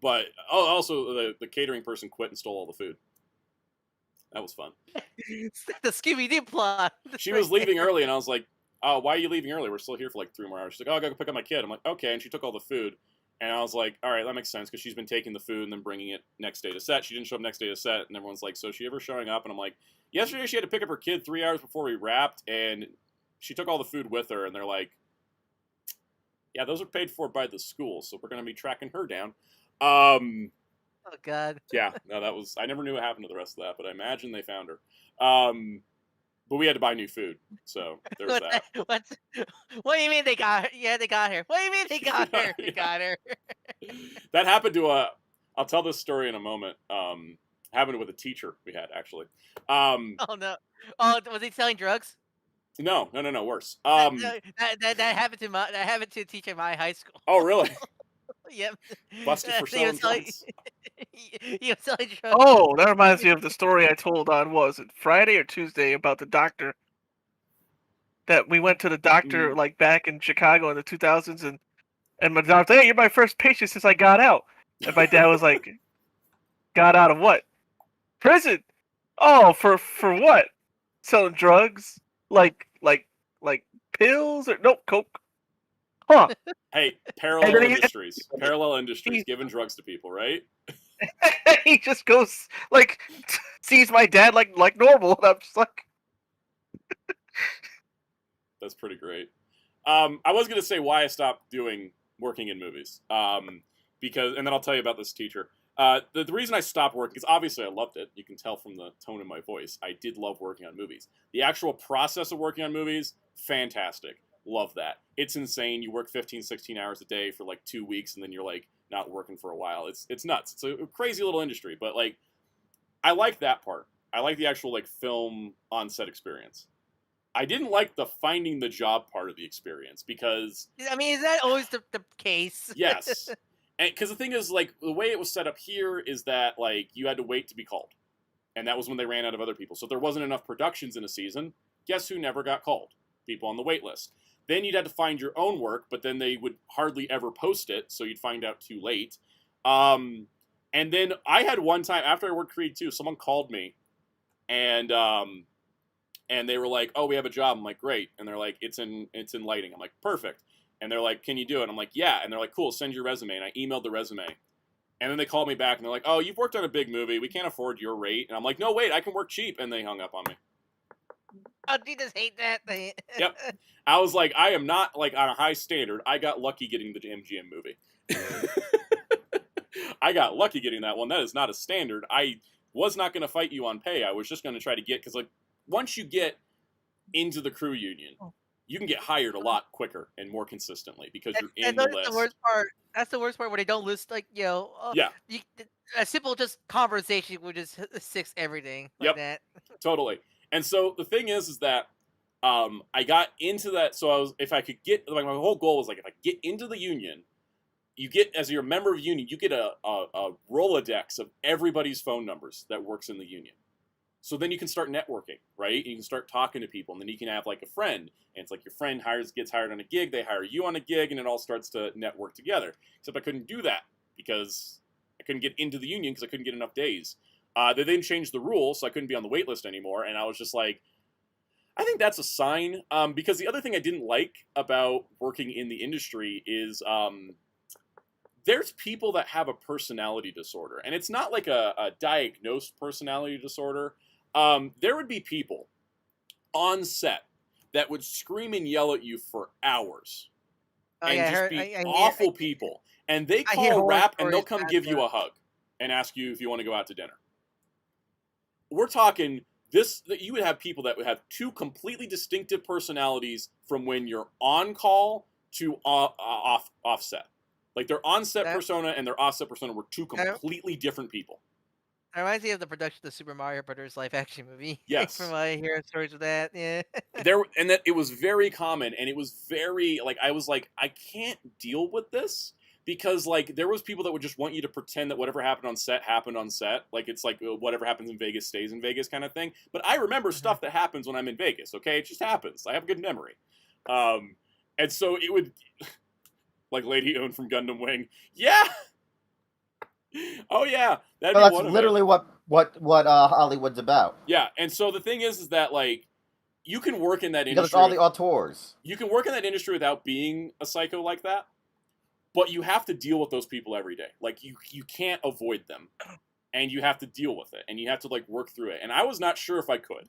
But also the catering person quit and stole all the food. That was fun. The Scooby-Doo plot. She was leaving early and I was like, oh, why are you leaving early? We're still here for like 3 more hours. She's like, oh, I gotta go pick up my kid. I'm like, okay. And she took all the food. And I was like, all right, that makes sense because she's been taking the food and then bringing it next day to set. She didn't show up next day to set. And everyone's like, so is she ever showing up? And I'm like, yesterday she had to pick up her kid 3 hours before we wrapped. And she took all the food with her. And they're like, yeah, those are paid for by the school. So we're going to be tracking her down. Oh, God. Yeah, no, I never knew what happened to the rest of that, but I imagine they found her. But we had to buy new food, so there's that. What do you mean they got her? Yeah, they got her. What do you mean they got her? They got her. That happened to I'll tell this story in a moment. Happened with a teacher we had, actually. Oh, no. Oh, was he selling drugs? No, worse. That happened to a teacher in my high school. Oh, really? Yep. Busted for selling drugs. He was selling drugs. Oh, that reminds me of the story I told on, was it Friday or Tuesday, about the doctor. That we went to the doctor like back in Chicago in the 2000s, and my doctor, hey, you're my first patient since I got out. And my dad was like, got out of what? Prison. Oh, for what? Selling drugs? Like pills or nope, coke. Huh. Hey, parallel industries giving drugs to people, right? He just goes like sees my dad like normal, and I'm just like that's pretty great. I was gonna say why I stopped working in movies. Because and then I'll tell you about this teacher. The reason I stopped working is obviously I loved it. You can tell from the tone of my voice. I did love working on movies. The actual process of working on movies, fantastic. Love that. It's insane. You work 15, 16 hours a day for like 2 weeks and then you're like not working for a while. It's nuts. It's a crazy little industry, but like I like that part. I like the actual like film on set experience. I didn't like the finding the job part of the experience because I mean, is that always the case? yes, and because the thing is, like, the way it was set up here is that like you had to wait to be called, and that was when they ran out of other people. So there wasn't enough productions in a season. Guess who never got called? People on the wait list. Then you'd have to find your own work, but then they would hardly ever post it, so you'd find out too late. And then I had one time after I worked Creed 2, someone called me, and they were like, "Oh, we have a job." I'm like, "Great," and they're like, "It's in lighting." I'm like, "Perfect," and they're like, "Can you do it?" I'm like, "Yeah," and they're like, "Cool, send your resume," and I emailed the resume, and then they called me back and they're like, "Oh, you've worked on a big movie, we can't afford your rate," and I'm like, "No, wait, I can work cheap," and they hung up on me. Oh, you just hate that thing. Yep. I was like, I am not like on a high standard. I got lucky getting the MGM movie. I got lucky getting that one. That is not a standard. I was not going to fight you on pay. I was just going to try to get, because like once you get into the crew union, you can get hired a lot quicker and more consistently because you're in the list. The worst part. That's the worst part where they don't list like yeah. A simple just conversation would just fix everything like that. Totally. And so the thing is that I got into that. So I was, if I could get, like my whole goal was like, if I get into the union, you get, as you're a member of the union, you get a Rolodex of everybody's phone numbers that works in the union. So then you can start networking, right? And you can start talking to people, and then you can have like a friend, and it's like your friend gets hired on a gig, they hire you on a gig, and it all starts to network together. Except I couldn't do that because I couldn't get into the union because I couldn't get enough days. They then changed the rules, so I couldn't be on the wait list anymore, and I was just like, I think that's a sign. Because the other thing I didn't like about working in the industry is there's people that have a personality disorder, and it's not like a diagnosed personality disorder. There would be people on set that would scream and yell at you for hours, and be awful people. And they call rap, and they'll come give you a hug and ask you if you want to go out to dinner. We're talking this, that you would have people that would have two completely distinctive personalities from when you're on call to offset. Like their on-set persona and their off-set persona were two completely different people. It reminds me of the production of the Super Mario Brothers live-action movie. Yes. From what I hear stories of that, yeah. And that it was very common, and it was very, like, I was like, I can't deal with this, because, like, there was people that would just want you to pretend that whatever happened on set happened on set. Like, it's like, whatever happens in Vegas stays in Vegas kind of thing. But I remember stuff that happens when I'm in Vegas, okay? It just happens. I have a good memory. And so it would, like Lady Own from Gundam Wing, yeah! Oh yeah, that's literally what Hollywood's about. Yeah, and so the thing is that like you can work in that industry. Because all the auteurs. You can work in that industry without being a psycho like that, but you have to deal with those people every day. Like you can't avoid them, and you have to deal with it, and you have to like work through it. And I was not sure if I could.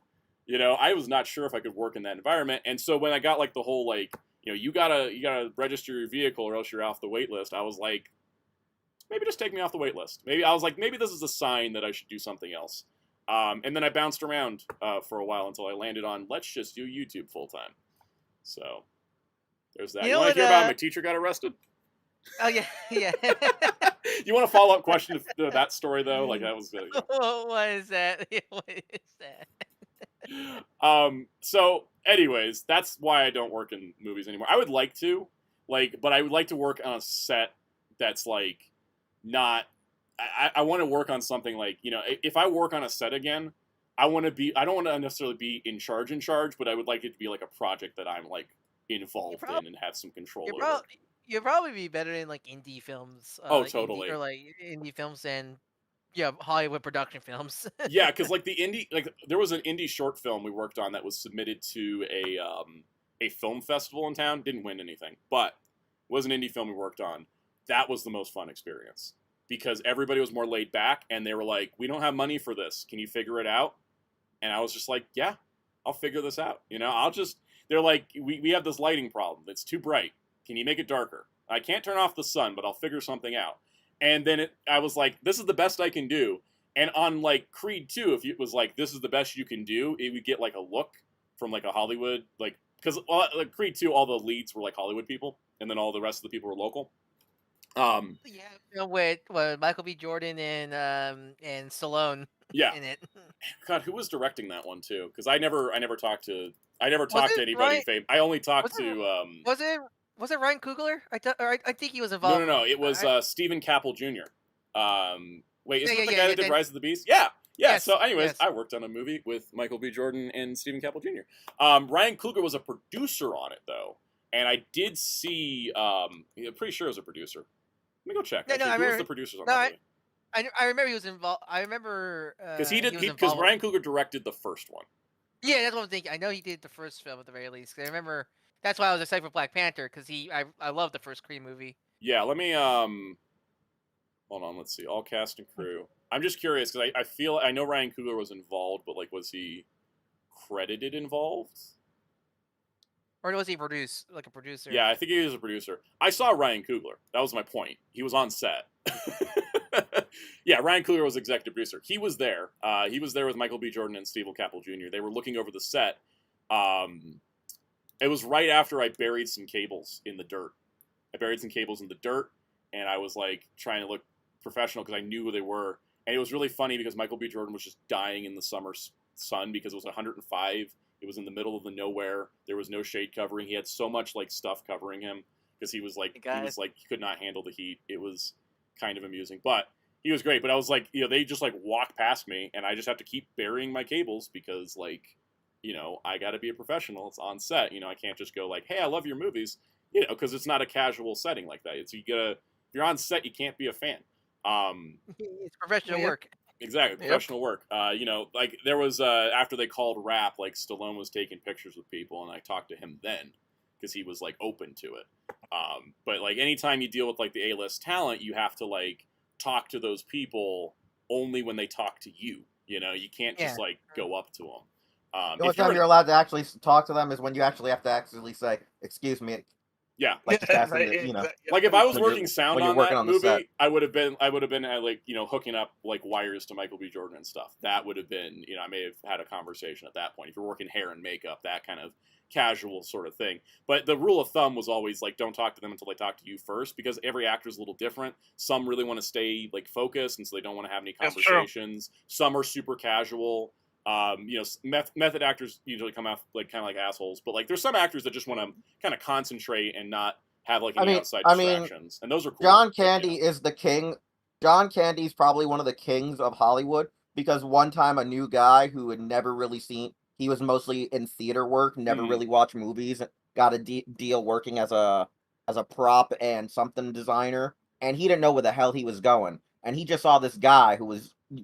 I was not sure if I could work in that environment. And so when I got like the whole like, you gotta register your vehicle or else you're off the wait list, I was like, maybe just take me off the wait list. Maybe this is a sign that I should do something else. And then I bounced around for a while until I landed on, let's just do YouTube full time. So there's that. You want to hear about how my teacher got arrested? Oh yeah, yeah. You want a follow-up question to that story though? Like that was good. What is that? What is that? So anyways, that's why I don't work in movies anymore. I would like to, but I would like to work on a set that's like not, I want to work on something like, if I work on a set again, I don't want to necessarily be in charge, but I would like it to be like a project that I'm like involved in and have some control over. You'll probably be better in like indie films. Totally. Or like indie films than Hollywood production films. Yeah, because like there was an indie short film we worked on that was submitted to a film festival in town. Didn't win anything, but it was an indie film we worked on. That was the most fun experience because everybody was more laid back, and they were like, we don't have money for this. Can you figure it out? And I was just like, yeah, I'll figure this out. They're like, we have this lighting problem. It's too bright. Can you make it darker? I can't turn off the sun, but I'll figure something out. And then I was like, this is the best I can do. And on like Creed 2, if it was like, this is the best you can do, it would get like a look from like a Hollywood, like, because like Creed 2, all the leads were like Hollywood people, and then all the rest of the people were local. With Michael B. Jordan and Stallone. Yeah. in it. God, who was directing that one too? Because I never talked to anybody famous. I only talked to. Was it Ryan Coogler? I think he was No, involved. no. It was Stephen Caple Jr. Wait, isn't that the guy that did Rise of the Beast? Yeah. Yeah, yes, so anyways, yes. I worked on a movie with Michael B. Jordan and Stephen Caple Jr. Ryan Coogler was a producer on it, though. And I did see, I'm pretty sure it was a producer. Let me go check. Actually, who was the producers on that movie? I remember he was involved. I remember... Because Ryan Coogler directed the first one. Yeah, that's what I'm thinking. I know he did the first film at the very least. I remember... That's why I was excited for Black Panther, because I love the first Creed movie. Yeah, let me, hold on, let's see. All cast and crew. I'm just curious, because I know Ryan Coogler was involved, but, like, was he credited involved? Or was he a producer? Yeah, I think he was a producer. I saw Ryan Coogler. That was my point. He was on set. Yeah, Ryan Coogler was executive producer. He was there. He was there with Michael B. Jordan and Stephen Caple Jr. They were looking over the set. It was right after I buried some cables in the dirt. I buried some cables in the dirt, and I was, like, trying to look professional because I knew who they were. And it was really funny because Michael B. Jordan was just dying in the summer sun because it was 105. It was in the middle of the nowhere. There was no shade covering. He had so much, like, stuff covering him because he could not handle the heat. It was kind of amusing, but he was great. But I was like, they just, like, walk past me, and I just have to keep burying my cables because, like, I got to be a professional. It's on set. I can't just go like, hey, I love your movies, because it's not a casual setting like that. It's if you're on set, you can't be a fan. It's professional work. Exactly, professional work. Like there was after they called rap, like Stallone was taking pictures with people, and I talked to him then because he was like open to it. But like anytime you deal with like the A-list talent, you have to like talk to those people only when they talk to you. You can't just like go up to them. The only time you're allowed to actually talk to them is when you actually have to actually say, "Excuse me." Yeah, like right, like if I was working sound on that movie, I would have been like hooking up like wires to Michael B. Jordan and stuff. That would have been I may have had a conversation at that point. If you're working hair and makeup, that kind of casual sort of thing. But the rule of thumb was always like don't talk to them until they talk to you first, because every actor is a little different. Some really want to stay like focused, and so they don't want to have any conversations. Some are super casual. Method actors usually come out like kind of like assholes, but like there's some actors that just want to kind of concentrate and not have like any outside distractions, and those are cool. John Candy is the king. John Candy's probably one of the kings of Hollywood, because one time a new guy who had never really seen, he was mostly in theater work, never really watched movies, got a deal working as a prop and something designer, and he didn't know where the hell he was going, and he just saw this guy who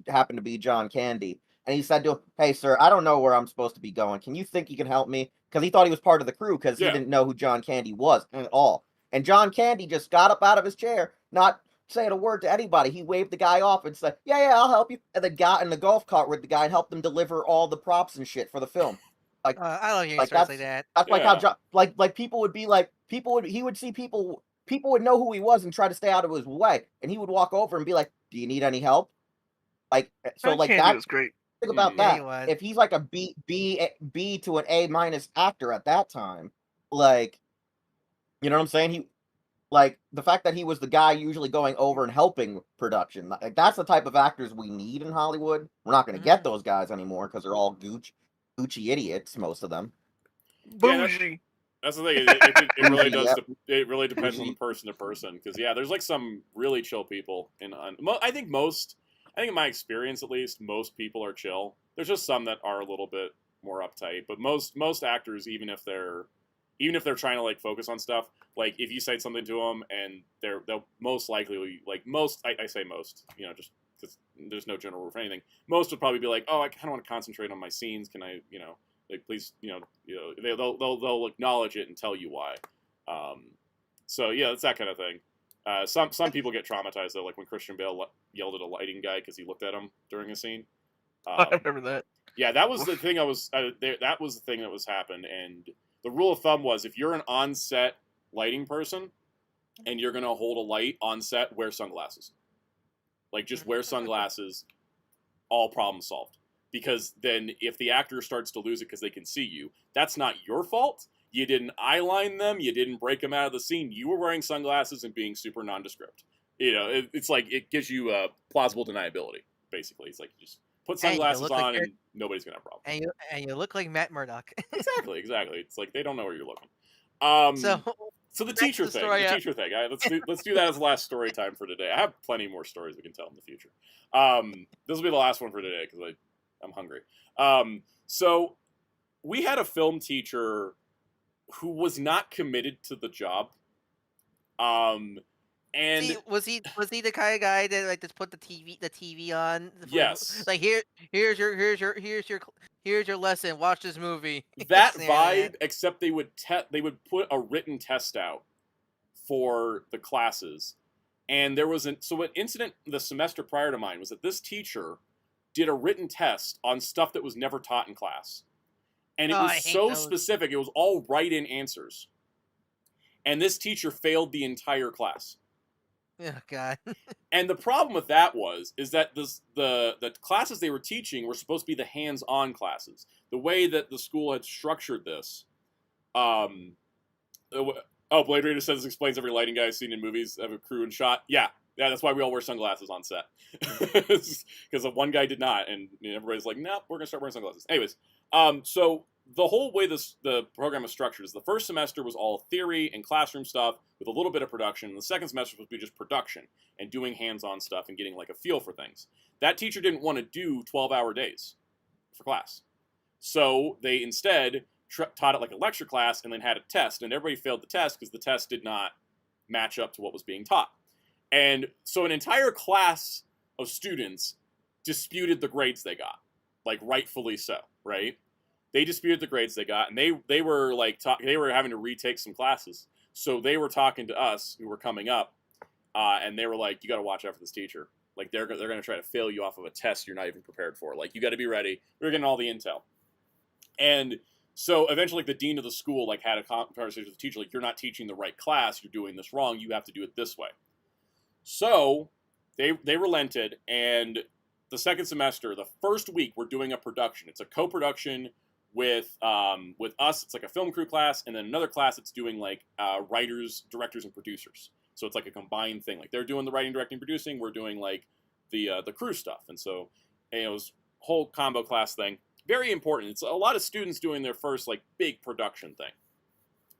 happened to be John Candy. And he said to him, "Hey, sir, I don't know where I'm supposed to be going. Can you think you can help me?" Because he thought he was part of the crew, because he didn't know who John Candy was at all. And John Candy just got up out of his chair, not saying a word to anybody. He waved the guy off and said, yeah, I'll help you. And then got in the golf cart with the guy and helped them deliver all the props and shit for the film. Like, I don't hear stories like that. That's like how John, like people would be like, he would see people would know who he was and try to stay out of his way. And he would walk over and be like, "Do you need any help?" Like, so John like Candy that was great. Think about that. If he's like a B to an A- actor at that time, like, you know what I'm saying? He, like, the fact that he was the guy usually going over and helping production, like that's the type of actors we need in Hollywood. We're not going to get those guys anymore because they're all Gucci idiots, most of them. Bougie. That's the thing. It really does. It really depends on the person to person. Because there's like some really chill people, and I think in my experience at least, most people are chill. There's just some that are a little bit more uptight, but most actors, even if they're trying to like focus on stuff, like if you say something to them and they'll most likely, like most, I say most, just because there's no general rule for anything, most would probably be like, oh, I kind of want to concentrate on my scenes. Can I, like please, they'll acknowledge it and tell you why. So yeah, it's that kind of thing. Some people get traumatized though, like when Christian Bale yelled at a lighting guy because he looked at him during a scene. I remember that. Yeah, that was the thing. That was the thing that was happened, and the rule of thumb was if you're an on-set lighting person and you're gonna hold a light on set, wear sunglasses. Like just wear sunglasses. All problems solved. Because then if the actor starts to lose it because they can see you, that's not your fault. You didn't eyeline them. You didn't break them out of the scene. You were wearing sunglasses and being super nondescript. It's like it gives you plausible deniability. Basically, it's like you just put sunglasses on, and nobody's gonna have a problem. And you look like Matt Murdock. Exactly. It's like they don't know where you're looking. So the teacher thing. Let's do that as the last story time for today. I have plenty more stories we can tell in the future. This will be the last one for today because I'm hungry. So we had a film teacher who was not committed to the job. And was he the kind of guy that like just put the TV on? Yes. Like here's your lesson. Watch this movie. That vibe, except they would put a written test out for the classes, and there was an incident the semester prior to mine was that this teacher did a written test on stuff that was never taught in class, and it was so specific. It was all write-in answers, and this teacher failed the entire class. Oh God! And the problem with that is that the classes they were teaching were supposed to be the hands-on classes. The way that the school had structured this, Blade Runner says this explains every lighting guy seen in movies of a crew and shot. Yeah, that's why we all wear sunglasses on set. Because one guy did not, and everybody's like, "Nope, we're gonna start wearing sunglasses." Anyways, so the whole way the program is structured is the first semester was all theory and classroom stuff with a little bit of production, and the second semester was be just production and doing hands-on stuff and getting like a feel for things. That teacher didn't want to do 12-hour days for class, so they instead taught it like a lecture class and then had a test, and everybody failed the test because the test did not match up to what was being taught. And so an entire class of students disputed the grades they got, like rightfully so, right? They disputed the grades they got, and they were like they were having to retake some classes. So they were talking to us who were coming up, and they were like, "You got to watch out for this teacher. Like they're going to try to fail you off of a test you're not even prepared for. Like you got to be ready." We were getting all the intel, and so eventually, like, the dean of the school like had a conversation with the teacher, like, "You're not teaching the right class. You're doing this wrong. You have to do it this way." So they relented, and the second semester, the first week, we're doing a production. It's a co-production with us. It's like a film crew class, and then another class that's doing like writers, directors, and producers. So it's like a combined thing. Like they're doing the writing, directing, producing. We're doing like the crew stuff, and so it was a whole combo class thing. Very important. It's a lot of students doing their first like big production thing.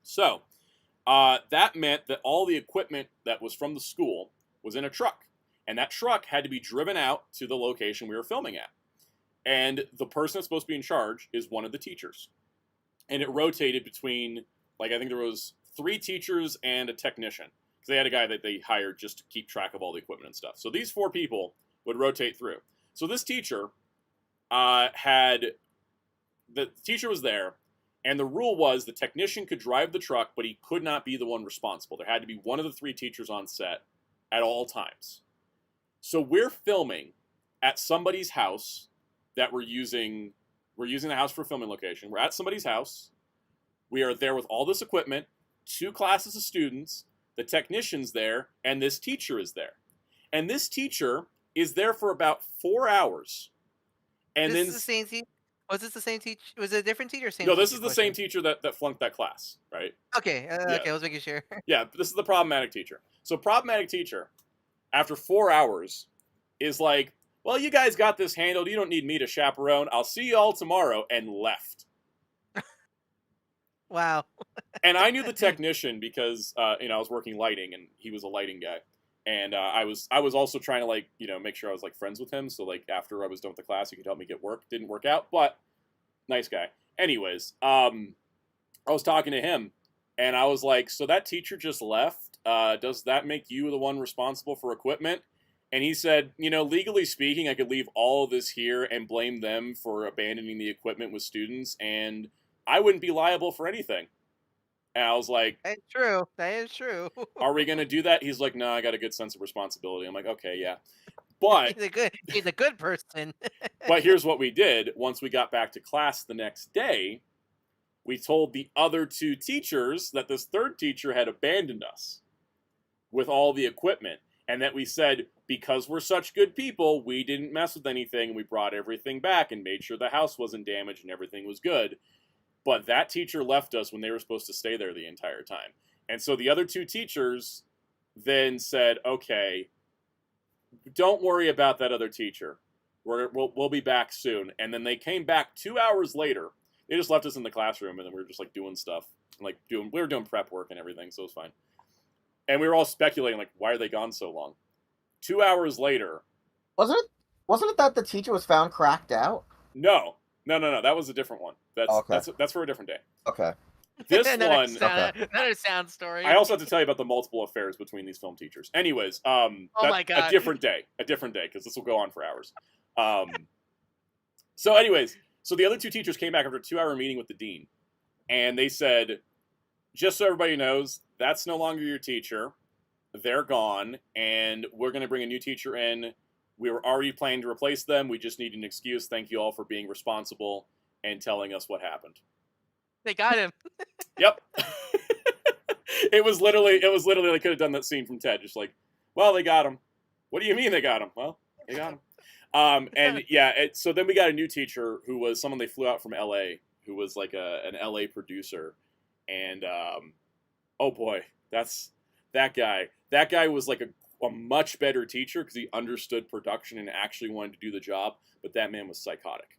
So that meant that all the equipment that was from the school was in a truck, and that truck had to be driven out to the location we were filming at. And the person that's supposed to be in charge is one of the teachers. And it rotated between, like, I think there was 3 teachers and a technician. Because they had a guy that they hired just to keep track of all the equipment and stuff. So these 4 people would rotate through. So this teacher the teacher was there, and the rule was the technician could drive the truck, but he could not be the one responsible. There had to be one of the 3 teachers on set at all times. So we're filming at somebody's house that we're using the house for a filming location. We're at somebody's house. We are there with all this equipment, 2 classes of students, the technician's there, and this teacher is there. And this teacher is there for about 4 hours. And this is the same teacher? Was this the same teacher? Was it a different teacher or same teacher? No, this is the same teacher that flunked that class, right? Okay, okay, I was making sure. Yeah, this is the problematic teacher. So problematic teacher, after 4 hours, is like, "Well, you guys got this handled. You don't need me to chaperone. I'll see you all tomorrow," and left. Wow. And I knew the technician because I was working lighting, and he was a lighting guy. And I was also trying to like make sure I was like friends with him. So like after I was done with the class, he could help me get work. Didn't work out, but nice guy. Anyways, I was talking to him, and I was like, "So that teacher just left. Does that make you the one responsible for equipment?" And he said, "Legally speaking, I could leave all of this here and blame them for abandoning the equipment with students, and I wouldn't be liable for anything." And I was like, "That's true. That is true." "Are we going to do that?" He's like, "No, I got a good sense of responsibility." I'm like, "Okay, yeah." But he's a good person. But here's what we did. Once we got back to class the next day, we told the other 2 teachers that this third teacher had abandoned us with all the equipment. And that we said, because we're such good people, we didn't mess with anything. We brought everything back and made sure the house wasn't damaged and everything was good. But that teacher left us when they were supposed to stay there the entire time. And so the other 2 teachers then said, "Okay, don't worry about that other teacher. We'll be back soon. And then they came back 2 hours later. They just left us in the classroom, and then we were just like doing stuff, like we were doing prep work and everything, so it was fine. And we were all speculating, like, why are they gone so long? 2 hours later, wasn't it that the teacher was found cracked out? No. That was a different one. That's for a different day. Okay. This another sound story. I also have to tell you about the multiple affairs between these film teachers. Anyways, my God. a different day, because this will go on for hours. So the other two teachers came back after a 2-hour meeting with the dean, and they said, just so everybody knows, that's no longer your teacher. They're gone, and we're going to bring a new teacher in. We were already planning to replace them. We just need an excuse. Thank you all for being responsible and telling us what happened. They got him. Yep. It was literally they could have done that scene from Ted, just like, well, they got him. What do you mean they got him? Well, they got him. And yeah, so then we got a new teacher who was someone they flew out from LA, who was like an LA producer, and oh boy, that's that guy. That guy was like a much better teacher because he understood production and actually wanted to do the job, but that man was psychotic.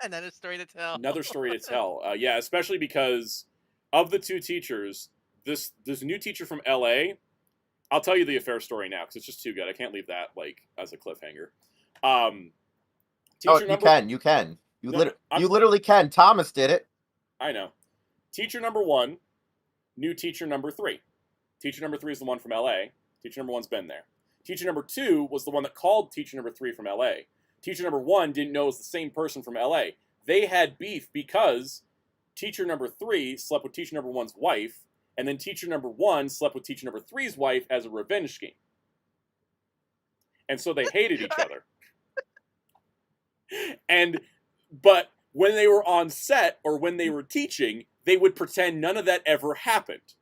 Another story to tell. Yeah, especially because of the two teachers, this new teacher from LA, I'll tell you the affair story now because it's just too good. I can't leave that like as a cliffhanger. You can. You literally can. Thomas did it. I know. Teacher number 1, new teacher number 3. Teacher number 3 is the one from LA. Teacher number 1's been there. Teacher number 2 was the one that called teacher number 3 from LA. Teacher number 1 didn't know it was the same person from LA. They had beef because teacher number 3 slept with teacher number 1's wife, and then teacher number 1 slept with teacher number 3's wife as a revenge scheme. And so they hated each other. But when they were on set or when they were teaching, they would pretend none of that ever happened.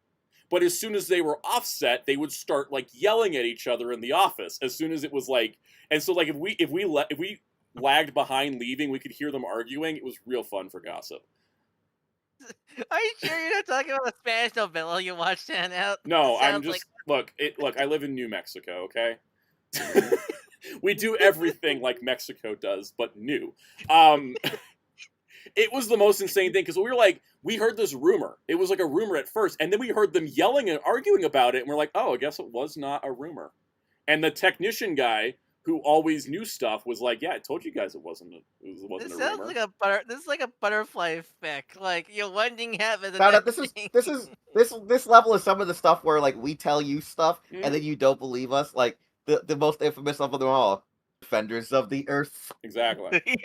But as soon as they were offset, they would start like yelling at each other in the office. As soon as it was like, and so like if we lagged behind leaving, we could hear them arguing. It was real fun for gossip. Are you sure you're not talking about a Spanish novella you watched, Soundout? No, I'm just look. I live in New Mexico. Okay, we do everything like Mexico does, but new. It was the most insane thing because we heard this rumor. It was like a rumor at first, and then we heard them yelling and arguing about it, and we're like, oh, I guess it was not a rumor. And the technician guy who always knew stuff was like, yeah, I told you guys it wasn't a rumor. This is like a butterfly effect. Like, one thing happens. This level is some of the stuff where like we tell you stuff and then you don't believe us. Like the most infamous of them all, Defenders of the Earth. Exactly. Yeah.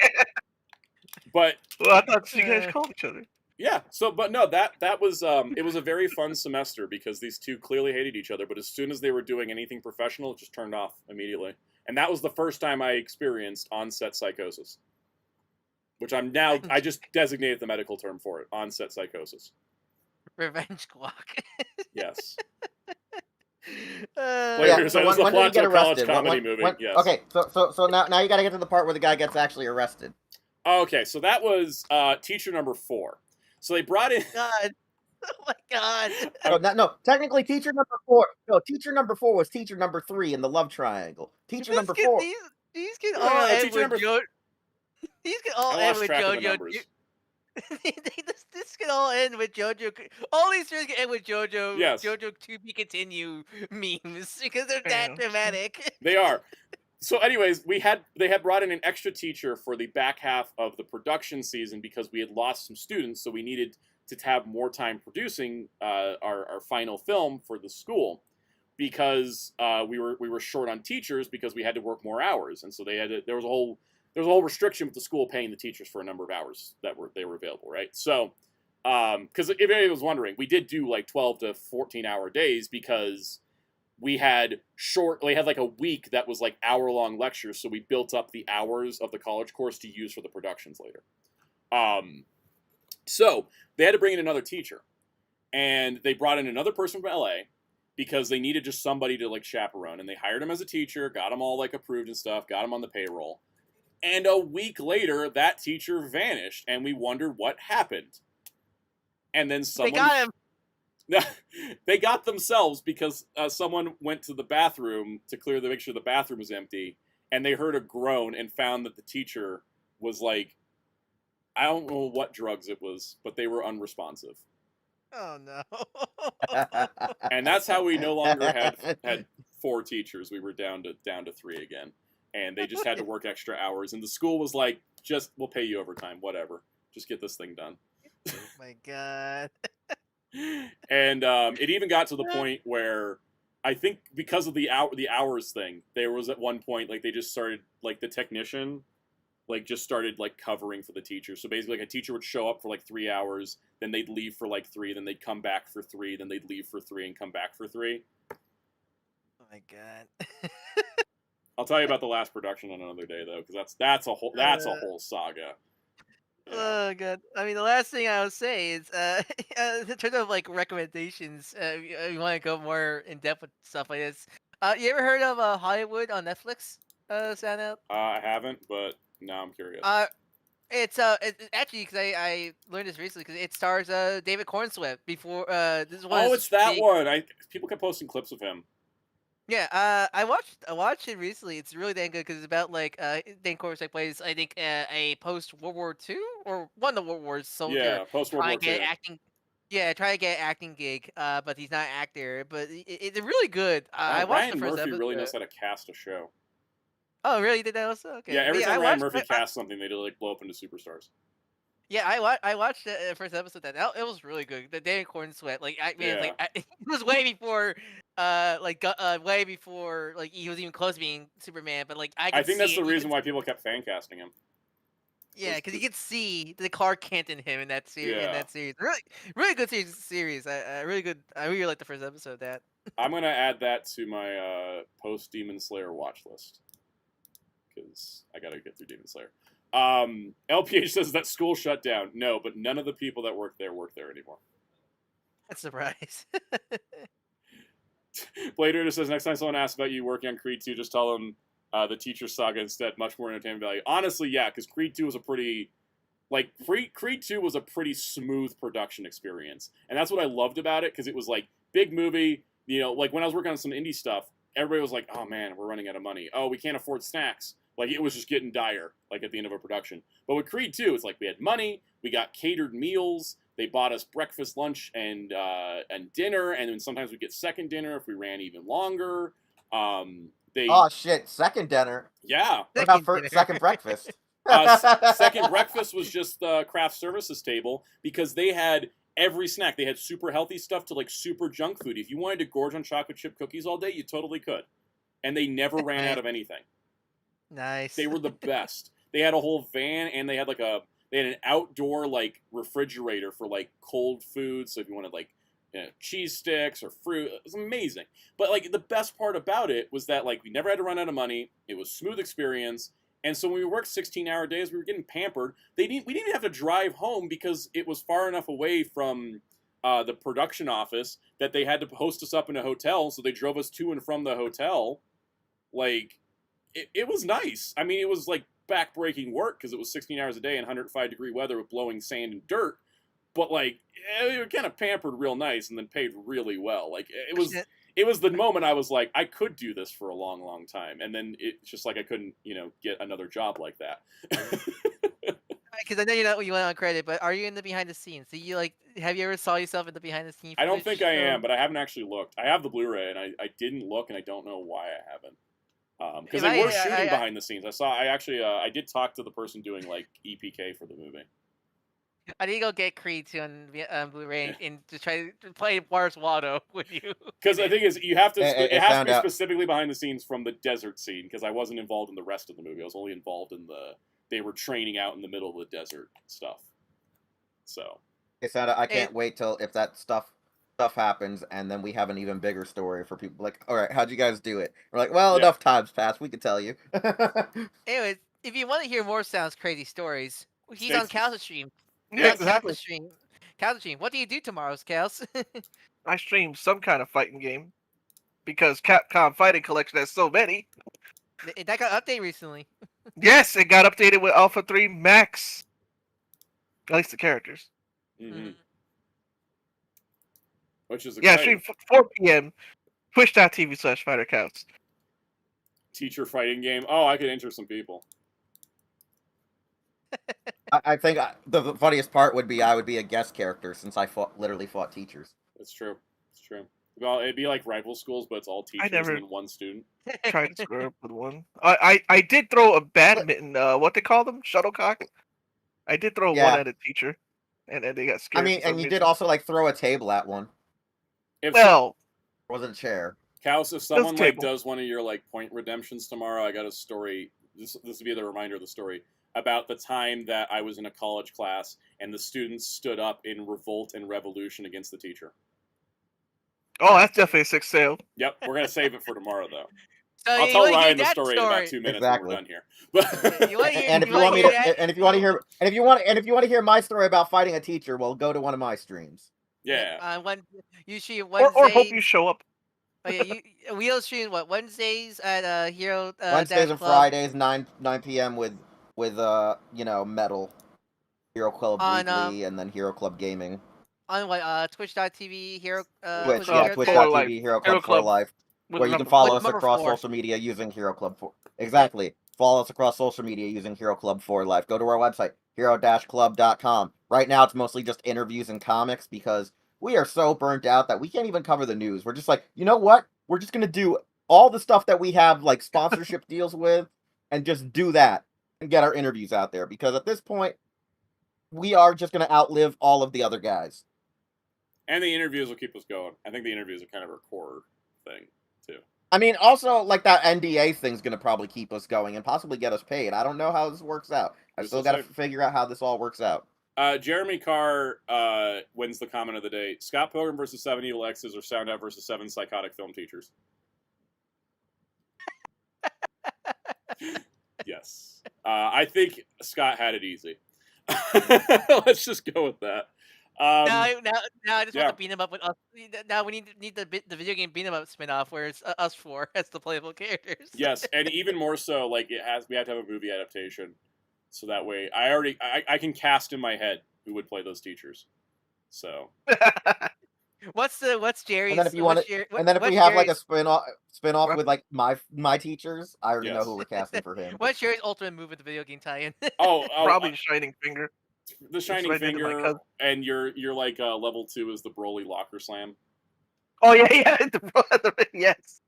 But I thought you guys called each other. Yeah. So, but no, that was it was a very fun semester because these two clearly hated each other. But as soon as they were doing anything professional, it just turned off immediately. And that was the first time I experienced on-set psychosis, which I just designated the medical term for it: on-set psychosis. Revenge clock. Yes. So when did he get arrested? Yes. Okay, so now you got to get to the part where the guy gets actually arrested. Okay, so that was teacher number 4. So they brought in. God. Oh my God. No, technically teacher number 4. No, teacher number 4 was teacher number 3 in the love triangle. Teacher number 4. These can all end with JoJo. These can all end with JoJo. This can all end with JoJo. All these series can end with JoJo. Yes. JoJo to be continue memes because they're that dramatic. They are. So, anyways, they had brought in an extra teacher for the back half of the production season because we had lost some students, so we needed to have more time producing our final film for the school because we were short on teachers because we had to work more hours, and so there was a whole restriction with the school paying the teachers for a number of hours that were available, right? So, because if anybody was wondering, we did do like 12 to 14-hour days because we had like a week that was like hour-long lectures, so we built up the hours of the college course to use for the productions later. So they had to bring in another teacher, and they brought in another person from LA because they needed just somebody to like chaperone, and they hired him as a teacher, got him all like approved and stuff, got him on the payroll. And a week later, that teacher vanished, and we wondered what happened. And then someone... They got him. They got themselves because someone went to the bathroom to make sure the bathroom was empty, and they heard a groan and found that the teacher was like, I don't know what drugs it was, but they were unresponsive. Oh no. And that's how we no longer had 4 teachers. We were down to 3 again. And they just had to work extra hours. And the school was like, we'll pay you overtime, whatever. Just get this thing done. Oh my god. And it even got to the point where I think because of the hours thing, there was at one point like they just started like the technician like just started like covering for the teacher. So basically like a teacher would show up for like 3 hours, then they'd leave for like 3, then they'd come back for 3, then they'd leave for 3 and come back for 3. Oh my god. I'll tell you about the last production on another day though, because that's a whole saga. Yeah. Oh god! I mean, the last thing I would say is, in terms of like recommendations, you want to go more in depth with stuff like this. You ever heard of Hollywood on Netflix? Soundout? I haven't, but now I'm curious. It's actually because I learned this recently because it stars David Cornsweet before this is one. Oh, it's that one. People kept posting clips of him. Yeah, I watched it recently. It's really damn good because it's about like Dan Cornsweet plays I think a post World War II or one of the World Wars soldier. Yeah, post World War II. Acting. Yeah, trying to get an acting gig, but he's not an actor. But it's really good. I watched the first Ryan Murphy episode. really knows how to cast a show. Oh, really? Did that also? Okay. Yeah, every time Ryan Murphy casts something, they like blow up into superstars. Yeah, I watched the first episode. It was really good. The Dan Cornsweet, like I mean, Yeah. it was way before, way before like he was even close to being Superman. But like I think that's the reason why people kept fan casting him. Yeah, because you could see the Clark Kent in him in that series. Yeah. In that series, really good series. Really good. I really liked the first episode of that. I'm gonna add that to my post Demon Slayer watch list because I gotta get through Demon Slayer. LPH says that school shut down. No, but none of the people that work there anymore. That's a surprise. Blade Runner says next time someone asks about you working on Creed 2, just tell them the teacher saga instead. Much more entertainment value. Honestly, yeah, because Creed 2 was a pretty Creed 2 was a pretty smooth production experience, and that's what I loved about it because it was like big movie. You know, like when I was working on some indie stuff, everybody was like, "Oh man, we're running out of money. Oh, we can't afford snacks." Like, it was just getting dire, like, at the end of a production. But with Creed 2, it's like we had money, we got catered meals, they bought us breakfast, lunch, and dinner, and then sometimes we'd get second dinner if we ran even longer. Oh, shit, second dinner? Yeah. What about second breakfast? Second breakfast was just the craft services table, because they had every snack. They had super healthy stuff to, like, super junk food. If you wanted to gorge on chocolate chip cookies all day, you totally could. And they never ran out of anything. Nice. They were the best. They had a whole van, and they had like an outdoor like refrigerator for like cold food. So if you wanted like cheese sticks or fruit, it was amazing. But like the best part about it was that like we never had to run out of money. It was a smooth experience, and so when we worked 16-hour days, we were getting pampered. We didn't even have to drive home because it was far enough away from the production office that they had to host us up in a hotel. So they drove us to and from the hotel, like. It was nice. I mean, it was like back-breaking work because it was 16 hours a day in 105-degree weather with blowing sand and dirt. But like, we were kind of pampered real nice and then paid really well. Like it was the moment I was like, I could do this for a long, long time. And then it's just like I couldn't, get another job like that. Because I know you went on credit, but are you in the behind the scenes? Do you have you ever saw yourself in the behind the scenes? I don't think I am, but I haven't actually looked. I have the Blu-ray and I didn't look, and I don't know why I haven't. Because they were shooting behind the scenes. I did talk to the person doing like EPK for the movie. I need to go get Creed 2 on Blu-ray and to try to play Where's Waldo with you. Because the thing is, it has to be specifically behind the scenes from the desert scene. Because I wasn't involved in the rest of the movie. I was only involved in they were training out in the middle of the desert stuff. So. I can't wait till if that stuff happens, and then we have an even bigger story for people. Like, all right, how'd you guys do it? We're like, well, enough time's passed. We can tell you. Anyways, if you want to hear more Sounds Crazy stories, he's on Cal's stream. Yeah, exactly. Cal's stream. What do you do tomorrow, Cals? I stream some kind of fighting game because Capcom Fighting Collection has so many. That got updated recently. Yes, it got updated with Alpha 3 Max. At least the characters. Mm-hmm. Which is exciting. Stream 4 p.m. Twitch.tv/FighterCouts. teacher fighting game. Oh, I could enter some people. I think the funniest part would be I would be a guest character since I literally fought teachers. That's true. It's true. Well, it'd be like rival schools, but it's all teachers and then one student. Tried to square up with one. I did throw a badminton. What they call them? Shuttlecock. I did throw one at a teacher, and they got scared. I mean, and you did also like throw a table at one. Well, it wasn't a chair. Kaus, if someone like does one of your like point redemptions tomorrow, I got a story. This would be the reminder of the story about the time that I was in a college class and the students stood up in revolt and revolution against the teacher. Oh, that's definitely a sick sale. Yep, we're gonna save it for tomorrow though. So I'll tell Ryan the story in about 2 minutes when we're done here. And if you want to hear my story about fighting a teacher, well, go to one of my streams. Yeah. Usually Wednesday. Or hope you show up. Oh yeah, we'll stream Wednesdays at Hero. Wednesdays and Fridays 9 p.m. with Metal, Hero Club Weekly, and then Hero Club Gaming. On what Twitch.tv Hero. Twitch.tv Hero Club for Life, where you can follow us across social media using Hero Club 4. Exactly. Follow us across social media using Hero Club 4 Life. Go to our website, hero-club.com. Right now, it's mostly just interviews and comics because we are so burnt out that we can't even cover the news. We're just like, you know what? We're just going to do all the stuff that we have, like, sponsorship deals with, and just do that and get our interviews out there. Because at this point, we are just going to outlive all of the other guys. And the interviews will keep us going. I think the interviews are kind of a core thing, too. I mean, also, like, that NDA thing's going to probably keep us going and possibly get us paid. I don't know how this works out. I've still got to figure out how this all works out. Jeremy Carr wins the comment of the day. Scott Pilgrim versus 7 Evil X's or Soundout versus 7 psychotic film teachers? Yes. I think Scott had it easy. Let's just go with that. Now I just want to beat him up with us. Now we need the video game beat 'em up spinoff where it's us four as the playable characters. Yes, and even more so, like we have to have a movie adaptation, so that way I can cast in my head who would play those teachers. So what's Jerry's? And then if you want to, and then if we have like a spin-off with like my teachers, I already know who we're casting for him. What's Jerry's ultimate move with the video game tie-in? Probably Shining Finger. The Shining Finger, and your like level 2 is the Broly Locker Slam. Oh yeah, yes.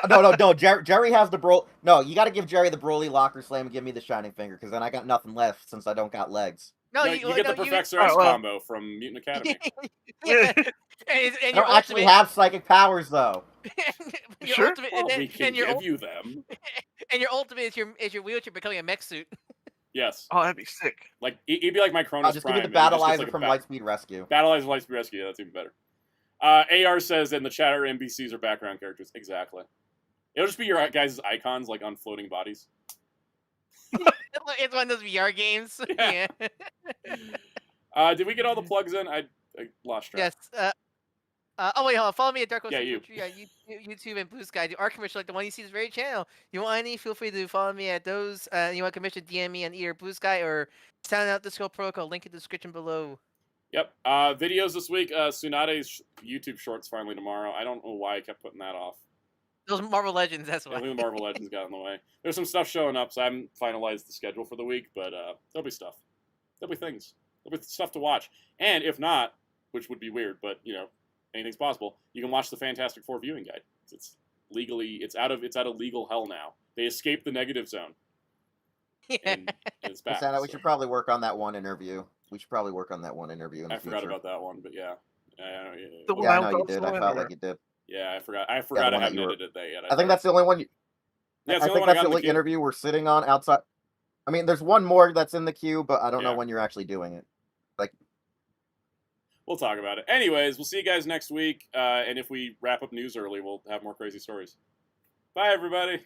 No. Jerry has the Broly. No, you got to give Jerry the Broly Locker Slam and give me the Shining Finger, because then I got nothing left since I don't got legs. No, you get the Professor S combo from Mutant Academy. I don't actually have psychic powers though. Sure. We can give you them. And your ultimate is your wheelchair becoming a mech suit. Yes. Oh, that'd be sick. Like it'd be like my Cronus just Prime. Give me the Battleizer from Lightspeed Rescue. Battleizer Lightspeed Rescue. That's even better. AR says, and the chatter NPCs are background characters. Exactly. It'll just be your guys' icons, like on floating bodies. It's one of those VR games. Yeah. Did we get all the plugs in? I lost track. Yes. Oh wait, hold on. Follow me at Dark Horse YouTube and Blue Sky. Do our commission like the one you see is very channel. You want any? Feel free to follow me at those. You want commission? DM me on either Blue Sky or Soundout Discord Protocol. Link in the description below. Yep. Videos this week. Tsunade's YouTube shorts finally tomorrow. I don't know why I kept putting that off. Those Marvel Legends. That's why. I think the Marvel Legends got in the way. There's some stuff showing up, so I haven't finalized the schedule for the week. But there'll be stuff. There'll be things. There'll be stuff to watch. And if not, which would be weird, but anything's possible. You can watch the Fantastic Four viewing guide. It's out of legal hell now. They escaped the negative zone. And it's back. We should probably work on that one interview. I forgot about that one, but yeah. I know you did. I felt like you did. Yeah, I forgot I haven't edited that yet. I think that's the only one. I think that's the only interview we're sitting on outside. I mean, there's one more that's in the queue, but I don't know when you're actually doing it. We'll talk about it. Anyways, we'll see you guys next week. And if we wrap up news early, we'll have more crazy stories. Bye, everybody.